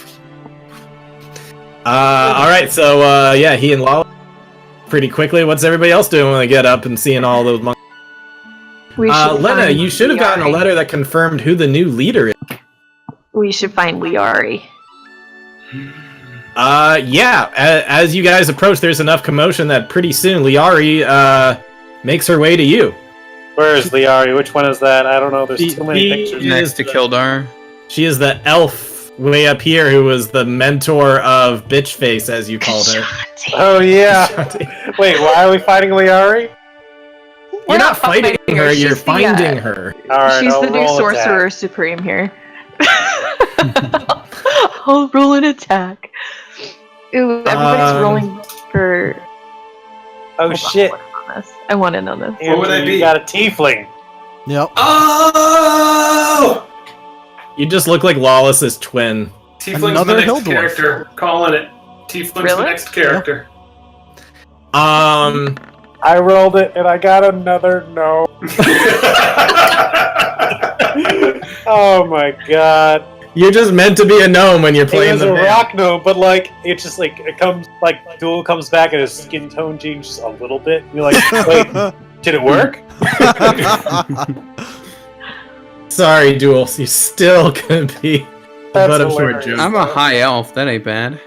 All right, so yeah, he and Lawless pretty quickly. What's everybody else doing when they get up and seeing all those monks? We should Lena, find you should have gotten a Liari. letter that confirmed who the new leader is. We should find Liari. Yeah. As you guys approach, there's enough commotion that pretty soon Liari makes her way to you. Where is Liari? Which one is that? I don't know. There's too many pictures. Next to Kildar. She is the elf way up here who was the mentor of Bitchface, as you called her. Oh yeah. Wait, why are we fighting Liari? You're not fighting her, you're she's the, finding her. All right, She's I'll the new roll sorcerer attack. supreme here. I'll roll an attack. Ooh, everybody's rolling for. Oh Hold on, shit! I want to know this. What would I Andrew, be? You got a tiefling. Yep. Oh! You just look like Lawless's twin. Tiefling's Another the next hill dwarf. character. Calling it. Tiefling's the Really? next character. I rolled it and I got another no. Oh my god! You're just meant to be a gnome when you're It playing was the a band. rock gnome, but like it just like it comes like Duel comes back and his skin tone changes a little bit. You're like, wait, did it work? Sorry, Duel, you're still gonna be That's but of short hilarious. joke. I'm a high elf. That ain't bad.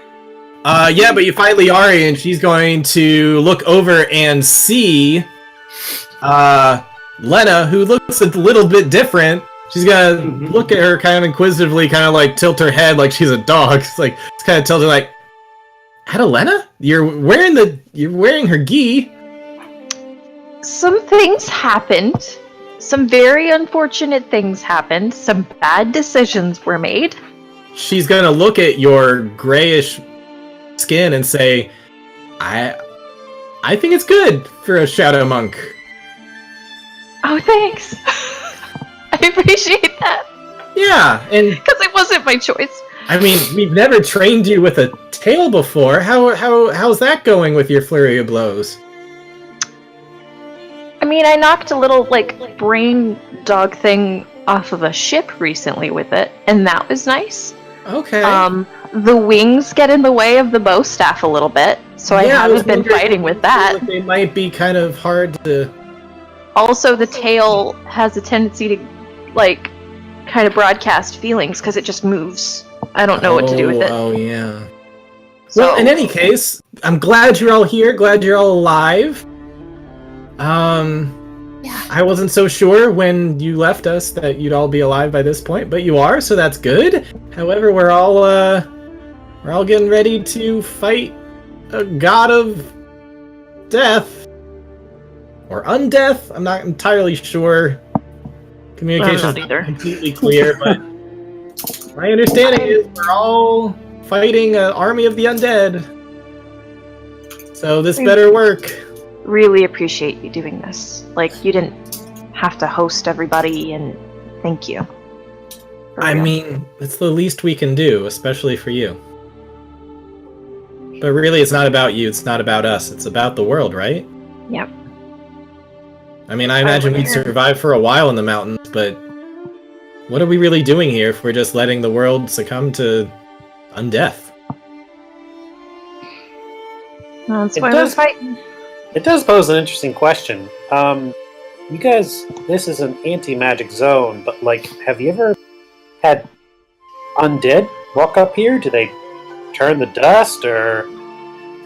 Yeah, but you find Liari and she's going to look over and see Lena, who looks a little bit different. She's gonna look at her kind of inquisitively, kind of like tilt her head like she's a dog. It's like it's kind of tilted like, Adelena? You're wearing her gi. Some things happened. Some very unfortunate things happened. Some bad decisions were made. She's gonna look at your grayish skin and say, I think it's good for a shadow monk. Oh, thanks. I appreciate that. Yeah, and Because it wasn't my choice. I mean, we've never trained you with a tail before. How's that going with your flurry of blows? I mean, I knocked a little, like, brain dog thing off of a ship recently with it, and that was nice. Okay. The wings get in the way of the bow staff a little bit, so I was haven't been wondering- fighting with I that. feel like they might be kind of hard to. Also, the tail has a tendency to, like, kind of broadcast feelings because it just moves. I don't know what to do with it. Oh yeah. So, Well, in any case, I'm glad you're all here. Glad you're all alive. yeah. I wasn't so sure when you left us that you'd all be alive by this point, but you are, so that's good. However, we're all getting ready to fight a god of death or undeath. I'm not entirely sure. Communication's I'm not not either. completely clear, but my understanding is we're all fighting an army of the undead. So this better work. Really appreciate you doing this. Like, you didn't have to host everybody, and thank you. For I real. mean, it's the least we can do, especially for you. But really, it's not about you, it's not about us, it's about the world, right? Yep. I mean, I imagine we'd aware. survive for a while in the mountains, but what are we really doing here if we're just letting the world succumb to undeath? That's It why does- we're fighting. It does pose an interesting question. You guys, this is an anti-magic zone, but like, have you ever had undead walk up here? Do they turn the dust, or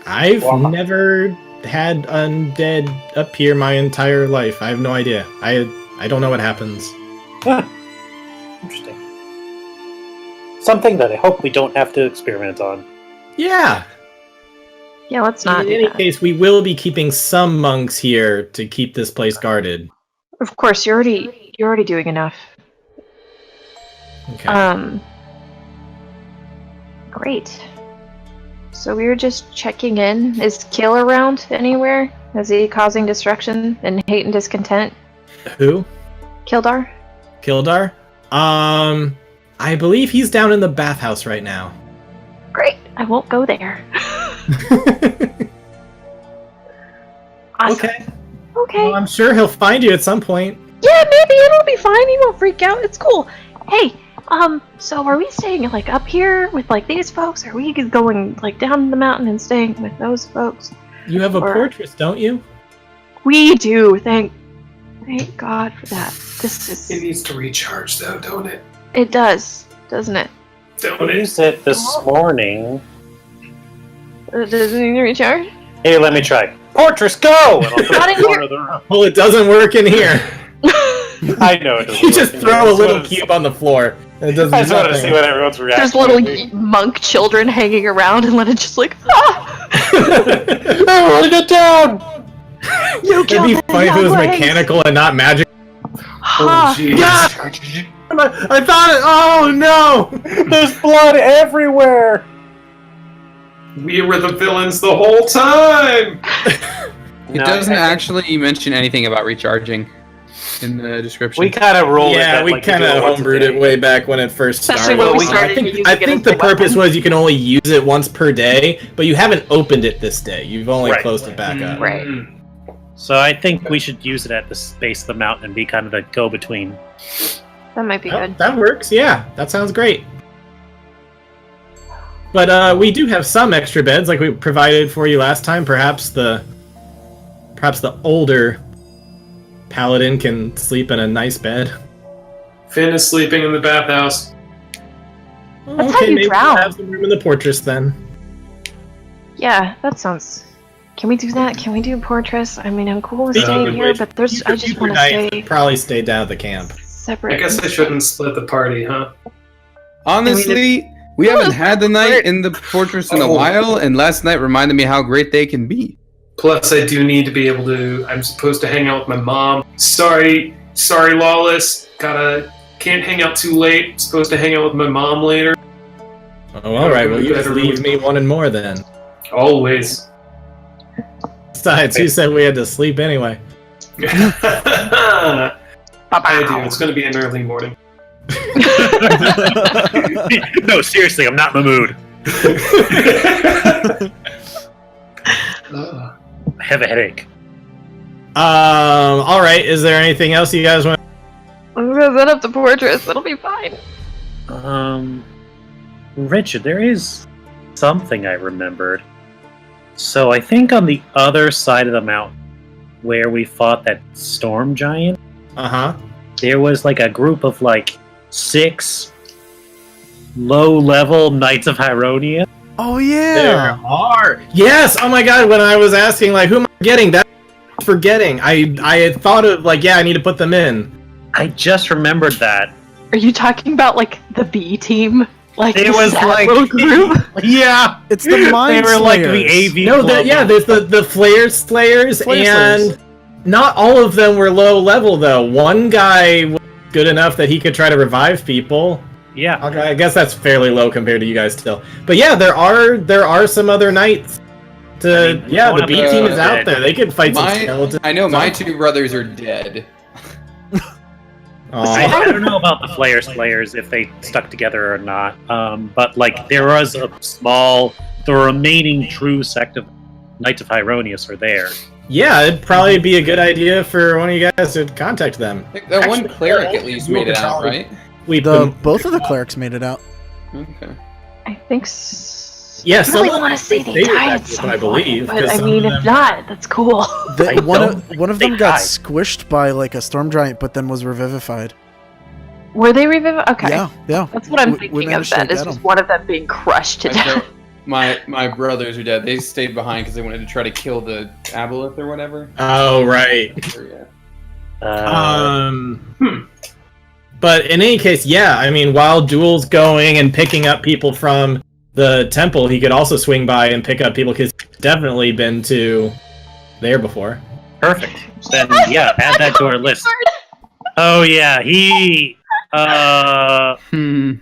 I've Wow. never had undead up here my entire life. I have no idea. I don't know what happens. Huh. Interesting. Something that I hope we don't have to experiment on. Yeah. Yeah, let's not In do any that. case, we will be keeping some monks here to keep this place guarded. Of course, you're already doing enough. Okay. Great. So we were just checking in. Is Kill around anywhere? Is he causing destruction and hate and discontent? Who? Kildar? Kildar? I believe he's down in the bathhouse right now. Great. I won't go there. Awesome. Okay. Okay. Well, I'm sure he'll find you at some point. Yeah, maybe it'll be fine. He won't freak out. It's cool. Hey, so are we staying like up here with like these folks? Or are we going like down the mountain and staying with those folks? You have a Or- portress, don't you? We do. Thank Thank God for that. This It is. needs to recharge, though, don't it? It does, doesn't it? Don't I it? used it this morning. It doesn't need to recharge? Here, let me try. Portress, go! And I'll throw Not it in corner of the room. Well, it doesn't work in here. I know it doesn't You work just in throw here. a I just little wanted to cube on the floor. And it does I just wanted to see nothing. what everyone's reaction There's little would be. monk children hanging around and let it just like, ah! Everyone get down! You It'd killed be the funny if it was younglings! mechanical and not magic. Ha! jeez. Yeah! I thought it. Oh no! There's blood everywhere! We were the villains the whole time! It doesn't actually mention anything about recharging in the description. We kind of rolled it. Yeah, that, we like, kind you do of once a homebrewed day. it way back when it first Especially started. when we I started think, using I it think as the a weapon. purpose was you can only use it once per day, but you haven't opened it this day. You've only Right. closed it back up. Right. Mm. So I think we should use it at the base of the mountain and be kind of the go-between. That might be Oh, good. that works. Yeah, that sounds great. But we do have some extra beds, like we provided for you last time. Perhaps the older paladin can sleep in a nice bed. Finn is sleeping in the bathhouse. That's how you maybe drown. we'll have some room in the fortress then. Yeah, that sounds. Can we do that? Can we do Portress? I mean, I'm cool with staying here, but there's. I just want to stay Probably stay down at the camp. separate. I guess I shouldn't split the party, huh? Honestly, we haven't had the night in the fortress in a while, and last night reminded me how great they can be. Plus, I do need to be able to. I'm supposed to hang out with my mom. Sorry, Lawless. Can't hang out too late. Supposed to hang out with my mom later. Oh, all right. Well, you just leave me wanting more then. Always. Besides, who said we had to sleep anyway? I do. It's going to be an early morning. No, seriously, I'm not in the mood. Ugh. I have a headache. All right. Is there anything else you guys want? I'm gonna set up the Portress. It'll be fine. Richard, there is something I remembered. So I think on the other side of the mountain, where we fought that storm giant, there was like a group of like 6 low-level Knights of Hyronia. Oh There yeah. are. Yes. Oh my God. When I was asking, like, who am I getting? That forgetting. I had thought of like, yeah, I need to put them in. I just remembered that. Are you talking about like the B team? Like It the was sad like- little group? Yeah, It's the Mind they were like the Slayers. AV. No, club. yeah, there's the Flare Slayers, Flare and Slayers. not all of them were low level though. One guy was good enough that he could try to revive people. Yeah, Okay, I guess that's fairly low compared to you guys still. But yeah, there are some other knights. I mean, Yeah, one the of B them team is is out dead. there. They could fight some My, skeletons. I know my 2 brothers are dead. Aw. I don't know about the Flare Slayers if they stuck together or not. But like there was a small, the remaining true sect of Knights of Hyronius are there. Yeah, it'd probably be a good idea for one of you guys to contact them. I think that one Actually, cleric yeah, at least you made it could out, probably- right? Both of the clerics made it out. Okay. I think. Yeah, I really some want to say they they did died that at group, some I believe, point, but 'cause I some mean, of if them- not, that's cool. One of They them got died. squished by like a storm giant, but then was revivified. Were they revived? Okay, Yeah. that's what I'm We thinking of. managed to Then is get just 'em. one of them being crushed to I death. know my brothers are dead. They stayed behind because they wanted to try to kill the aboleth or whatever. Oh, right. Or, yeah. But in any case, yeah, I mean, while Duel's going and picking up people from the temple, he could also swing by and pick up people because he's definitely been to there before. Perfect. Then yeah, add that to our list. Oh yeah, he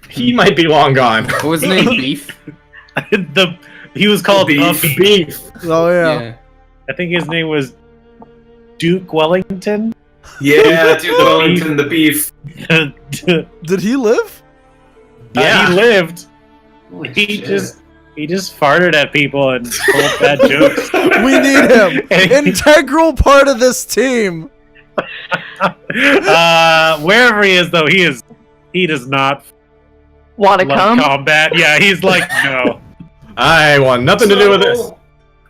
He might be long gone. What was his name? Beef? he was called Beef. Beef. Oh yeah. I think his name was Duke Wellington. Yeah, Duke Wellington, the beef. Did he live? Yeah. He lived. Holy He shit. just farted at people and told bad jokes. We need him. Integral part of this team. Wherever he is, though, he does not Want to love come? combat. Yeah, he's like, no. I want nothing to do with this.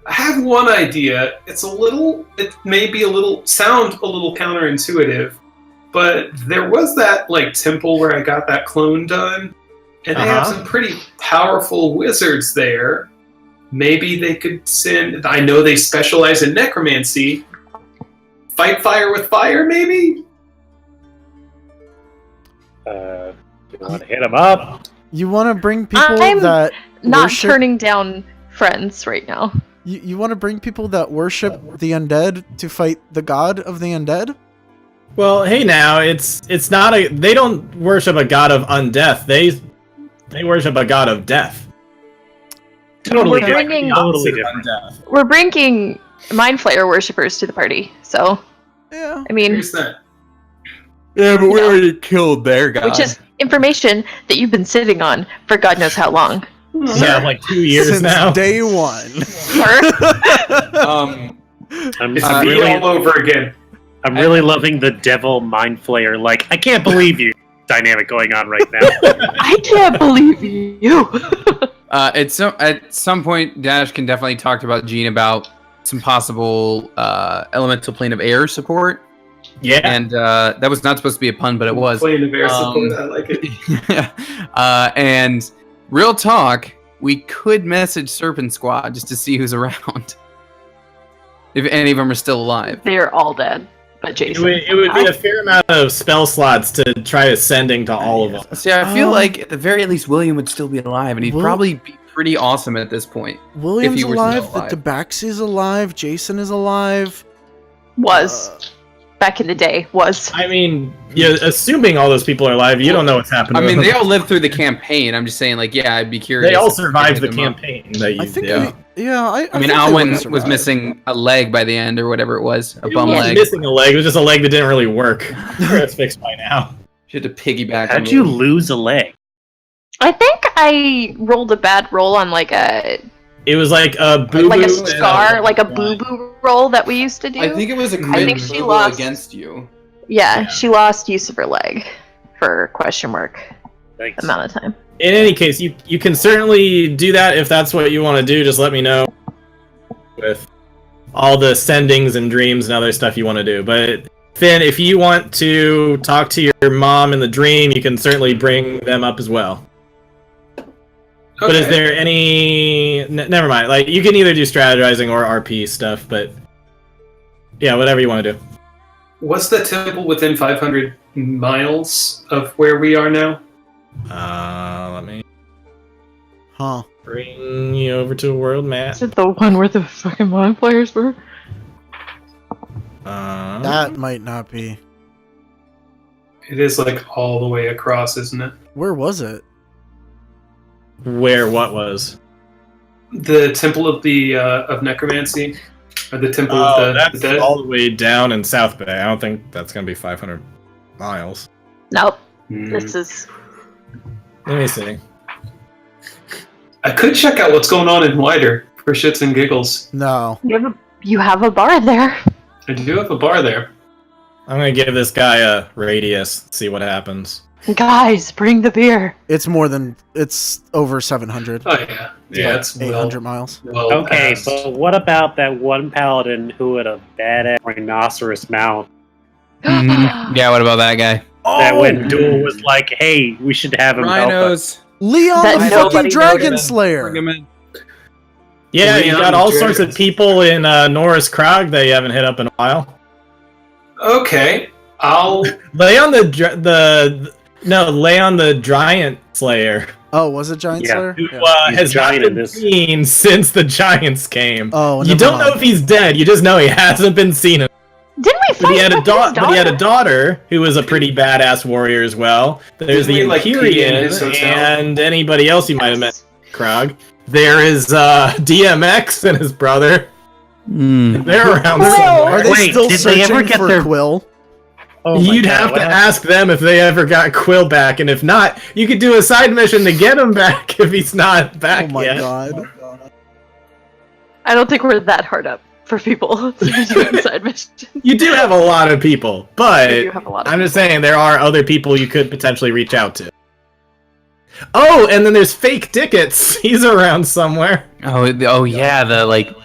I have one idea. It may be sound a little counterintuitive, but there was that like temple where I got that clone done, and they have some pretty powerful wizards there. Maybe they could send. I know they specialize in necromancy. Fight fire with fire, maybe. You want to hit him up? You want to bring people I'm that Not worship... turning down friends right now. You want to bring people that worship the undead to fight the god of the undead? Well, hey now, it's not a. They don't worship a god of undeath. They worship a god of death. Totally We're different. bringing- Totally Opposite of different. undeath. We're bringing Mind Flayer worshippers to the party, so Yeah. I mean, Here's that. Yeah, but we Yeah. already killed their god. which is information that you've been sitting on for God knows how long. Yeah, like 2 years Since now. day one. Sir? I'm It's I'm me really, all over again. I'm really loving the devil mind flayer. Like, I can't believe you dynamic going on right now. I can't believe you. At some point, Dash can definitely talk about Gene about some possible elemental plane of air support. Yeah. And that was not supposed to be a pun, but it was. Plane of air support. I like it. And real talk, we could message Serpent Squad just to see who's around. If any of them are still alive. They're all dead, but Jason. It would be a fair amount of spell slots to try sending to all of them. See, I feel like at the very least William would still be alive, and he'd Will- probably be pretty awesome at this point. William's he were alive, still alive. the Tabaxi's alive, Jason is alive. Was. Back in the day, was. I mean, yeah, assuming all those people are alive, you don't know what's happening. I mean, to they them. all lived through the campaign. I'm just saying, like, yeah, I'd be curious. They all if survived any the of them up. campaign that you I think did. I mean, think Alwyn they was would've survived. missing a leg by the end, or whatever it was, a It bum wasn't leg. missing a leg. It was just a leg that didn't really work. It's fixed by now. She had to piggyback. How'd on you the- lose a leg? I think I rolled a bad roll on like a It was like a boo like a scar, like a boo boo roll that we used to do. I think it was a I think crit she boo-boo lost. against you. Yeah, she lost use of her leg for question mark Thanks. amount of time. In any case, you can certainly do that if that's what you want to do. Just let me know with all the sendings and dreams and other stuff you want to do. But Finn, if you want to talk to your mom in the dream, you can certainly bring them up as well. But is there any... never mind. Like, you can either do strategizing or RP stuff, but... yeah, whatever you want to do. What's the temple within 500 miles of where we are now? Let me Huh. bring you over to a world map. Is it the one where the fucking mind players were? That might not be. It is like all the way across, isn't it? Where was it? Where what was? The temple of the of necromancy, or the temple Oh, of the that's dead. all the way down in South Bay. I don't think that's gonna be 500 miles. Nope. Hmm. This is Let me see. I could check out what's going on in Wider for shits and giggles. No. you have a bar there. I do have a bar there. I'm gonna give this guy a radius. See what happens. Guys, bring the beer. It's more than... It's over 700. Oh yeah, Yeah. that's 800 miles. well Okay, past. so what about that one paladin who had a badass rhinoceros mount? Yeah, what about that guy? That when Duel was like, "Hey, we should have him help us." Rhinos. Leon That the fucking nobody Dragon noticed. Slayer! Bring him in. Yeah, you Leon got all Dragons. sorts of people in Norris Krog that you haven't hit up in a while. Okay, I'll. Lay on lay on the Giant Slayer, Oh, was it Giant Yeah. Slayer? who Yeah. He's has not giant in been this. seen since the Giants came. Oh, You never don't know mind. if he's dead. You just know he hasn't been seen. Didn't we But fight he had a his daughter. But he had a daughter? daughter who was a pretty badass warrior as well. There's Didn't the we, like, pee in Empyrean his hotel? and anybody else you might have met. Krog. There is DMX and his brother. They're around Quill! somewhere. Are they Wait, still did they ever searching get for their- Quill? Oh my You'd God, have what to happened? ask them if they ever got Quill back, and if not, you could do a side mission to get him back if he's not back Oh my yet. god. I don't think we're that hard up for people to be doing side missions. You do have a lot of people, but We do have a lot of I'm just saying there are other people you could potentially reach out to. Oh, and then there's Fake Dickets. He's around somewhere. Oh yeah, the like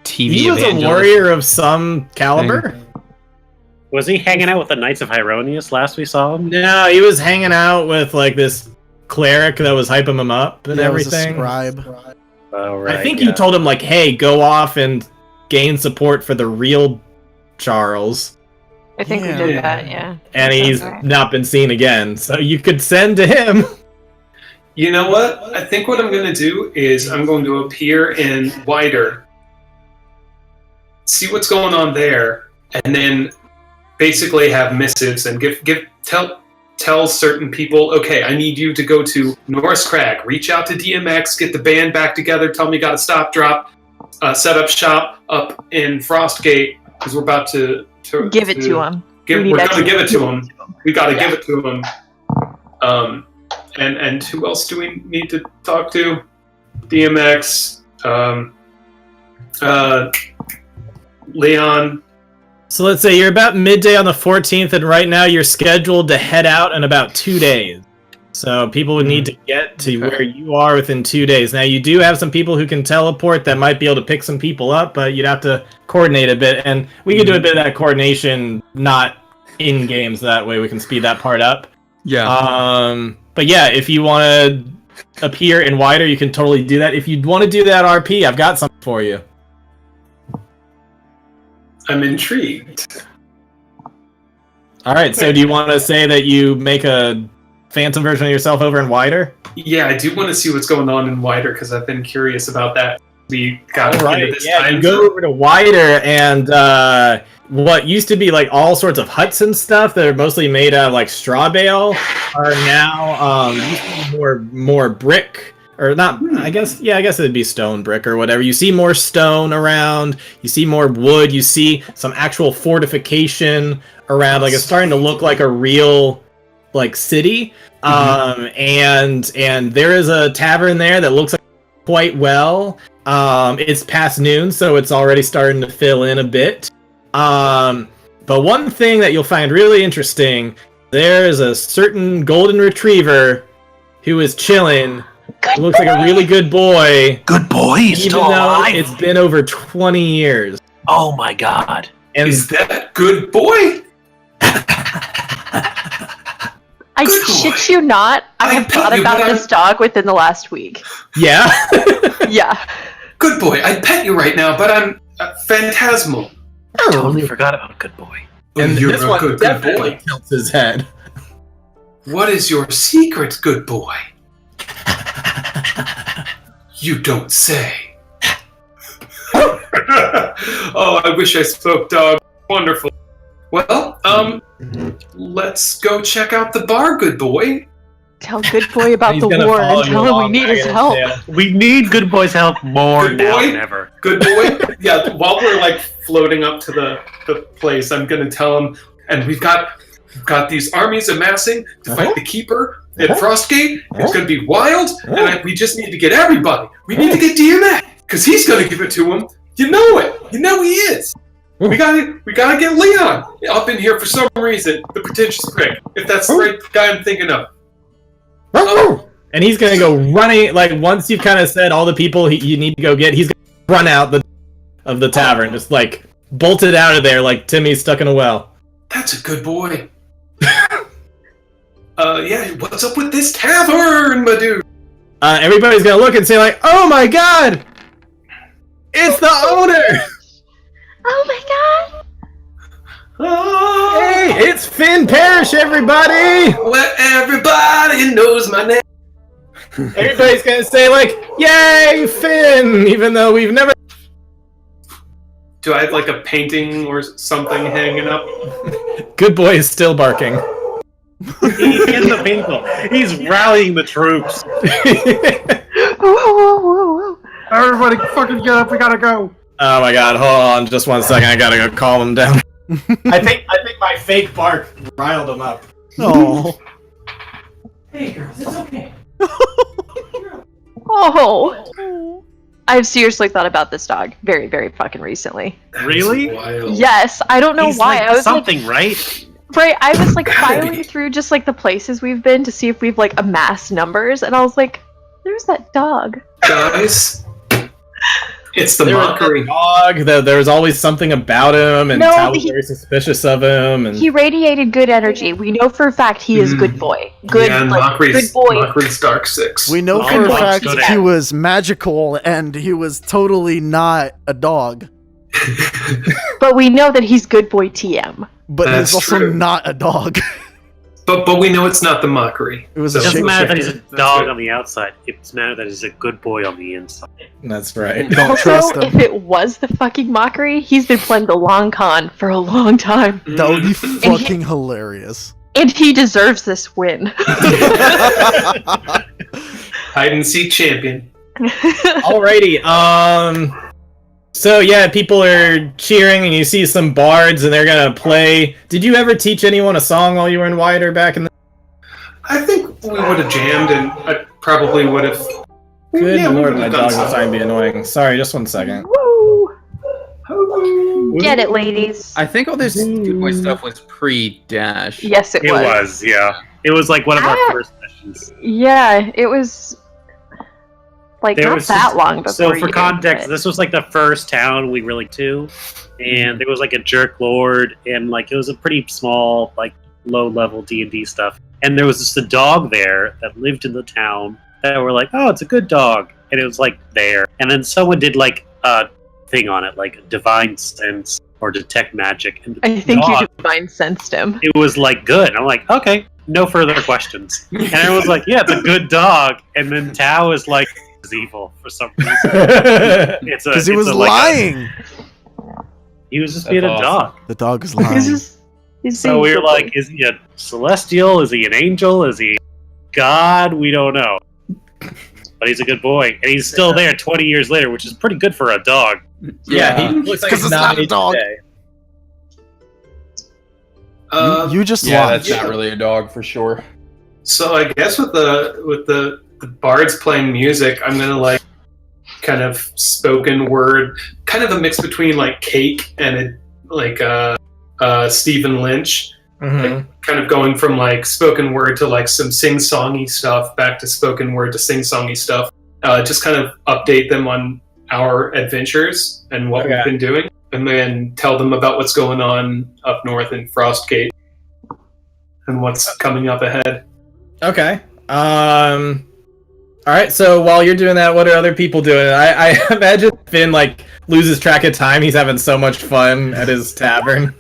TV He was a evangelist. warrior of some caliber. Was he hanging out with the Knights of Hyronius last we saw him? No, he was hanging out with like this cleric that was hyping him up and Yeah, it was a everything. scribe. Oh, right. I think you told him like, "Hey, go off and gain support for the real Charles," I think we Yeah. did that, yeah. and he's Sounds right. not been seen again. So you could send to him. You know what? I think what I'm going to do is I'm going to appear in Wider, see what's going on there, and then basically have missives and tell certain people, okay, I need you to go to Norris Crag, reach out to DMX, get the band back together, tell them you got a stop drop, set up shop up in Frostgate because we're about to Give it to him. We're need going to that give it to him. We got to Yeah. give it to him. And who else do we need to talk to? DMX, Leon. So let's say you're about midday on the 14th, and right now you're scheduled to head out in about 2 days. So people would need to get to where you are within 2 days. Now you do have some people who can teleport that might be able to pick some people up, but you'd have to coordinate a bit, and we could do a bit of that coordination not in game, so that way we can speed that part up. Yeah. But yeah, if you want to appear in Wider, you can totally do that. If you want to do that RP, I've got something for you. I'm intrigued. All right, so do you want to say that you make a phantom version of yourself over in Wider? Yeah, I do want to see what's going on in Wider because I've been curious about that. We got into this time. You go over to Wider, and what used to be like all sorts of huts and stuff that are mostly made out of like straw bale are now used to be more brick. Or not, I guess it'd be stone brick or whatever. You see more stone around, you see more wood, you see some actual fortification around, like it's starting to look like a real like city. And there is a tavern there that looks like quite well. It's past noon, so it's already starting to fill in a bit. But one thing that you'll find really interesting, there is a certain golden retriever who is chilling. Looks like a really good boy. Good boy, he's Even still though alive. it's been over 20 years. Oh my god. And Is that good boy? I Good shit boy. you not. I I have pet thought you, about but this dog within the last week. yeah. Yeah. Good boy. I'd pet you right now, but I'm phantasmal. Totally forgot about good boy. And You're this a one good definitely boy. tilts his head. What is your secret, good boy? You don't say. Oh, I wish I spoke dog. Wonderful. Well, let's go check out the bar, good boy. Tell good boy about He's the gonna war follow and you tell him we along, need I his gotta help. say. We need Good Boy's help more Good now boy. than ever. Good boy. Yeah, while we're like floating up to the place, I'm gonna tell him, and we've got these armies amassing to fight the keeper at Frostgate. It's gonna be wild, and we just need to get everybody. We need to get DMX because he's gonna give it to him. You know it. You know he is. We gotta get Leon up in here for some reason. The pretentious prick. If that's the right guy I'm thinking of. And he's gonna go running, like once you've kind of said all the people you need to go get, he's gonna run out of the tavern, just like bolted out of there like Timmy's stuck in a well. That's a good boy. Yeah, what's up with this tavern, my dude? Everybody's gonna look and say like, "Oh my god, it's the owner! Oh my god! Oh, Hey, it's Finn Parrish, everybody!" well, everybody knows my name. Everybody's gonna say like, "Yay, Finn!" Even though we've never. Do I have like a painting or something hanging up? Good boy is still barking. He's in the people. He's rallying the troops. Whoa, whoa, whoa, whoa. Everybody fucking get up, we gotta go. Oh my god, hold on just 1 second, I gotta go calm him down. I think my fake bark riled him up. Oh. Hey girls, it's okay. Oh. I've seriously thought about this dog very, very fucking recently. Really? That's wild. Yes, I don't know He's why. like I was something, right? right. I was like Gotta filing be. through just like the places we've been to see if we've like amassed numbers, and I was like, "There's that dog." Guys, It's the There was mockery. a dog. There was always something about him, and No, Tal was very suspicious of him. And He radiated good energy. We know for a fact he is good boy. Good, yeah, like, good Mockery's, boy. Mockery's Dark Six. We know Oh, for a well, fact good he at- was magical and he was totally not a dog. But we know that he's good boy TM. But That's he's also true. not a dog. But we know it's not the Mockery. It was So- a It doesn't matter that he's a That's dog good. on the outside. It's matter that he's a good boy on the inside. that's right. Don't Also, trust him. if it was the fucking Mockery, he's been playing the long con for a long time. That would be Mhm. fucking hilarious. And he deserves this win. Hide and seek champion. Alrighty. So yeah, people are cheering, and you see some bards, and they're gonna play. Did you ever teach anyone a song while you were in Wider back in the? I think we would have jammed, and I probably would have. Good Yeah, we lord, would've my done dog is something. starting to be annoying. Sorry, just 1 second. Woo! Get it, ladies. I think all this Good Boy stuff was pre-Dash. Yes, it was. yeah. It was like one of our first sessions. Yeah, it was like There not was that just- long before. So for you, context, but- this was like the first town we really to, and there was like a jerk lord, and like it was a pretty small, like low level D&D stuff. And there was just a dog there that lived in the town that were like, oh, it's a good dog, and it was like there. And then someone did like a thing on it, like divine sense or detect magic. And the I think dog, you divine sensed him. it was like good. I'm like, okay, no further questions. And I was like, yeah, it's a good dog. And then Tao is like, it's evil for some reason. It's Because he was like lying. he was just That's being a awesome. dog. The dog is He's lying. just, he's So being we were good like, boy. is he a celestial? Is he an angel? Is he God? We don't know. But he's a good boy. And he's still there 20 years later, which is pretty good for a dog. Yeah, he looks like 'Cause he's it's not a aged dog. today. You just Yeah, lost. that's not really a dog for sure. So I guess with the bards playing music, I'm gonna like kind of spoken word, kind of a mix between like Cake and Stephen Lynch, Mhm. kind of going from like spoken word to like some sing-songy stuff back to spoken word to sing-songy stuff. Just kind of update them on our adventures and what Okay. we've been doing, and then tell them about what's going on up north in Frostgate and what's coming up ahead. Okay. All right. So while you're doing that, what are other people doing? I imagine Finn like loses track of time. He's having so much fun at his tavern.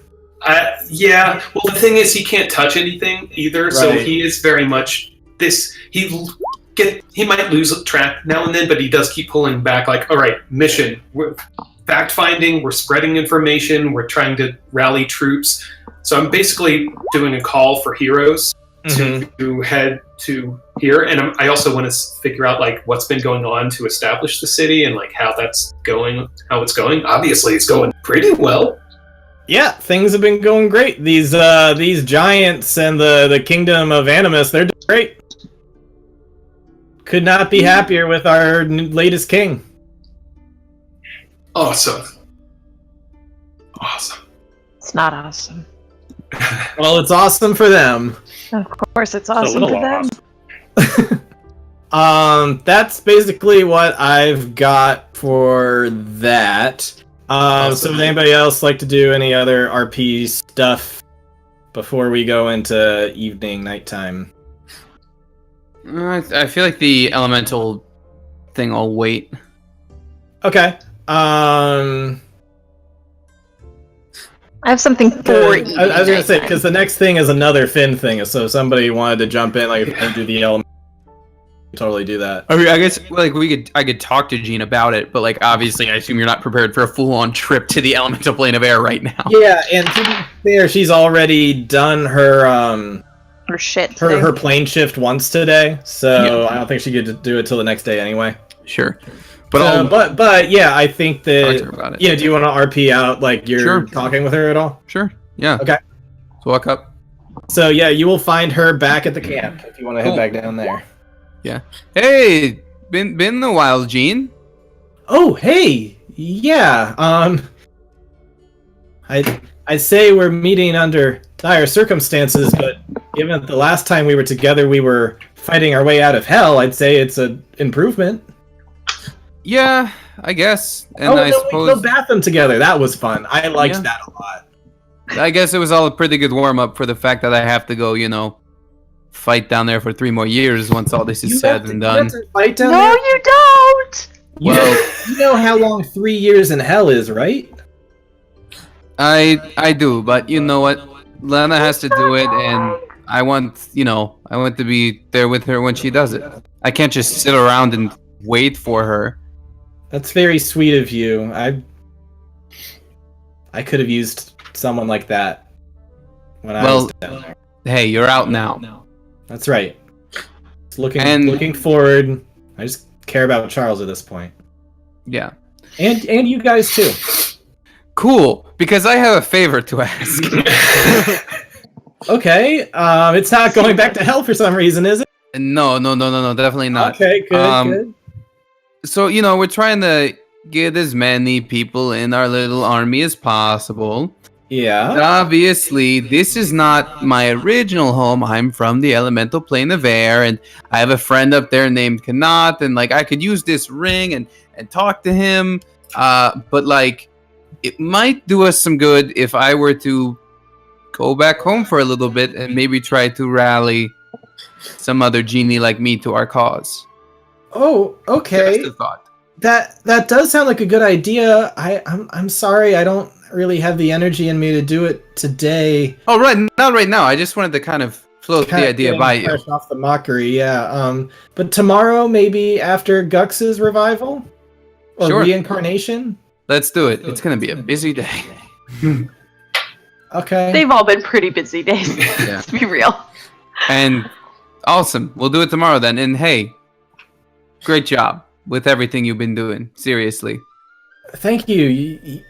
Yeah. Well, the thing is, he can't touch anything either, so Right. he is very much this. He might lose track now and then, but he does keep pulling back. Like, all right, mission. We're fact finding. We're spreading information. We're trying to rally troops. So I'm basically doing a call for heroes to head to here, and I also want to figure out like what's been going on to establish the city and like how that's going, how it's going. Obviously, it's going pretty well. Yeah, things have been going great. These giants and the kingdom of Animus, they're doing great. Could not be happier with our latest king. Awesome. It's not awesome. Well, it's awesome for them. Of course, it's a awesome little for them. awesome. That's basically what I've got for that. So would anybody else like to do any other RP stuff before we go into evening, nighttime? I feel like the elemental thing will wait. Okay. I have something for I eating. was gonna say nighttime. because the next thing is another Finn thing. So if somebody wanted to jump in, like and do the element, totally do that. I mean, I guess like I could talk to Jean about it, but like obviously, I assume you're not prepared for a full-on trip to the elemental plane of air right now. Yeah, and to be fair, she's already done her Or shit. her plane shift once today, so Yeah. I don't think she could do it till the next day anyway. Sure, but But yeah, I think I'll talk to her that about it. yeah. Do you want to RP out like you're Sure. talking with her at all? Sure. Yeah. Okay. So walk up. So yeah, you will find her back at the camp if you want to head Cool. back down there. Hey, been a while, Jean. Oh hey, yeah. I'd say we're meeting under dire circumstances, but given that the last time we were together we were fighting our way out of hell, I'd say it's an improvement. Yeah, I guess. And Oh, I no, we suppose built Batham together. That was fun. I liked Yeah. that a lot. I guess it was all a pretty good warm up for the fact that I have to go, fight down there for 3 more years once all this is said and done. You have to fight down No, there? you don't. Well, You know how long 3 years in hell is, right? I do, but you know what? Lana has to do it, and I want to be there with her when she does it. I can't just sit around and wait for her. That's very sweet of you. I could have used someone like that when I was down there. Hey, you're out now. That's right. Just looking And- looking forward. I just care about Charles at this point. Yeah. And you guys too. Cool, because I have a favor to ask. Okay. It's not going back to hell for some reason, is it? No, definitely not. Okay, good, good. So, we're trying to get as many people in our little army as possible. Yeah. Obviously, this is not my original home. I'm from the elemental plane of air, and I have a friend up there named Kanat, and I could use this ring and talk to him. But it might do us some good if I were to go back home for a little bit and maybe try to rally some other genie like me to our cause. Oh, okay. Just a thought. That does sound like a good idea. I'm sorry, I don't really have the energy in me to do it today. Oh, right, not right now. I just wanted to kind of float the idea by you. Fresh off the mockery, yeah. But tomorrow, maybe after Gux's revival or Sure. reincarnation. Let's do it. It's gonna be a busy day. Okay. They've all been pretty busy days. Yeah. Let's be real. And awesome. We'll do it tomorrow then. And hey, great job with everything you've been doing. Seriously. Thank you.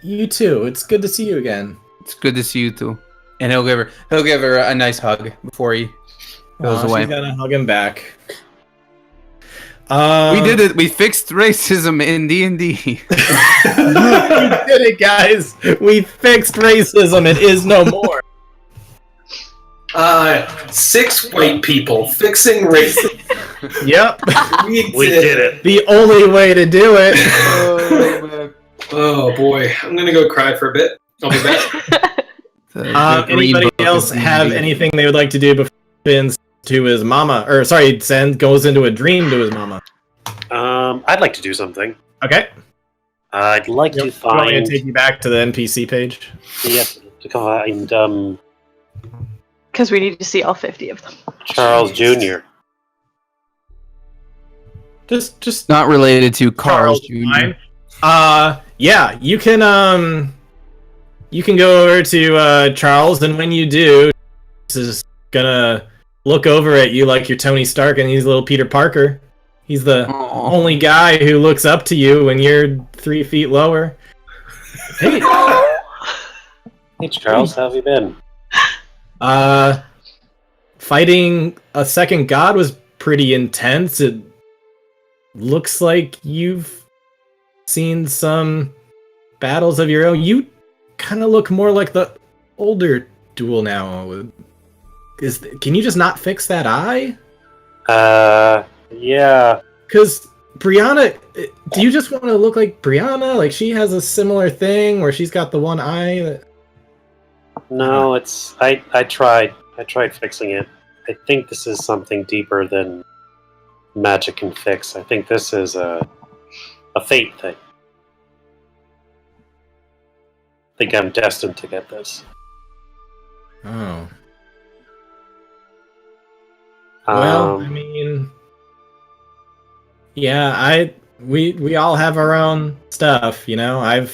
You too. It's good to see you again. It's good to see you too. And he'll give her a nice hug before he goes away. She's gonna hug him back. We did it. We fixed racism in D&D. We did it, guys. We fixed racism. It is no more. 6 white people fixing racism. Yep. We did it. The only way to do it. Oh boy, I'm gonna go cry for a bit. I'll be back. The green Anybody book of else have D&D. anything they would like to do before Finn to his mama? Or sorry, Sen goes into a dream to his mama. I'd like to do something. Okay. I'd like to Want me find to take you back to the NPC page? to find Because we need to see all 50 of them. Charles Jr. Just Not related to Carl Charles Jr. fine. Yeah, you can go over to Charles, and when you do, this is gonna look over at you like you're Tony Stark and he's little Peter Parker. He's the Aw. only guy who looks up to you when you're 3 feet lower. Hey, Hey Charles, how have you been? fighting a second god was pretty intense. It looks like you've seen some battles of your own. You kind of look more like the older duel now. Can you just not fix that eye? Yeah. Because Brianna, do you just want to look like Brianna? Like she has a similar thing where she's got the one eye that... No, it's I tried. I tried fixing it. I think this is something deeper than magic can fix. I think this is a fate thing. I think I'm destined to get this. Oh. Well, I Um, mean, yeah, we all have our own stuff, you know. I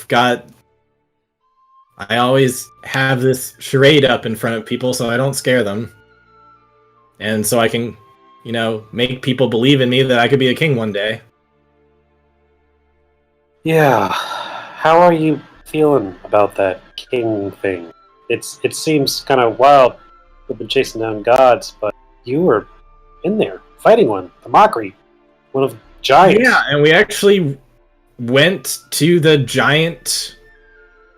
always have this charade up in front of people so I don't scare them. And so I can, make people believe in me that I could be a king one day. yeah. How are you feeling about that king thing? It seems kind of wild. We've been chasing down gods, but you were in there fighting one, the mockery, one of giants. Yeah, and we actually went to the giant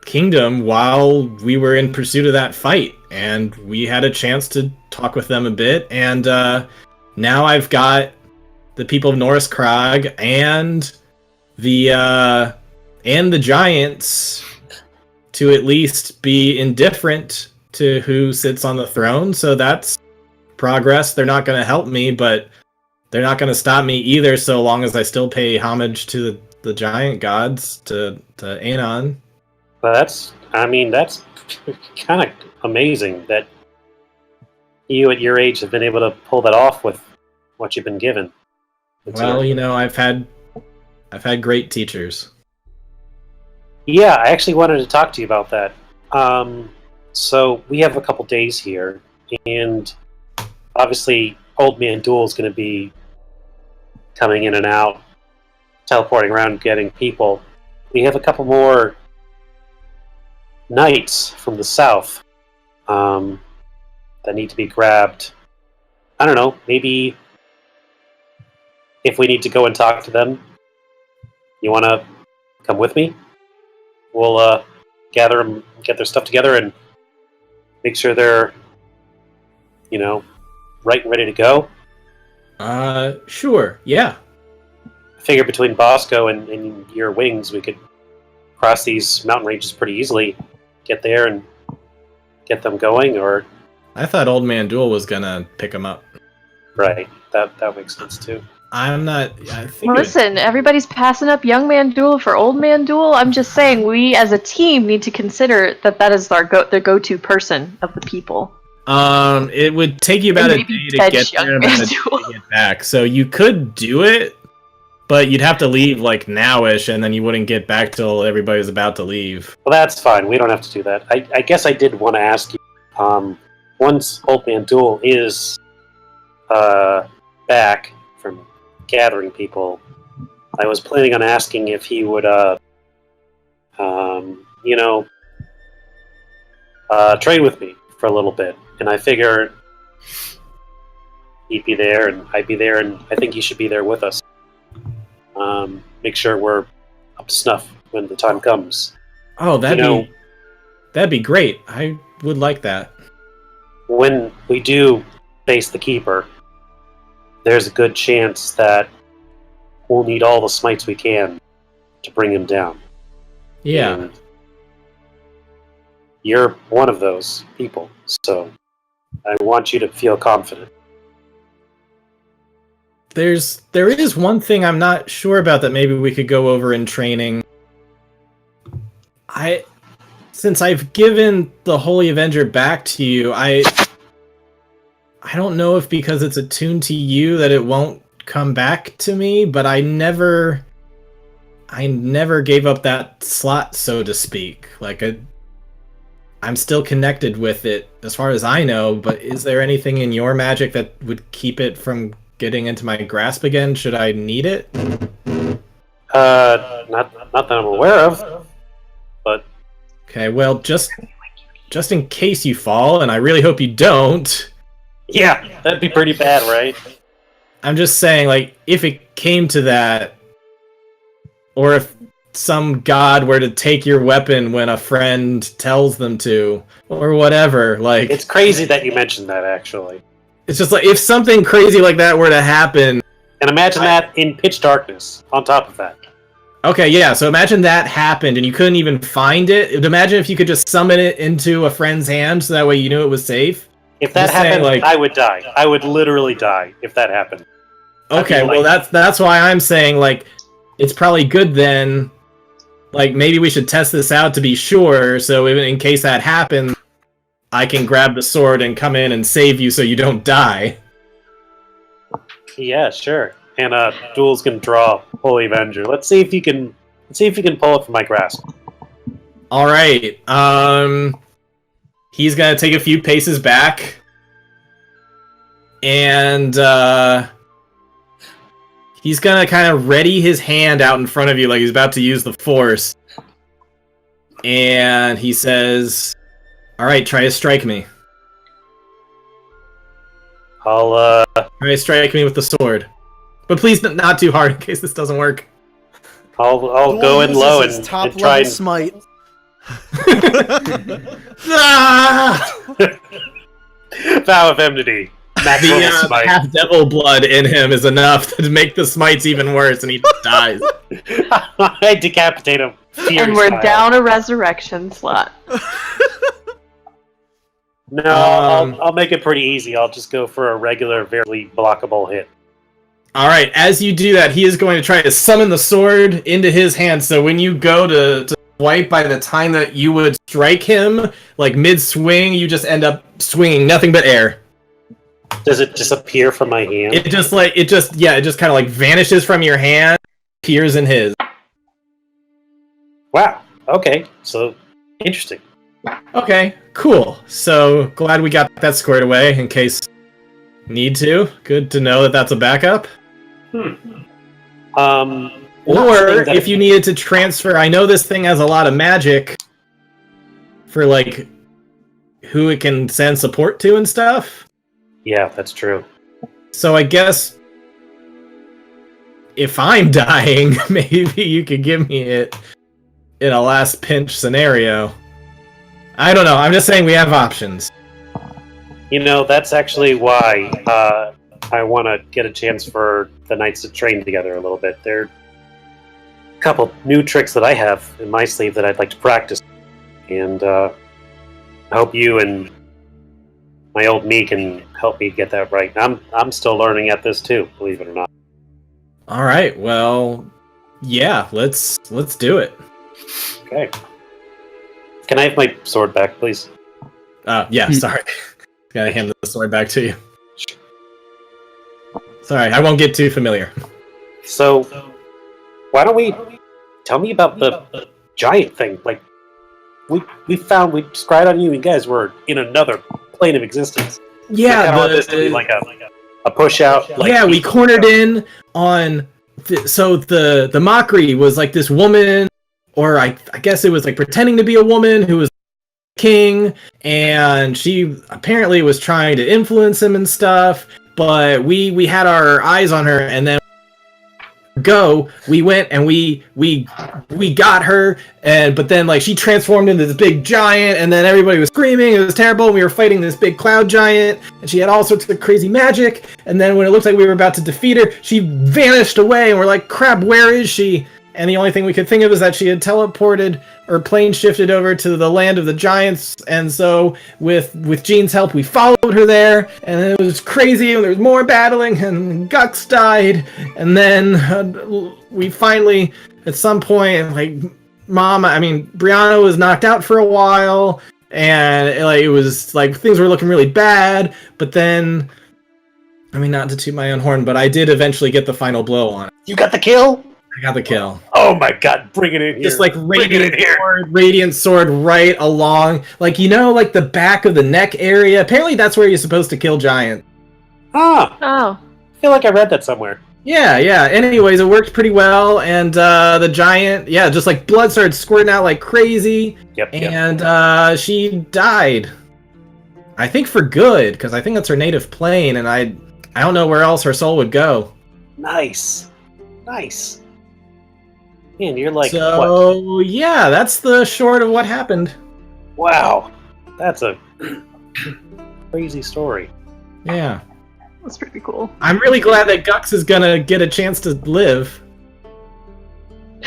kingdom while we were in pursuit of that fight, and we had a chance to talk with them a bit, and now I've got the people of Norris Krog and the giants to at least be indifferent to who sits on the throne. So that's progress. They're not going to help me, but they're not going to stop me either, so long as I still pay homage to the giant gods, to Anon. But that's kind of amazing that you at your age have been able to pull that off with what you've been given. Well, I've had great teachers. Yeah, I actually wanted to talk to you about that. So we have a couple days here, and obviously Old Man Duel is going to be coming in and out, teleporting around, getting people. We have a couple more knights from the south that need to be grabbed. I don't know, maybe if we need to go and talk to them, you want to come with me? We'll gather them, get their stuff together, and make sure they're, right and ready to go. Sure, yeah. I figure between Bosco and your wings, we could cross these mountain ranges pretty easily, get there and get them going, or... I thought Old Man Duel was gonna pick them up. Right, that makes sense too. Listen, everybody's passing up Young Man Duel for Old Man Duel. I'm just saying, we as a team need to consider that is the go-to person of the people. It would take you about a day to get there and about a day to get back. So you could do it, but you'd have to leave like now-ish, and then you wouldn't get back till everybody was about to leave. Well, that's fine. We don't have to do that. I guess I did want to ask you, once Old Man Duel is back from gathering people, I was planning on asking if he would, train with me for a little bit. And I figure he'd be there, and I'd be there, and I think he should be there with us. Make sure we're up to snuff when the time comes. Oh, that'd be great. I would like that. When we do face the Keeper, there's a good chance that we'll need all the smites we can to bring him down. Yeah. And you're one of those people, so I want you to feel confident. There is one thing I'm not sure about that maybe we could go over in training. Since I've given the Holy Avenger back to you, I don't know if because it's attuned to you that it won't come back to me, but I never gave up that slot, so to speak. Like I'm still connected with it as far as I know, but is there anything in your magic that would keep it from getting into my grasp again should I need it? Not that I'm aware of, but... Okay, well, just in case you fall, and I really hope you don't... Yeah, that'd be pretty bad, right? I'm just saying, like, if it came to that, or if some god were to take your weapon when a friend tells them to, or whatever, like... It's crazy that you mentioned that, actually. It's just like, if something crazy like that were to happen... And imagine that in pitch darkness, on top of that. Okay, yeah, so imagine that happened and you couldn't even find it. Imagine if you could just summon it into a friend's hand so that way you knew it was safe. If that happened, I would die. I would literally die if that happened. Okay, well, that's why I'm saying, like, it's probably good then. Like, maybe we should test this out to be sure, so even in case that happens, I can grab the sword and come in and save you so you don't die. Yeah, sure. And Duel's gonna draw Holy Avenger. Let's see if you can pull it from my grasp. Alright. He's gonna take a few paces back. And he's gonna kind of ready his hand out in front of you like he's about to use the force. And he says, alright, try to strike me. I'll Try to strike me with the sword. But please not too hard in case this doesn't work. I'll go in low and try and smite. Ah! Vow of enmity. Natural smite. half devil blood in him is enough to make the smites even worse, and he dies. I decapitate him. And we're down a resurrection slot. No, I'll make it pretty easy. I'll just go for a regular, very blockable hit. All right, as you do that, he is going to try to summon the sword into his hand. So when you go to swipe, by the time that you would strike him, like mid-swing, you just end up swinging nothing but air. Does it disappear from my hand? It just kind of like vanishes from your hand, appears in his. Wow. Okay. So interesting. Okay, cool. So glad we got that squared away in case need to. Good to know that that's a backup. Or if you needed to transfer, I know this thing has a lot of magic for like who it can send support to and stuff. Yeah, that's true. So I guess if I'm dying, maybe you could give me it in a last pinch scenario. I don't know. I'm just saying we have options. You know, that's actually why I want to get a chance for the knights to train together a little bit. There are a couple new tricks that I have in my sleeve that I'd like to practice. And I hope you and my old me can help me get that right. I'm still learning at this too, believe it or not. All right. Well, yeah, let's do it. Okay. Can I have my sword back, please? Yeah, sorry. Gotta hand the sword back to you. Sorry, I won't get too familiar. So, why don't we tell me about the giant thing? Like, we scryed on you, and guys were in another plane of existence. Yeah, I kinda want this to be like a push out. Like, yeah, we cornered in on. So the mockery was like this woman, or I guess it was like pretending to be a woman who was king, and she apparently was trying to influence him and stuff. But we had our eyes on her, and then we went and we got her, but then like she transformed into this big giant, and then everybody was screaming. It was terrible. And we were fighting this big cloud giant, and she had all sorts of crazy magic. And then when it looked like we were about to defeat her, she vanished away, and we're like, crap, where is she? And the only thing we could think of is that she had teleported or plane shifted over to the land of the giants. And so with Jean's help, we followed her there, and it was crazy, and there was more battling, and Gux died. And then we finally, at some point, like Brianna was knocked out for a while, and it was like things were looking really bad. But then, not to toot my own horn, but I did eventually get the final blow on it. You got the kill? I got the kill. Oh my god, bring it in here. Just like radiant sword right along, like like the back of the neck area. Apparently that's where you're supposed to kill giant. Oh. Oh. I feel like I read that somewhere. Yeah. Anyways, it worked pretty well, and the giant, just like blood started squirting out like crazy. Yep. And she died. I think for good, because I think that's her native plane, and I don't know where else her soul would go. Nice. Man, you're like, so, what? Yeah, that's the short of what happened. Wow. That's a crazy story. Yeah. That's pretty cool. I'm really glad that Gux is gonna get a chance to live.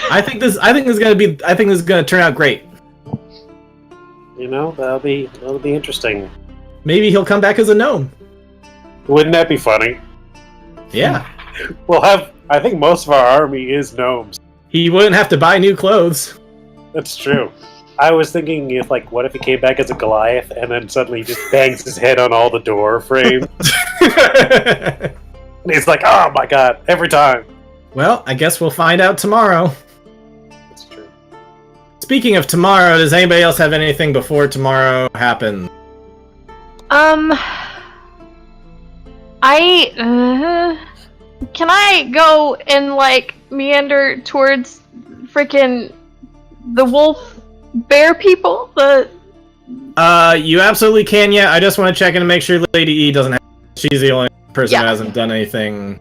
I think this is gonna turn out great. That'll be interesting. Maybe he'll come back as a gnome. Wouldn't that be funny? Yeah. I think most of our army is gnomes. He wouldn't have to buy new clothes. That's true. I was thinking what if he came back as a Goliath and then suddenly he just bangs his head on all the door frames? And he's like, oh my god, every time. Well, I guess we'll find out tomorrow. That's true. Speaking of tomorrow, does anybody else have anything before tomorrow happens? Can I go and meander towards freaking the wolf bear people? You absolutely can. Yeah, I just want to check in and make sure Lady E doesn't have. She's the only person who hasn't done anything.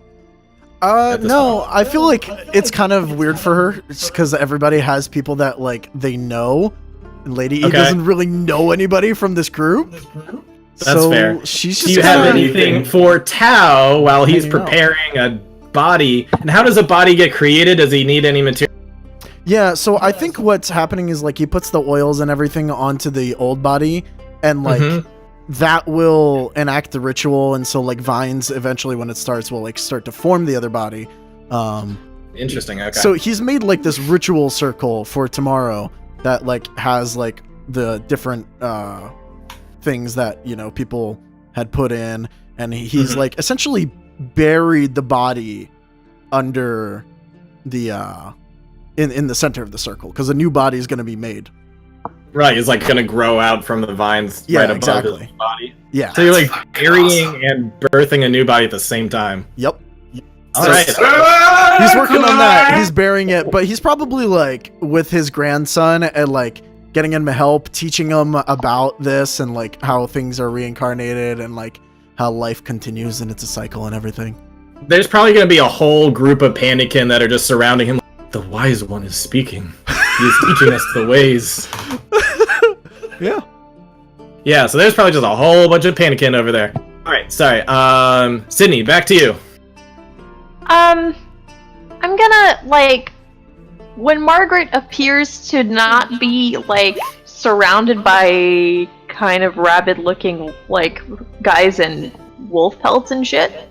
No, I feel like it's kind of weird for her, because everybody has people that they know, and Lady E doesn't really know anybody from this group. That's fair. She's just Do you have gonna- anything for Tao while he's Hanging out. preparing a body? And how does a body get created? Does he need any material? Yeah, so I think what's happening is like he puts the oils and everything onto the old body, and like Mhm. that will enact the ritual, and so like vines eventually when it starts will like start to form the other body. Interesting. Okay. So he's made like this ritual circle for tomorrow that like has like the different things that people had put in, and he's Mhm. like essentially buried the body under the in the center of the circle because a new body is going to be made. right, it's like gonna grow out from the vines Yeah, right above exactly. his body. Yeah. So you're like Fucking burying awesome. and birthing a new body at the same time. Yep. All So- right. He's working on that. He's burying it, but he's probably like with his grandson and like getting him help, teaching him about this and like how things are reincarnated and like how life continues and it's a cycle and everything. There's probably gonna be a whole group of Panikin that are just surrounding him. The wise one is speaking. He is teaching us the ways. Yeah. Yeah, so there's probably just a whole bunch of Panikin over there. Alright, sorry. Sydney, back to you. I'm gonna, like, when Margaret appears to not be, like, surrounded by kind of rabid-looking, like, guys in wolf pelts and shit.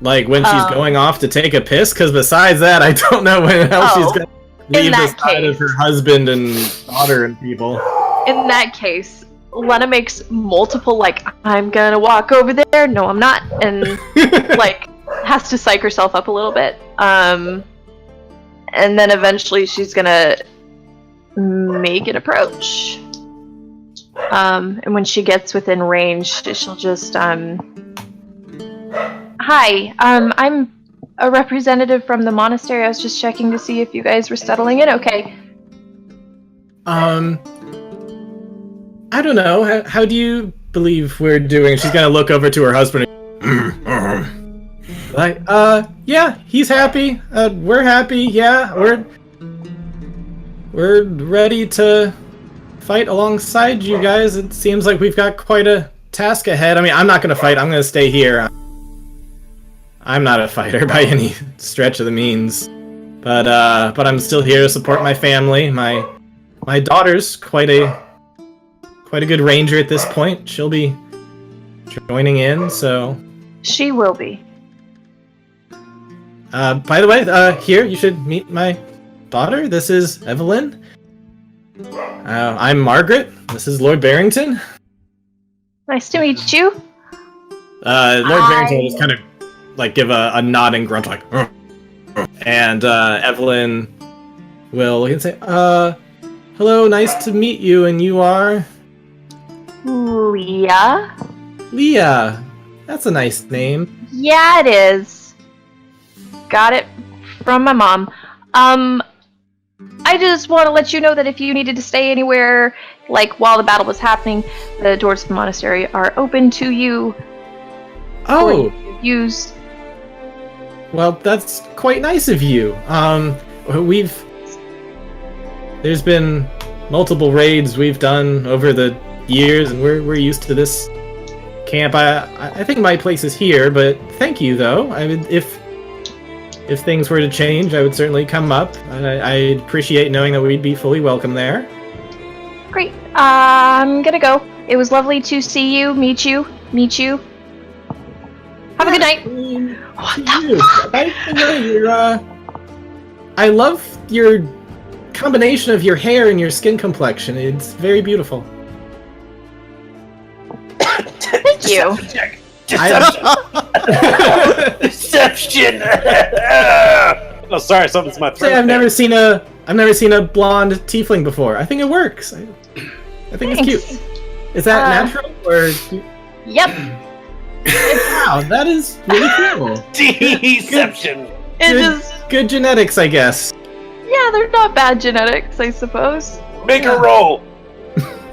Like when she's going off to take a piss, because besides that, I don't know when else she's gonna leave the that side of case. her husband and daughter and people. In that case, Lena makes multiple, like, I'm gonna walk over there, no I'm not, and, like, has to psych herself up a little bit. And then eventually she's gonna make an approach. And when she gets within range, she'll just, Hi, I'm a representative from the monastery. I was just checking to see if you guys were settling in okay. I don't know. How do you believe we're doing? She's gonna look over to her husband. Like, yeah, he's happy. We're happy. Yeah, we're ready to fight alongside you guys. It seems like we've got quite a task ahead. I mean, I'm not gonna fight. I'm gonna stay here. I'm not a fighter by any stretch of the means, but I'm still here to support my family. My daughter's quite a good ranger at this point. She'll be joining in, so. She will be. By the way, here you should meet my daughter. This is Evelyn. I'm Margaret. This is Lord Barrington. Nice to meet you. Lord Barrington will just kind of like give a nod and grunt like, and Evelyn will look and say, hello, nice to meet you, and you are? Leah? Leah. That's a nice name. Yeah, it is. Got it from my mom. I just want to let you know that if you needed to stay anywhere, like while the battle was happening, the doors of the monastery are open to you. Oh, Use. well, that's quite nice of you. There's been multiple raids we've done over the years, and we're used to this camp. I think my place is here, but thank you though. I mean, if things were to change, I would certainly come up. I'd appreciate knowing that we'd be fully welcome there. Great. I'm gonna go. It was lovely to see you, meet you. Have a good night. What the fuck? I love your combination of your hair and your skin complexion. It's very beautiful. Thank you. Deception! Oh, sorry, something's in my throat. I've never seen a blonde tiefling before. I think it works. I think it's Thanks. cute. Is that natural or? Yep. Wow, that is really cool. Deception! It Good. is. Good genetics, I guess. Yeah, they're not bad genetics, I suppose. Make a roll!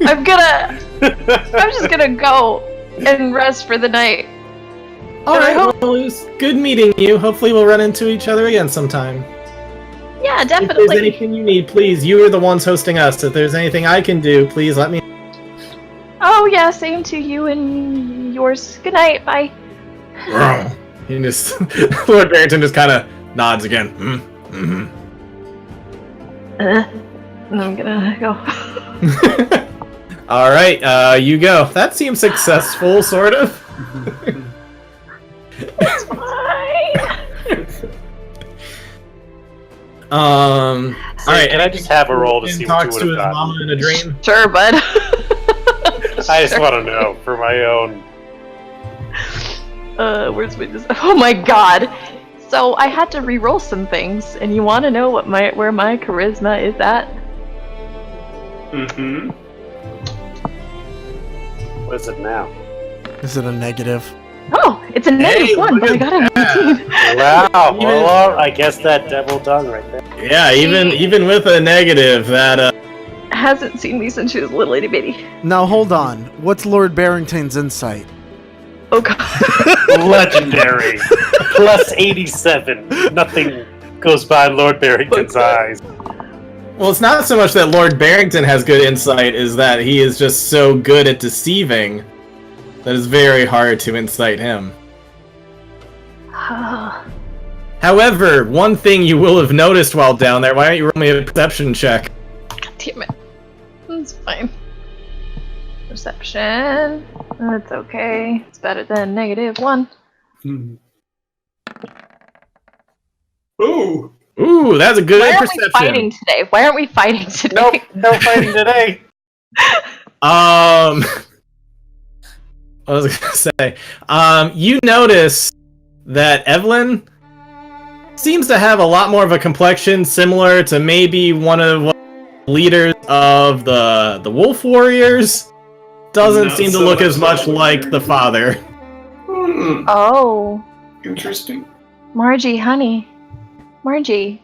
I'm just gonna go and rest for the night. All right. Well, it was good meeting you. Hopefully, we'll run into each other again sometime. Yeah, If there's definitely. anything you need, please. You are the ones hosting us. If there's anything I can do, please let me. Oh yeah, same to you and yours. Good night. Bye. He just Lord Barrington just kind of nods again. Mm-hmm. I'm gonna go. All right, you go. That seems successful, sort of. It's fine. All right. Can I just have a roll to see what you talks would to have his gotten? mama in a dream. Sure, bud. I just want to know for my own. Where's my Oh my god. So I had to re-roll some things, and you want to know where my charisma is at? Mm-hmm. What is it now? Is it a negative? Oh, it's a negative one, but I got a 19. Wow. Well, I guess that devil tongue right there. Yeah, even with a negative, that Hasn't seen me since she was little itty bitty. Now hold on. What's Lord Barrington's insight? Oh god. Legendary. Plus 87. Nothing goes by Lord Barrington's eyes. well, it's not so much that Lord Barrington has good insight, is that he is just so good at deceiving that it's very hard to incite him. However, one thing you will have noticed while down there, why don't you roll me a perception check? God damn it. That's fine. Perception. That's okay. It's better than -1. Ooh. Ooh, that's a good Why aren't we perception. fighting today? Why aren't we fighting today? Nope, no fighting today. What was I gonna say? You notice that Evelyn seems to have a lot more of a complexion similar to maybe one of the leaders of the Wolf Warriors. Doesn't Not seem to so look much as much like like the father. Hmm. Oh. Interesting. Margie, honey. Margie.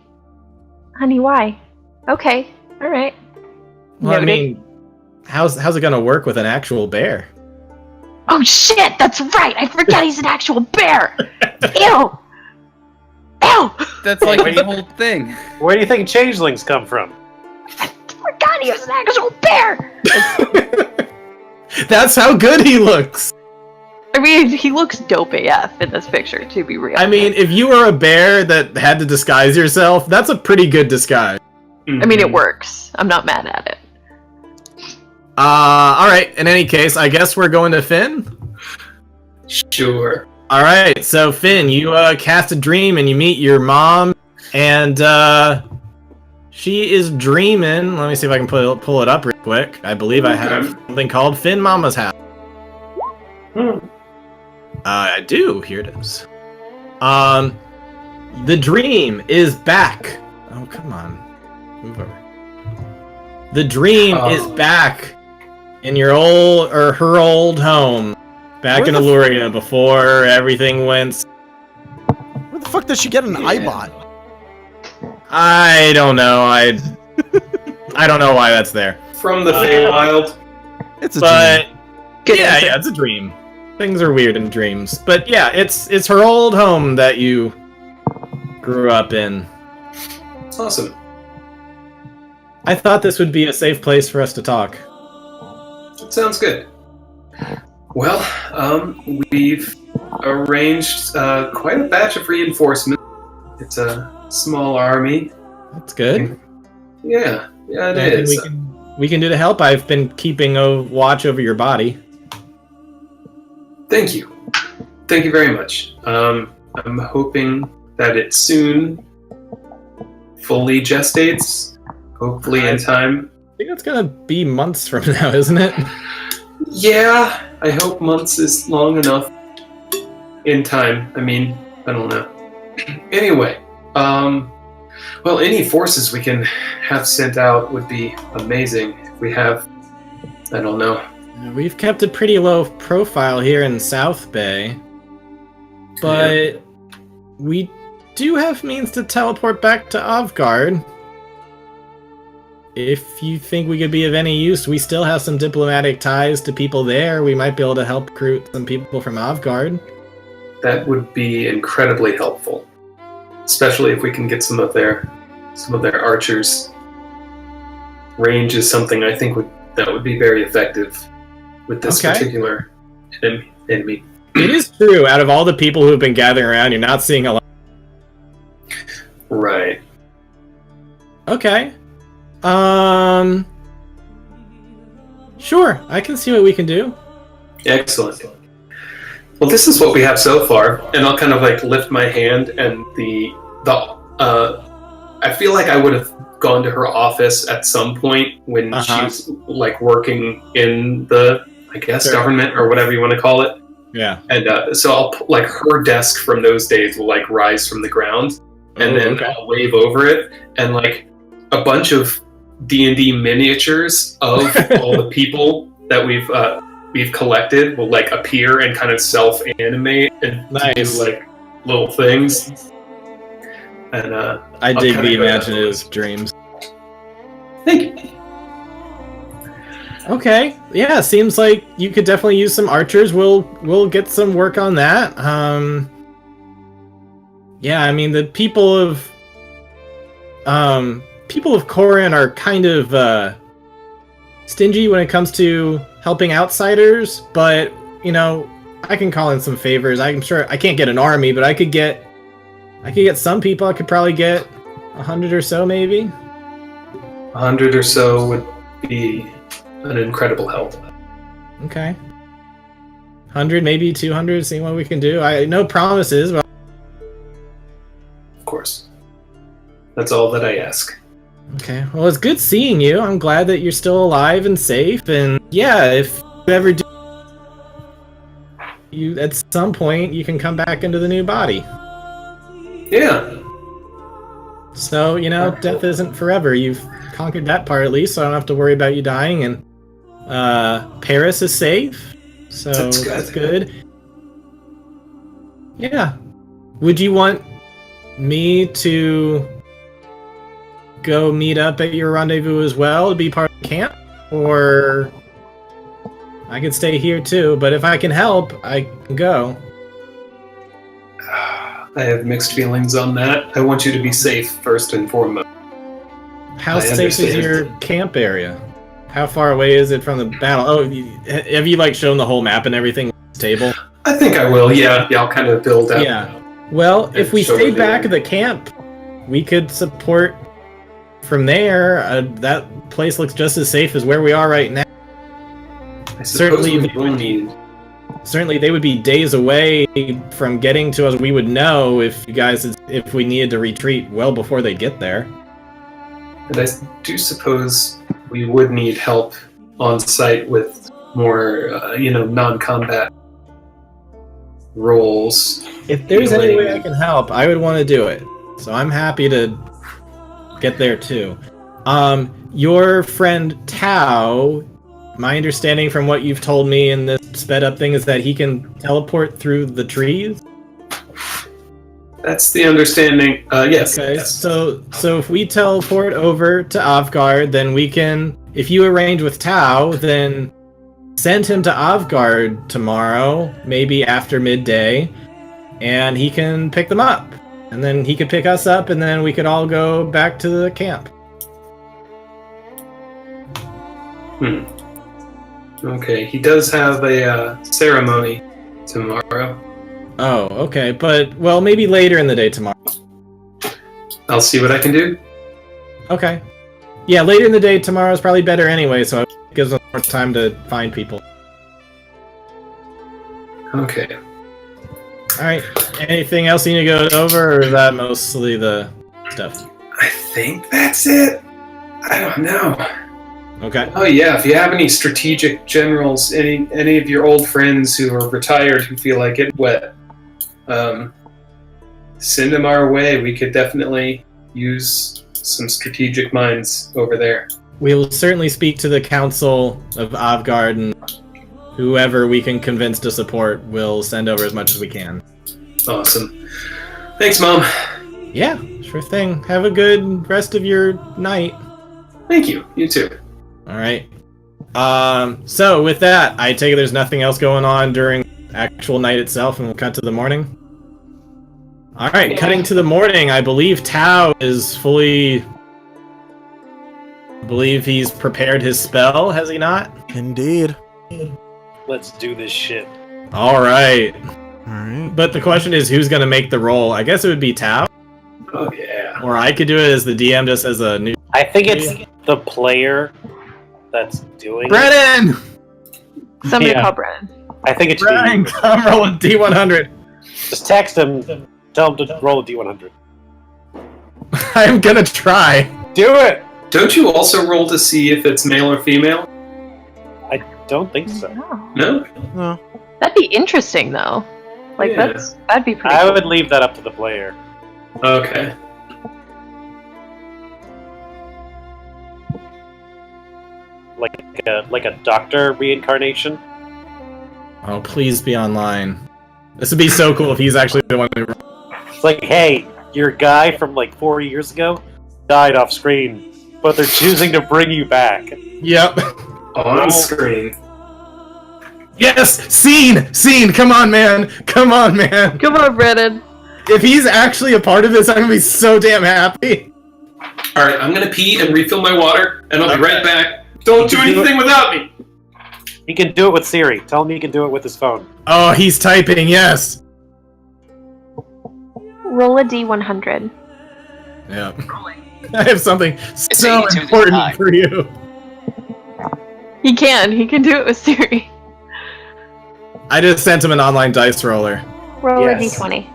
Honey, why? Okay. Alright. Well, I Noted. mean, how's it gonna work with an actual bear? Oh shit, that's right! I forgot he's an actual bear! Ew! Ew! That's like the whole thing. Where do you think changelings come from? I forgot he was an actual bear! That's how good he looks. I mean, he looks dope AF in this picture, to be real. I mean, if you were a bear that had to disguise yourself, that's a pretty good disguise. I mean, it works. I'm not mad at it. Alright, in any case, I guess we're going to Finn? Sure. Alright, so Finn, you cast a dream and you meet your mom, and she is dreaming. Let me see if I can pull it up real quick. I believe I have something called Finn Mama's House. I do. Here it is. The dream is back. Oh, come on. Move over. The dream is back in your her old home. Back in Illuria before everything went. Where the fuck did she get an iBot? I don't know. I don't know why that's there. From the Feywild. It's a But dream. Good yeah, answer. it's a dream. Things are weird in dreams. But yeah, it's her old home that you grew up in. Awesome. I thought this would be a safe place for us to talk. Sounds good. Well, we've arranged quite a batch of reinforcements. It's a small army. That's good. Yeah, it Anything is. we can do to help? I've been keeping a watch over your body. Thank you. Thank you very much. I'm hoping that it soon fully gestates. Hopefully in time. I think that's gonna be months from now, isn't it? Yeah, I hope months is long enough. In time. I mean, I don't know. Anyway, well, any forces we can have sent out would be amazing. If we have, I don't know. We've kept a pretty low profile here in South Bay, but we do have means to teleport back to Avgard. If you think we could be of any use, we still have some diplomatic ties to people there. We might be able to help recruit some people from Avgard. That would be incredibly helpful, especially if we can get some of their archers. Range is something I think that would be very effective with this Okay. particular enemy. It is true. Out of all the people who have been gathering around, you're not seeing a lot. Right. Okay. Sure. I can see what we can do. Excellent. Well, this is what we have so far, and I'll kind of like lift my hand, and I feel like I would have gone to her office at some point when she was like working in the, I guess, government or whatever you want to call it. Yeah. And so I'll like her desk from those days will like rise from the ground, and then I'll wave over it, and like a bunch of D&D miniatures of all the people that we've collected will like appear and kind of self-animate and do like little things. And I dig the imaginative dreams. Thank you. Okay. Yeah, seems like you could definitely use some archers. We'll get some work on that. Yeah, I mean the people of Corin are kind of stingy when it comes to helping outsiders, but you know, I can call in some favors. I'm sure I can't get an army, but I could get some people. I could probably get 100 or so, maybe. 100 or so would be an incredible help. Okay. 100, maybe 200. See what we can do. No promises, but Of course. That's all that I ask. okay. Well, it's good seeing you. I'm glad that you're still alive and safe. And yeah, if you ever do, at some point you can come back into the new body. Yeah. So, you know, death isn't forever. You've conquered that part at least, so I don't have to worry about you dying. And Paris is safe, so that's good. Yeah. Would you want me to go meet up at your rendezvous as well to be part of the camp? Or I could stay here too, but if I can help, I can go. I have mixed feelings on that. I want you to be safe first and foremost. How safe is your camp area? How far away is it from the battle? Oh, have you like shown the whole map and everything on the table? I think I will. Yeah, I'll kind of build out. Yeah. Well, if we stayed back at the camp, we could support from there. That place looks just as safe as where we are right now. Certainly, they would be days away from getting to us. We would know if we needed to retreat well before they get there. And I do suppose we would need help on site with more, non-combat roles. If there's any way I can help, I would want to do it. So I'm happy to get there too. Your friend Tao, my understanding from what you've told me in this sped up thing is that he can teleport through the trees. That's the understanding. Yes. Okay, yes. so if we teleport over to Avgard, then we can, if you arrange with Tao, then send him to Avgard tomorrow, maybe after midday, and he can pick them up. And then he could pick us up, and then we could all go back to the camp. Okay, he does have a ceremony tomorrow. Oh, okay, but, well, maybe later in the day tomorrow. I'll see what I can do. Okay. Yeah, later in the day tomorrow is probably better anyway, so it gives us more time to find people. Okay. Alright, anything else you need to go over, or is that mostly the stuff? I think that's it. I don't know. Okay. Oh yeah, if you have any strategic generals, any of your old friends who are retired who feel like it wet, send them our way. We could definitely use some strategic minds over there. We will certainly speak to the Council of Avgard, and whoever we can convince to support, we'll send over as much as we can. Awesome. Thanks, Mom. Yeah, sure thing. Have a good rest of your night. Thank you. You too. Alright. So with that, I take it there's nothing else going on during actual night itself, and we'll cut to the morning. Alright, cutting to the morning, I believe Tao is fully... I believe he's prepared his spell, has he not? Indeed. Let's do this shit. All right. Alright. But the question is, who's gonna make the roll? I guess it would be Tao, Oh yeah. or I could do it as the DM, just as a new. I think it's the player that's doing it. Brennan, Somebody Yeah. call Brennan. I think it should Brennan, be. come roll a D100. Just text him. Tell him to roll a D100. I'm gonna try. Do it! Don't you also roll to see if it's male or female? I don't think so. No. No. No. That'd be interesting though. Like Yeah. that'd be pretty I cool. would leave that up to the player. Okay. Like a doctor reincarnation. Oh, please be online. This would be so cool if he's actually the one who. It's like, hey, your guy from like 4 years ago died off screen, but they're choosing to bring you back. Yep. On screen. Yes, scene. Come on, man. Come on, man. Come on, Brennan. If he's actually a part of this, I'm gonna be so damn happy. All right, I'm gonna pee and refill my water, and I'll be Okay. right back. Don't do You can do anything without me. He can do it with Siri. Tell him he can do it with his phone. Oh, he's typing. Yes. Roll a D100. Yeah. I have something It's so 82 important this time. for you. He can do it with Siri. I just sent him an online dice roller. Roll Yes. a D20.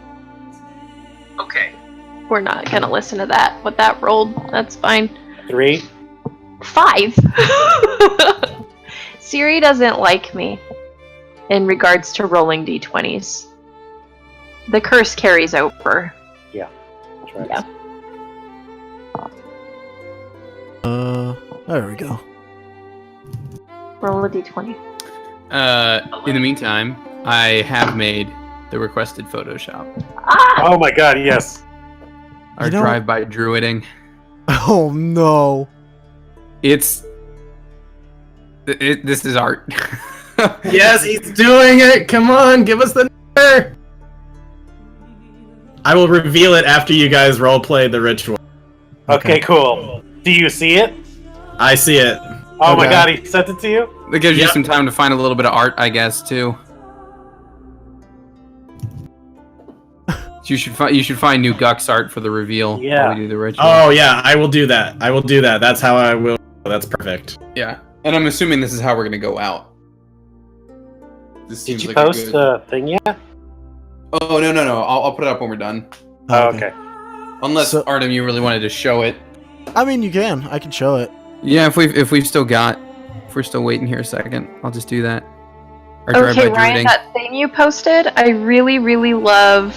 Okay. We're not gonna listen to that. What that rolled, that's fine. 3. 5. Siri doesn't like me in regards to rolling D20s. The curse carries over. That's right. Yeah. There we go. Roll a D20. In the meantime, I have made the requested Photoshop. Ah! Oh my god, yes. Our You know- drive-by druiding. Oh no. This is art. Yes, he's doing it. Come on, give us the number. I will reveal it after you guys roleplay the ritual. Okay, cool. Do you see it? I see it. Oh my Okay. god, he sent it to you? That gives you Yep. some time to find a little bit of art, I guess, too. You should find new Gux art for the reveal Yeah. while we do the ritual. Oh yeah, I will do that. I will do that. That's how I will. That's perfect. Yeah, and I'm assuming this is how we're gonna go out. This Did seems you like a post good- the thing yet? Oh no! I'll put it up when we're done. Oh, okay. Unless So- Artem, you really wanted to show it. I mean, you can. I can show it. Yeah, if we're still waiting here a second, I'll just do that. Our Okay, drive-by Ryan, druiding. that thing you posted, I really, really love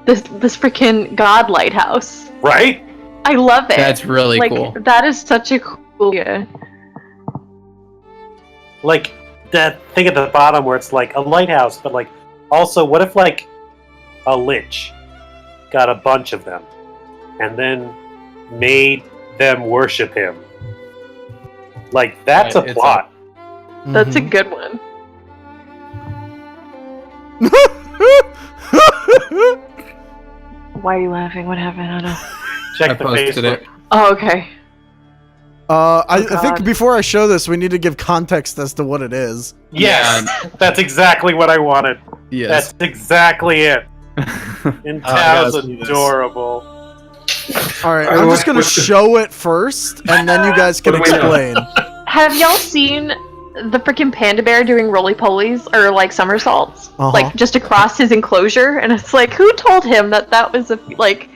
this freaking God lighthouse. Right? I love it. That's really like, cool. That is such a cool idea. Like, that thing at the bottom where it's like a lighthouse, but like, also, what if like a lich got a bunch of them and then made them worship him? Like, that's Right, a it's plot. That's a Mhm. good one. Why are you laughing? What happened? I don't know. Check I the posted Facebook. it. Oh, okay. I think God. before I show this, we need to give context as to what it is. Yes, that's exactly what I wanted. Yes. That's exactly it. And Oh, I Tao's gotta see this. adorable. All right, I I'm wa- just gonna show it first, and then you guys can What do we know? explain. Have y'all seen the freaking panda bear doing roly polies or like somersaults, Uh-huh. like just across his enclosure? And it's like, who told him that was a like?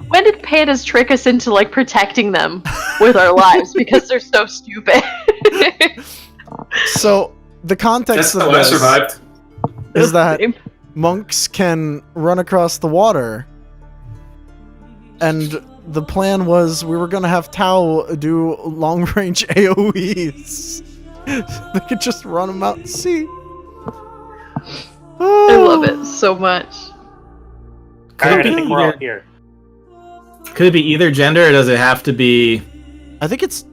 When did pandas trick us into like protecting them with our lives because they're so stupid? So the context That's of how I this survived. is that monks can run across the water, and the plan was we were gonna have Tao do long-range AOE's. They could just run them out to sea. I love it so much. Alright, I be think we're all either- here. Could it be either gender, or does it have to be? I think it's.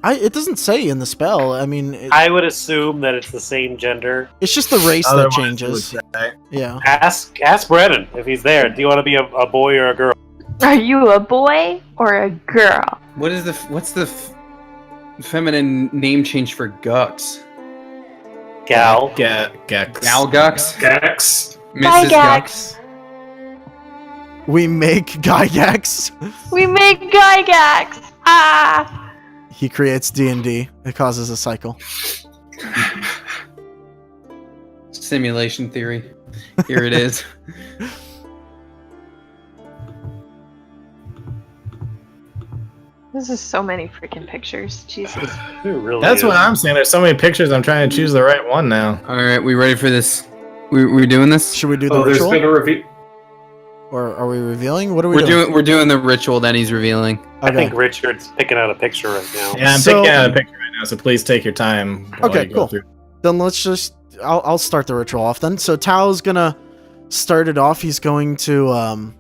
It doesn't say in the spell. I mean, I would assume that it's the same gender. it's just the race that Otherwise, it changes. would say. Yeah. Ask Brennan if he's there. Do you want to be a boy or a girl? Are you a boy or a girl? What's the feminine name change for Gux? Gal. Gex. Galgux? Gax. Mrs. Gygax. Gux? We make Gygax. We make Gygax. Ah. He creates D&D. It causes a cycle. Simulation theory. Here it is. This is so many freaking pictures. Jesus. It really That's is. what I'm saying. There's so many pictures. I'm trying to choose the right one now. All right, we ready for this? We're doing this? Should we do the Oh, there's ritual? been a review. Or are we revealing? What are we We're doing? we're doing the ritual that he's revealing. I Okay. think Richard's picking out a picture right now. Yeah, I'm So- picking out a picture right now, so please take your time. while Okay, you go cool. through. Then let's just... I'll start the ritual off then. So Tao's gonna start it off. He's going to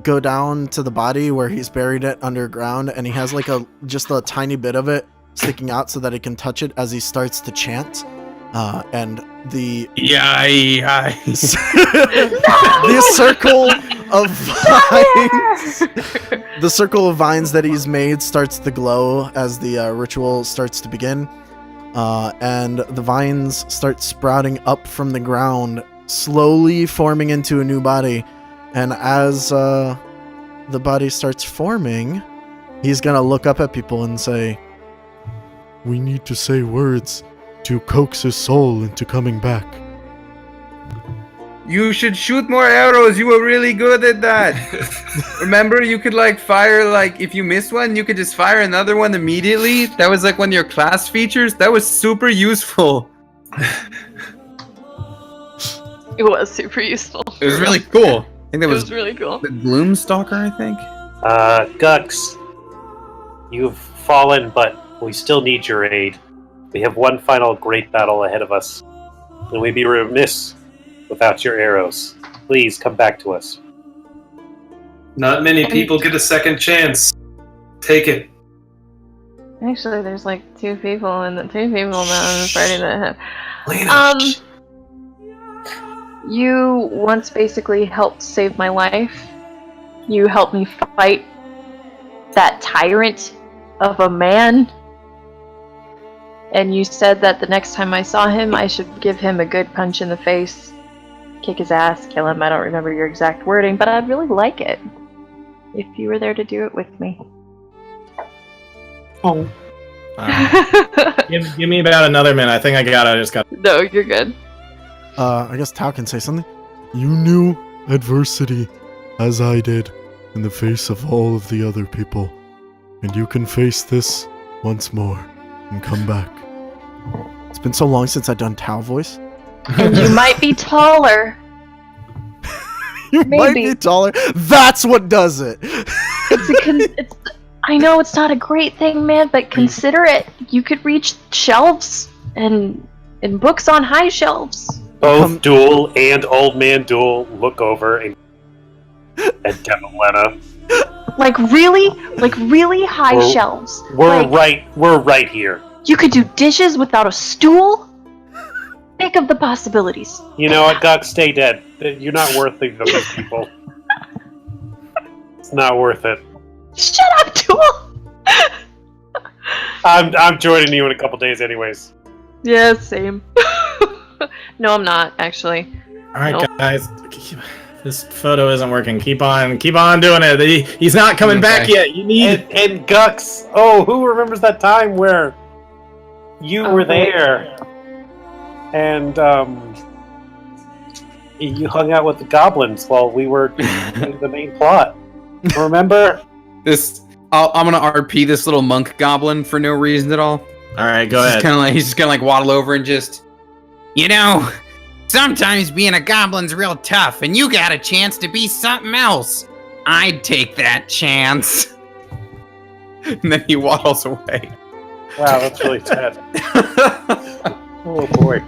go down to the body where he's buried it underground, and he has like just a tiny bit of it sticking out so that he can touch it as he starts to chant. And the the circle of vines, the circle of vines that he's made starts to glow as the ritual starts to begin. And the vines start sprouting up from the ground, slowly forming into a new body. And as the body starts forming, he's gonna look up at people and say, "We need to say words to coax his soul into coming back." You should shoot more arrows. You were really good at that. Remember, you could like fire, like if you miss one, you could just fire another one immediately. That was like one of your class features. That was super useful. It was super useful. It was really cool. I think that It was was really cool. the Gloomstalker, I think. Gux, you've fallen, but we still need your aid. We have one final great battle ahead of us, and we'd be remiss without your arrows. Please come back to us. Not many people get a second chance. Take it. Actually, there's like two people, and the two people that I'm fighting that have. Lena, You once basically helped save my life. You helped me fight that tyrant of a man. And you said that the next time I saw him, I should give him a good punch in the face, kick his ass, kill him. I don't remember your exact wording, but I'd really like it if you were there to do it with me. Oh. Give me about another minute. I think I just got. No, you're good. I guess Tao can say something. You knew adversity, as I did, in the face of all of the other people. And you can face this once more and come back. It's been so long since I've done Tao voice. And you might be taller. You might Maybe. be taller. That's what does it. I know it's not a great thing, man, but consider it. You could reach shelves and books on high shelves. Both Duel and Old Man Duel look over and at Devilena. Like really high We're- shelves. We're Like, right here. you could do dishes without a stool. Think of the possibilities. You know what, Gux, stay dead. You're not worth it to these people. It's not worth it. Shut up, Duel! I'm joining you in a couple days anyways. Yeah, same. No, I'm not, actually. All right, Nope. guys. This photo isn't working. Keep on doing it. He's not coming back Okay. yet. You need. And Gux, oh, who remembers that time where you were there and you hung out with the goblins while we were doing the main plot? Remember? I'm gonna RP this little monk goblin for no reason at all. All right, go ahead. He's just gonna waddle over and just, sometimes being a goblin's real tough, and you got a chance to be something else. I'd take that chance. And then he waddles away. Wow, that's really sad. Oh boy.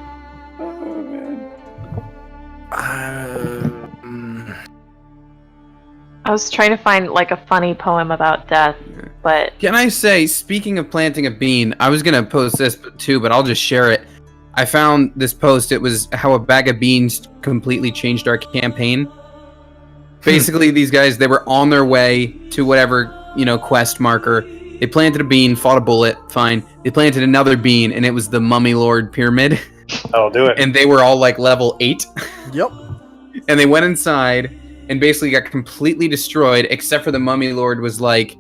I was trying to find like a funny poem about death, but Can I say, speaking of planting a bean, I was gonna post this too, but I'll just share it. I found this post. It was how a bag of beans completely changed our campaign. Basically, these guys, they were on their way to whatever, quest marker. They planted a bean, fought a bullet, fine. They planted another bean, and it was the Mummy Lord Pyramid. I'll do it. and they were all like level 8. Yep. And they went inside and basically got completely destroyed, except for the Mummy Lord was like,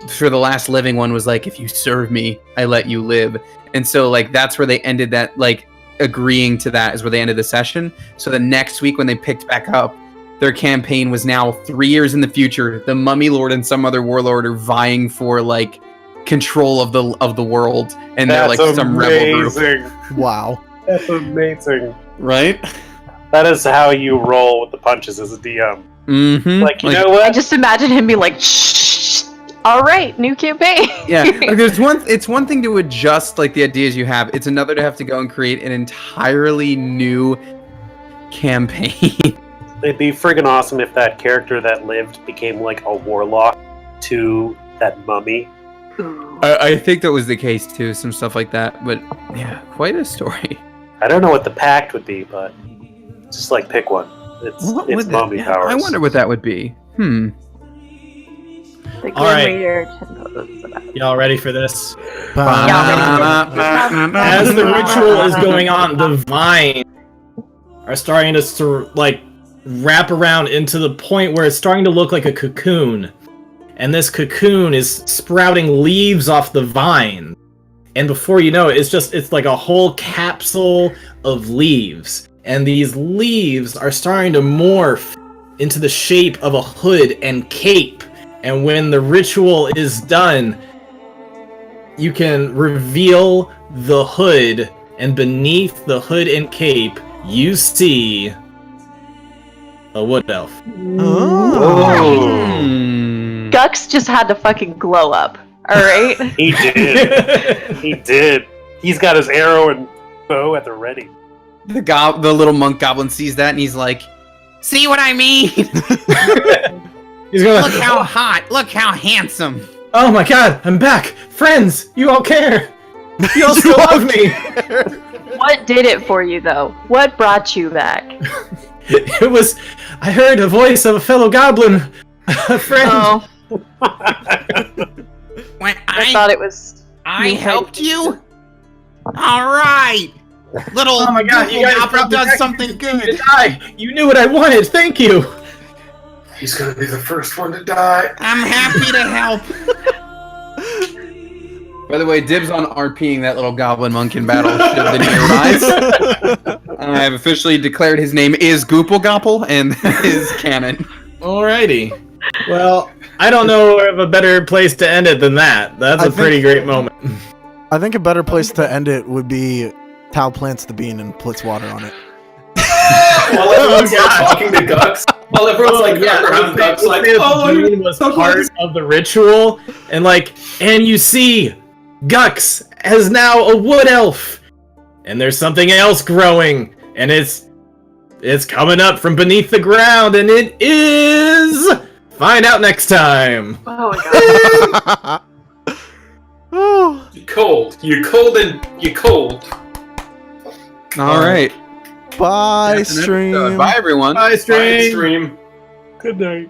for the last living one was like, if you serve me, I let you live. And so like that's where they ended that, like agreeing to that is where they ended the session. So the next week when they picked back up, their campaign was now 3 years in the future. The Mummy Lord and some other warlord are vying for like control of the world, and they're like some rebel group. Wow. That's amazing. Right? That is how you roll with the punches as a DM. Mm-hmm. Like, you know I what? just imagine him being like, shh, all right, new campaign. Yeah, like it's one thing to adjust like the ideas you have. It's another to have to go and create an entirely new campaign. It'd be friggin' awesome if that character that lived became like a warlock to that mummy. I think that was the case too, some stuff like that. But yeah, quite a story. I don't know what the pact would be, but just like pick one. It's mummy powers. I wonder what that would be. The Grim All right. Reader tempos about. Y'all ready for this? Yeah. As the ritual is going on, the vines are starting to like wrap around into the point where it's starting to look like a cocoon. And this cocoon is sprouting leaves off the vine. And before you know it, it's like a whole capsule of leaves. And these leaves are starting to morph into the shape of a hood and cape. And when the ritual is done, you can reveal the hood, and beneath the hood and cape, you see a wood elf. Oh. Gux just had to fucking glow up. All right. He did. He did. He's got his arrow and bow at the ready. The little monk goblin sees that and he's like, "See what I mean? He's going, Look how hot! Look how handsome!" oh my god, I'm back! Friends, you all care! You all still love me! What did it for you, though? What brought you back? It was... I heard a voice of a fellow goblin. A friend. Oh, When I thought it was. I helped you? Alright! Little Oh my god, you guys goblin brought me does back something to good. die. You knew what I wanted, thank you! He's gonna be the first one to die. I'm happy to help. By the way, dibs on RPing that little goblin monk in battle should have been your eyes. I have officially declared his name is Gooplegopple, and that is canon. Alrighty. Well, I don't know of a better place to end it than that. That's a pretty great moment. I think a better place to end it would be Tal plants the bean and puts water on it. While everyone's like talking to Gux. While everyone's like around Gux, like, oh, Bean was part of the ritual, and you see, Gux is now a wood elf, and there's something else growing, and it's coming up from beneath the ground, and it is. Find out next time. Oh my god. Oh. You're cold. You're cold and you're cold. Alright. Bye, That's an stream. episode. Bye, everyone. Bye, stream. Bye, stream. Good night.